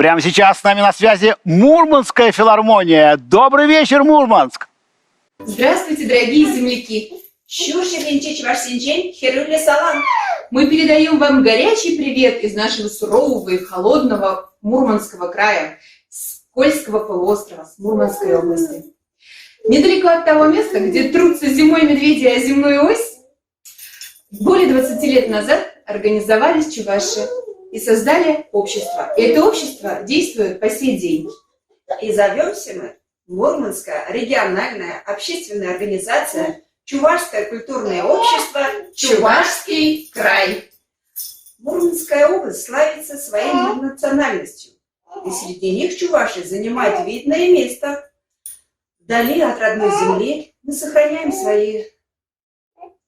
прямо сейчас с нами на связи Мурманская филармония. Добрый вечер, Мурманск! Здравствуйте, дорогие земляки! Мы передаем вам горячий привет из нашего сурового и холодного Мурманского края, с Кольского полуострова, с Мурманской области. Недалеко от того места, где трутся зимой медведи, а зимой ось, более 20 лет назад организовались чуваши и создали общество. И это общество действует по сей день. И зовемся мы Мурманская региональная общественная организация Чувашское культурное общество «Чувашский край». Мурманская область славится своей национальностью. И среди них чуваши занимают видное место. Вдали от родной земли мы сохраняем свои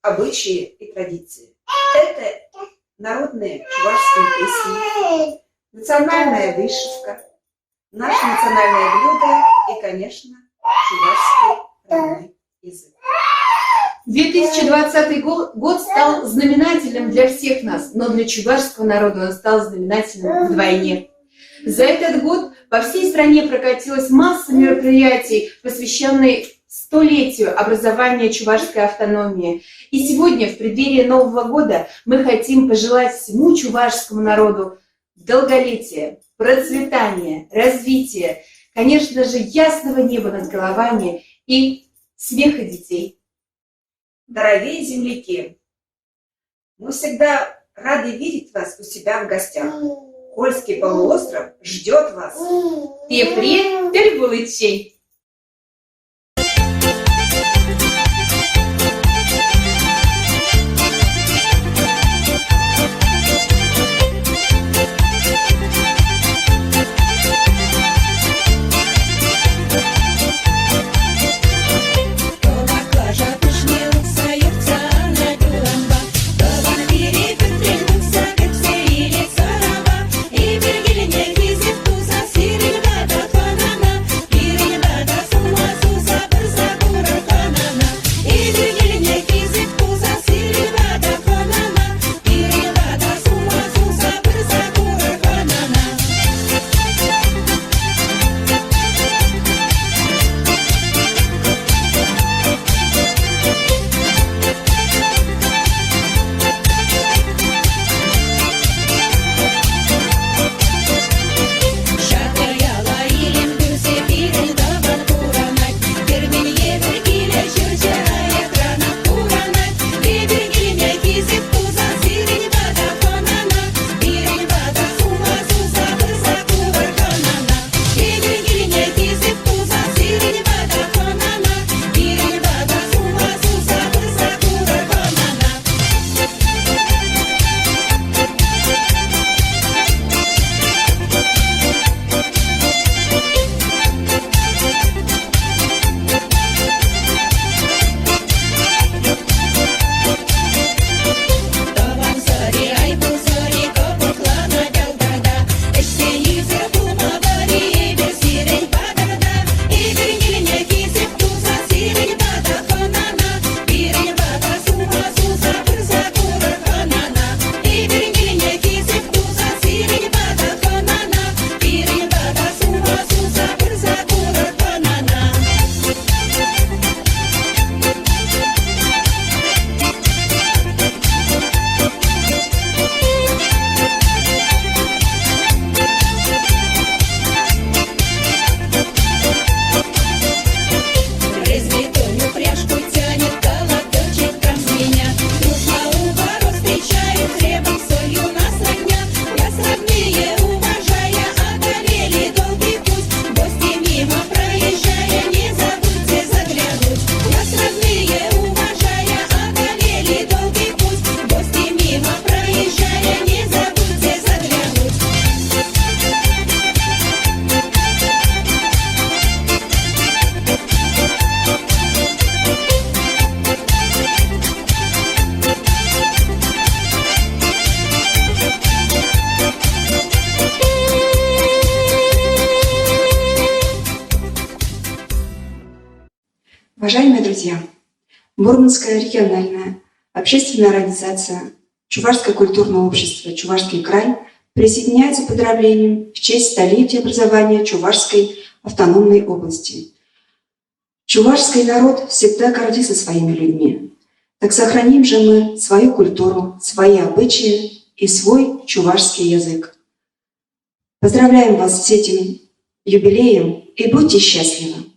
обычаи и традиции. Это народные чувашские песни, национальная вышивка, наше национальное блюдо и, конечно, чувашский родной язык. 2020 год стал знаменательным для всех нас, но для чувашского народа он стал знаменательным вдвойне. За этот год по всей стране прокатилась масса мероприятий, посвященных столетию образования чувашской автономии. И сегодня, в преддверии Нового года, мы хотим пожелать всему чувашскому народу долголетия, процветания, развития, конечно же, ясного неба над головами и смеха детей. Дорогие земляки, мы всегда рады видеть вас у себя в гостях. Кольский полуостров ждет вас. Тепре Тельбулычей. Уважаемые друзья, Мурманская региональная общественная организация Чувашское культурное общество «Чувашский край» присоединяется к поздравлениям в честь столетия образования Чувашской автономной области. Чувашский народ всегда гордится своими людьми. Так сохраним же мы свою культуру, свои обычаи и свой чувашский язык. Поздравляем вас с этим юбилеем и будьте счастливы!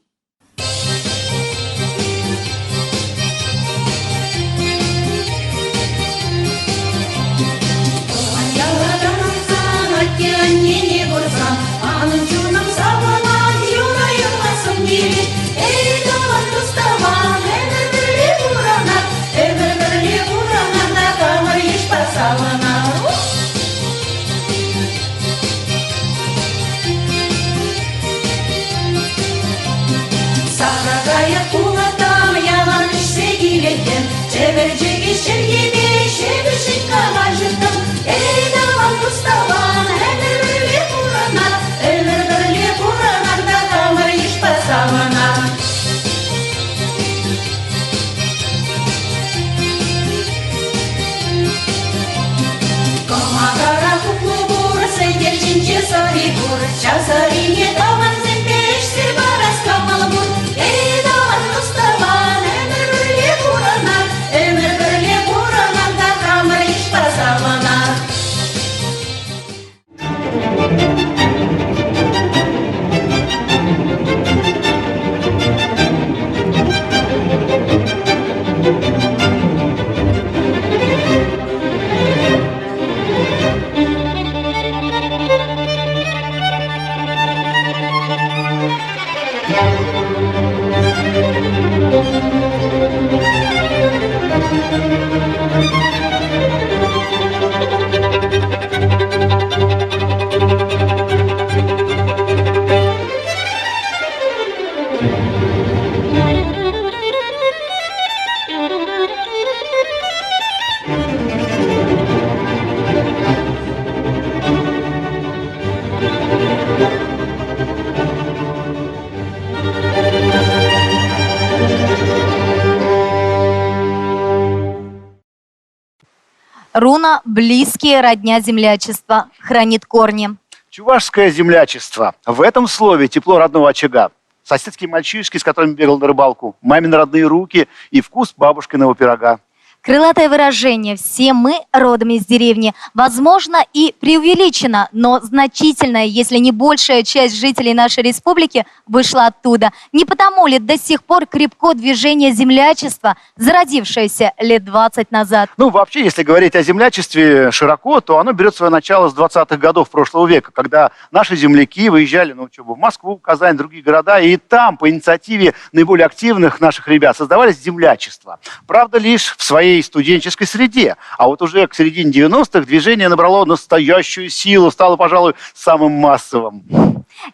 Руна – близкие родня землячества, хранит корни. Чувашское землячество. В этом слове тепло родного очага. Соседские мальчишки, с которыми бегал на рыбалку, мамины родные руки и вкус бабушкиного пирога. Крылатое выражение «все мы родом из деревни» возможно и преувеличено, но значительная, если не большая часть жителей нашей республики вышла оттуда. Не потому ли до сих пор крепко движение землячества, зародившееся лет 20 назад? Ну, вообще, если говорить о землячестве широко, то оно берет свое начало с 20-х годов прошлого века, когда наши земляки выезжали на учебу в Москву, Казань, другие города, и там по инициативе наиболее активных наших ребят создавались землячества. Правда, лишь в своей студенческой среде. А вот уже к середине 90-х движение набрало настоящую силу, стало, пожалуй, самым массовым.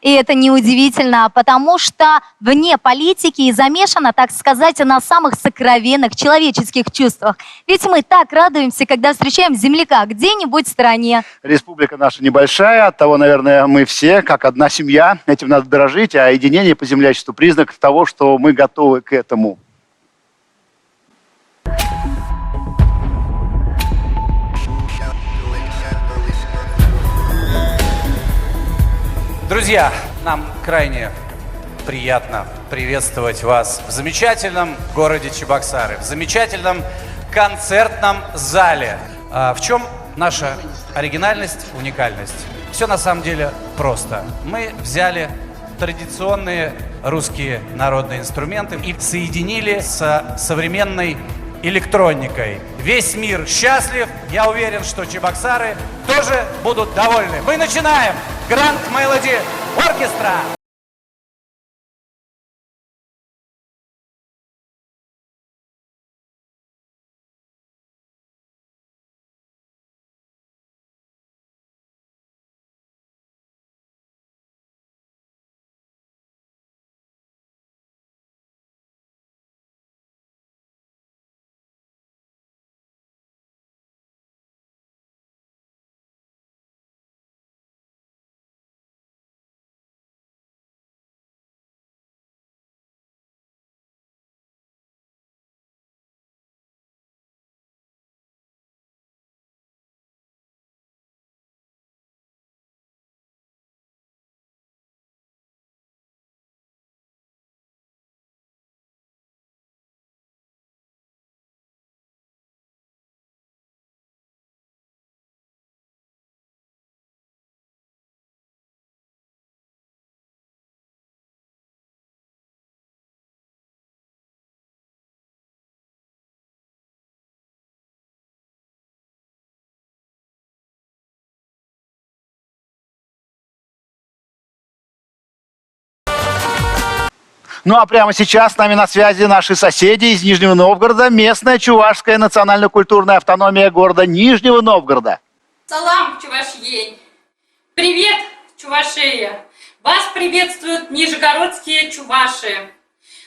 И это неудивительно, потому что вне политики и замешано, так сказать, на самых сокровенных человеческих чувствах. Ведь мы так радуемся, когда встречаем земляка где-нибудь в стране. Республика наша небольшая, оттого, наверное, мы все, как одна семья, этим надо дорожить, а единение по землячеству – признак того, что мы готовы к этому. Друзья, нам крайне приятно приветствовать вас в замечательном городе Чебоксары, в замечательном концертном зале. В чем наша оригинальность, уникальность? Все на самом деле просто. Мы взяли традиционные русские народные инструменты и соединили с современной электроникой. Весь мир счастлив. Я уверен, что чебоксары тоже будут довольны. Мы начинаем! Grand Melody Orchestra! Ну а прямо сейчас с нами на связи наши соседи из Нижнего Новгорода, местная чувашская национально-культурная автономия города Нижнего Новгорода. Салам, Чувашьень! Привет, Чувашия! Вас приветствуют нижегородские чуваши.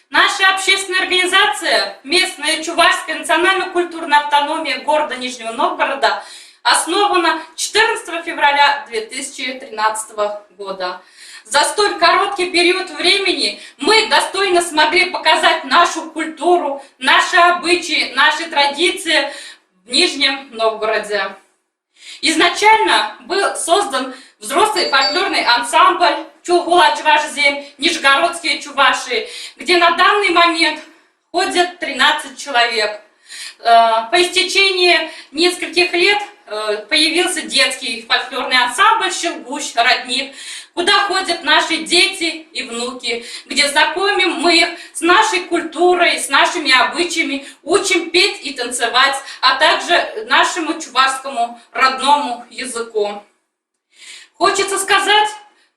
Наша общественная организация, местная чувашская национально-культурная автономия города Нижнего Новгорода, основана 14 февраля 2013 года. За столь короткий период времени мы достойно смогли показать нашу культуру, наши обычаи, наши традиции в Нижнем Новгороде. Изначально был создан взрослый фольклорный ансамбль «Чулгула Чувашзем», Нижегородские чуваши, где на данный момент ходят 13 человек. По истечении нескольких лет появился детский фольклорный ансамбль «Щелгущ», «Родник», куда ходят наши дети и внуки, где знакомим мы их с нашей культурой, с нашими обычаями, учим петь и танцевать, а также нашему чувашскому родному языку. Хочется сказать,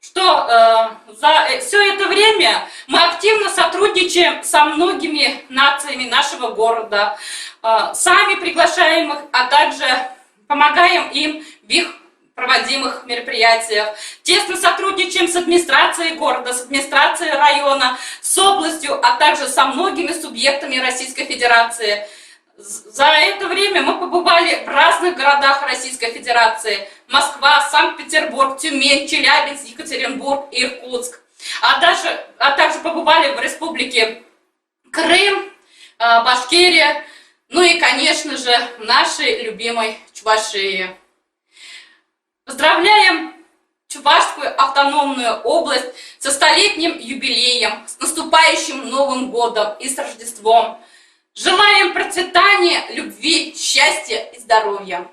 что за все это время мы активно сотрудничаем со многими нациями нашего города, сами приглашаем их, а также помогаем им в их проводимых мероприятиях. Тесно сотрудничаем с администрацией города, с администрацией района, с областью, а также со многими субъектами Российской Федерации. За это время мы побывали в разных городах Российской Федерации. Москва, Санкт-Петербург, Тюмень, Челябинск, Екатеринбург, Иркутск. А также побывали в республике Крым, Башкирия, ну и, конечно же, в нашей любимой Чувашии. Поздравляем Чувашскую автономную область со столетним юбилеем, с наступающим Новым годом и с Рождеством. Желаем процветания, любви, счастья и здоровья.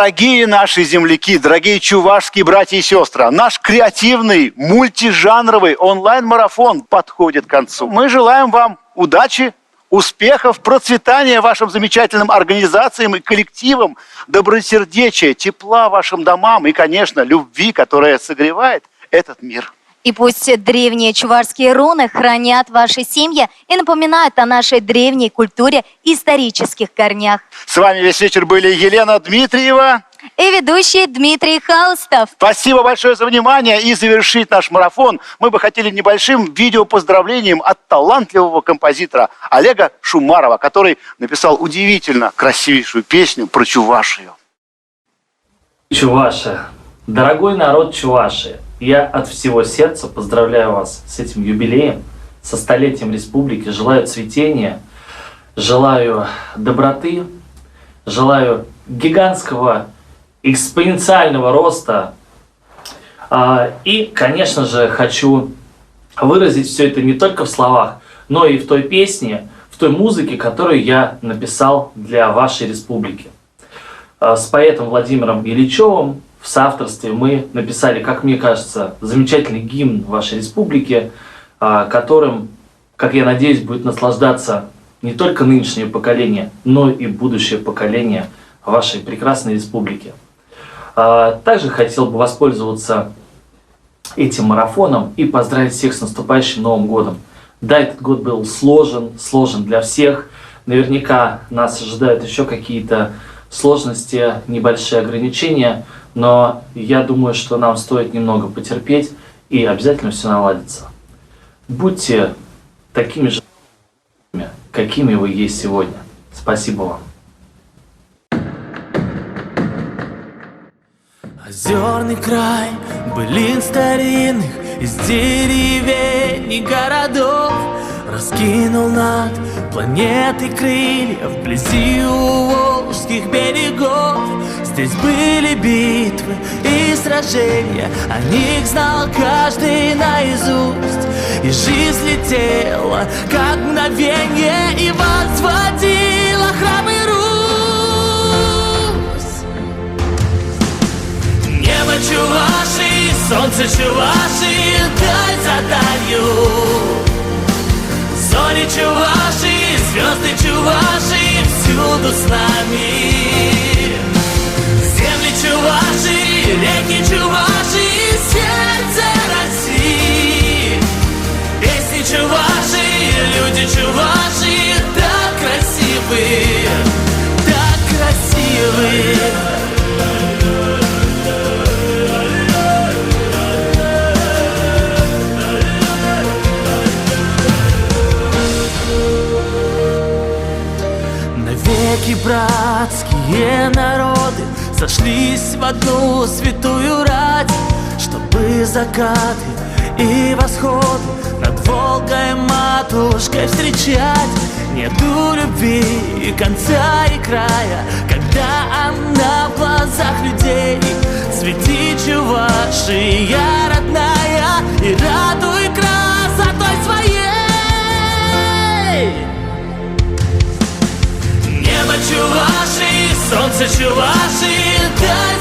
Дорогие наши земляки, дорогие чувашские братья и сестры, наш креативный, мультижанровый онлайн-марафон подходит к концу. Мы желаем вам удачи, успехов, процветания вашим замечательным организациям и коллективам, добросердечия, тепла вашим домам и, конечно, любви, которая согревает этот мир. И пусть древние чувашские руны хранят ваши семьи и напоминают о нашей древней культуре и исторических корнях. С вами весь вечер были Елена Дмитриева и ведущий Дмитрий Хаустов. Спасибо большое за внимание. И завершить наш марафон мы бы хотели небольшим видеопоздравлением от талантливого композитора Олега Шумарова, который написал удивительно красивейшую песню про Чувашию. Чувашия. Дорогой народ Чувашии, я от всего сердца поздравляю вас с этим юбилеем, со столетием республики. Желаю цветения, желаю доброты, желаю гигантского экспоненциального роста. И, конечно же, хочу выразить все это не только в словах, но и в той песне, в той музыке, которую я написал для вашей республики. С поэтом Владимиром Ильичевым в соавторстве мы написали, как мне кажется, замечательный гимн вашей республики, которым, как я надеюсь, будет наслаждаться не только нынешнее поколение, но и будущее поколение вашей прекрасной республики. Также хотел бы воспользоваться этим марафоном и поздравить всех с наступающим Новым годом. Да, этот год был сложен для всех. Наверняка нас ожидают еще какие-то сложности, небольшие ограничения, но я думаю, что нам стоит немного потерпеть, и обязательно все наладится. Будьте такими же, какими вы есть сегодня. Спасибо вам. Озерный край, былин старинных, из деревень и городов, раскинул над планетой крылья вблизи у волжских берегов. Здесь были битвы и сражения, о них знал каждый наизусть. И жизнь летела, как мгновенье, и возводила храмы Русь. Небо Чувашии, солнце Чувашии, даль за далью. Зори Чувашии, звезды Чувашии, всюду с нами. Земли Чувашии, реки Чувашии, сердце России. Песни Чувашии, люди Чувашии, так красивы, так красивы. Навеки братские народы сошлись в одну святую рать, чтобы закаты и восходы над Волгой матушкой встречать. Нету любви конца и края, когда она в глазах людей. Цвети, Чувашия родная, и радуй красотой своей. Небо Чувашии, солнце Чувашии, даль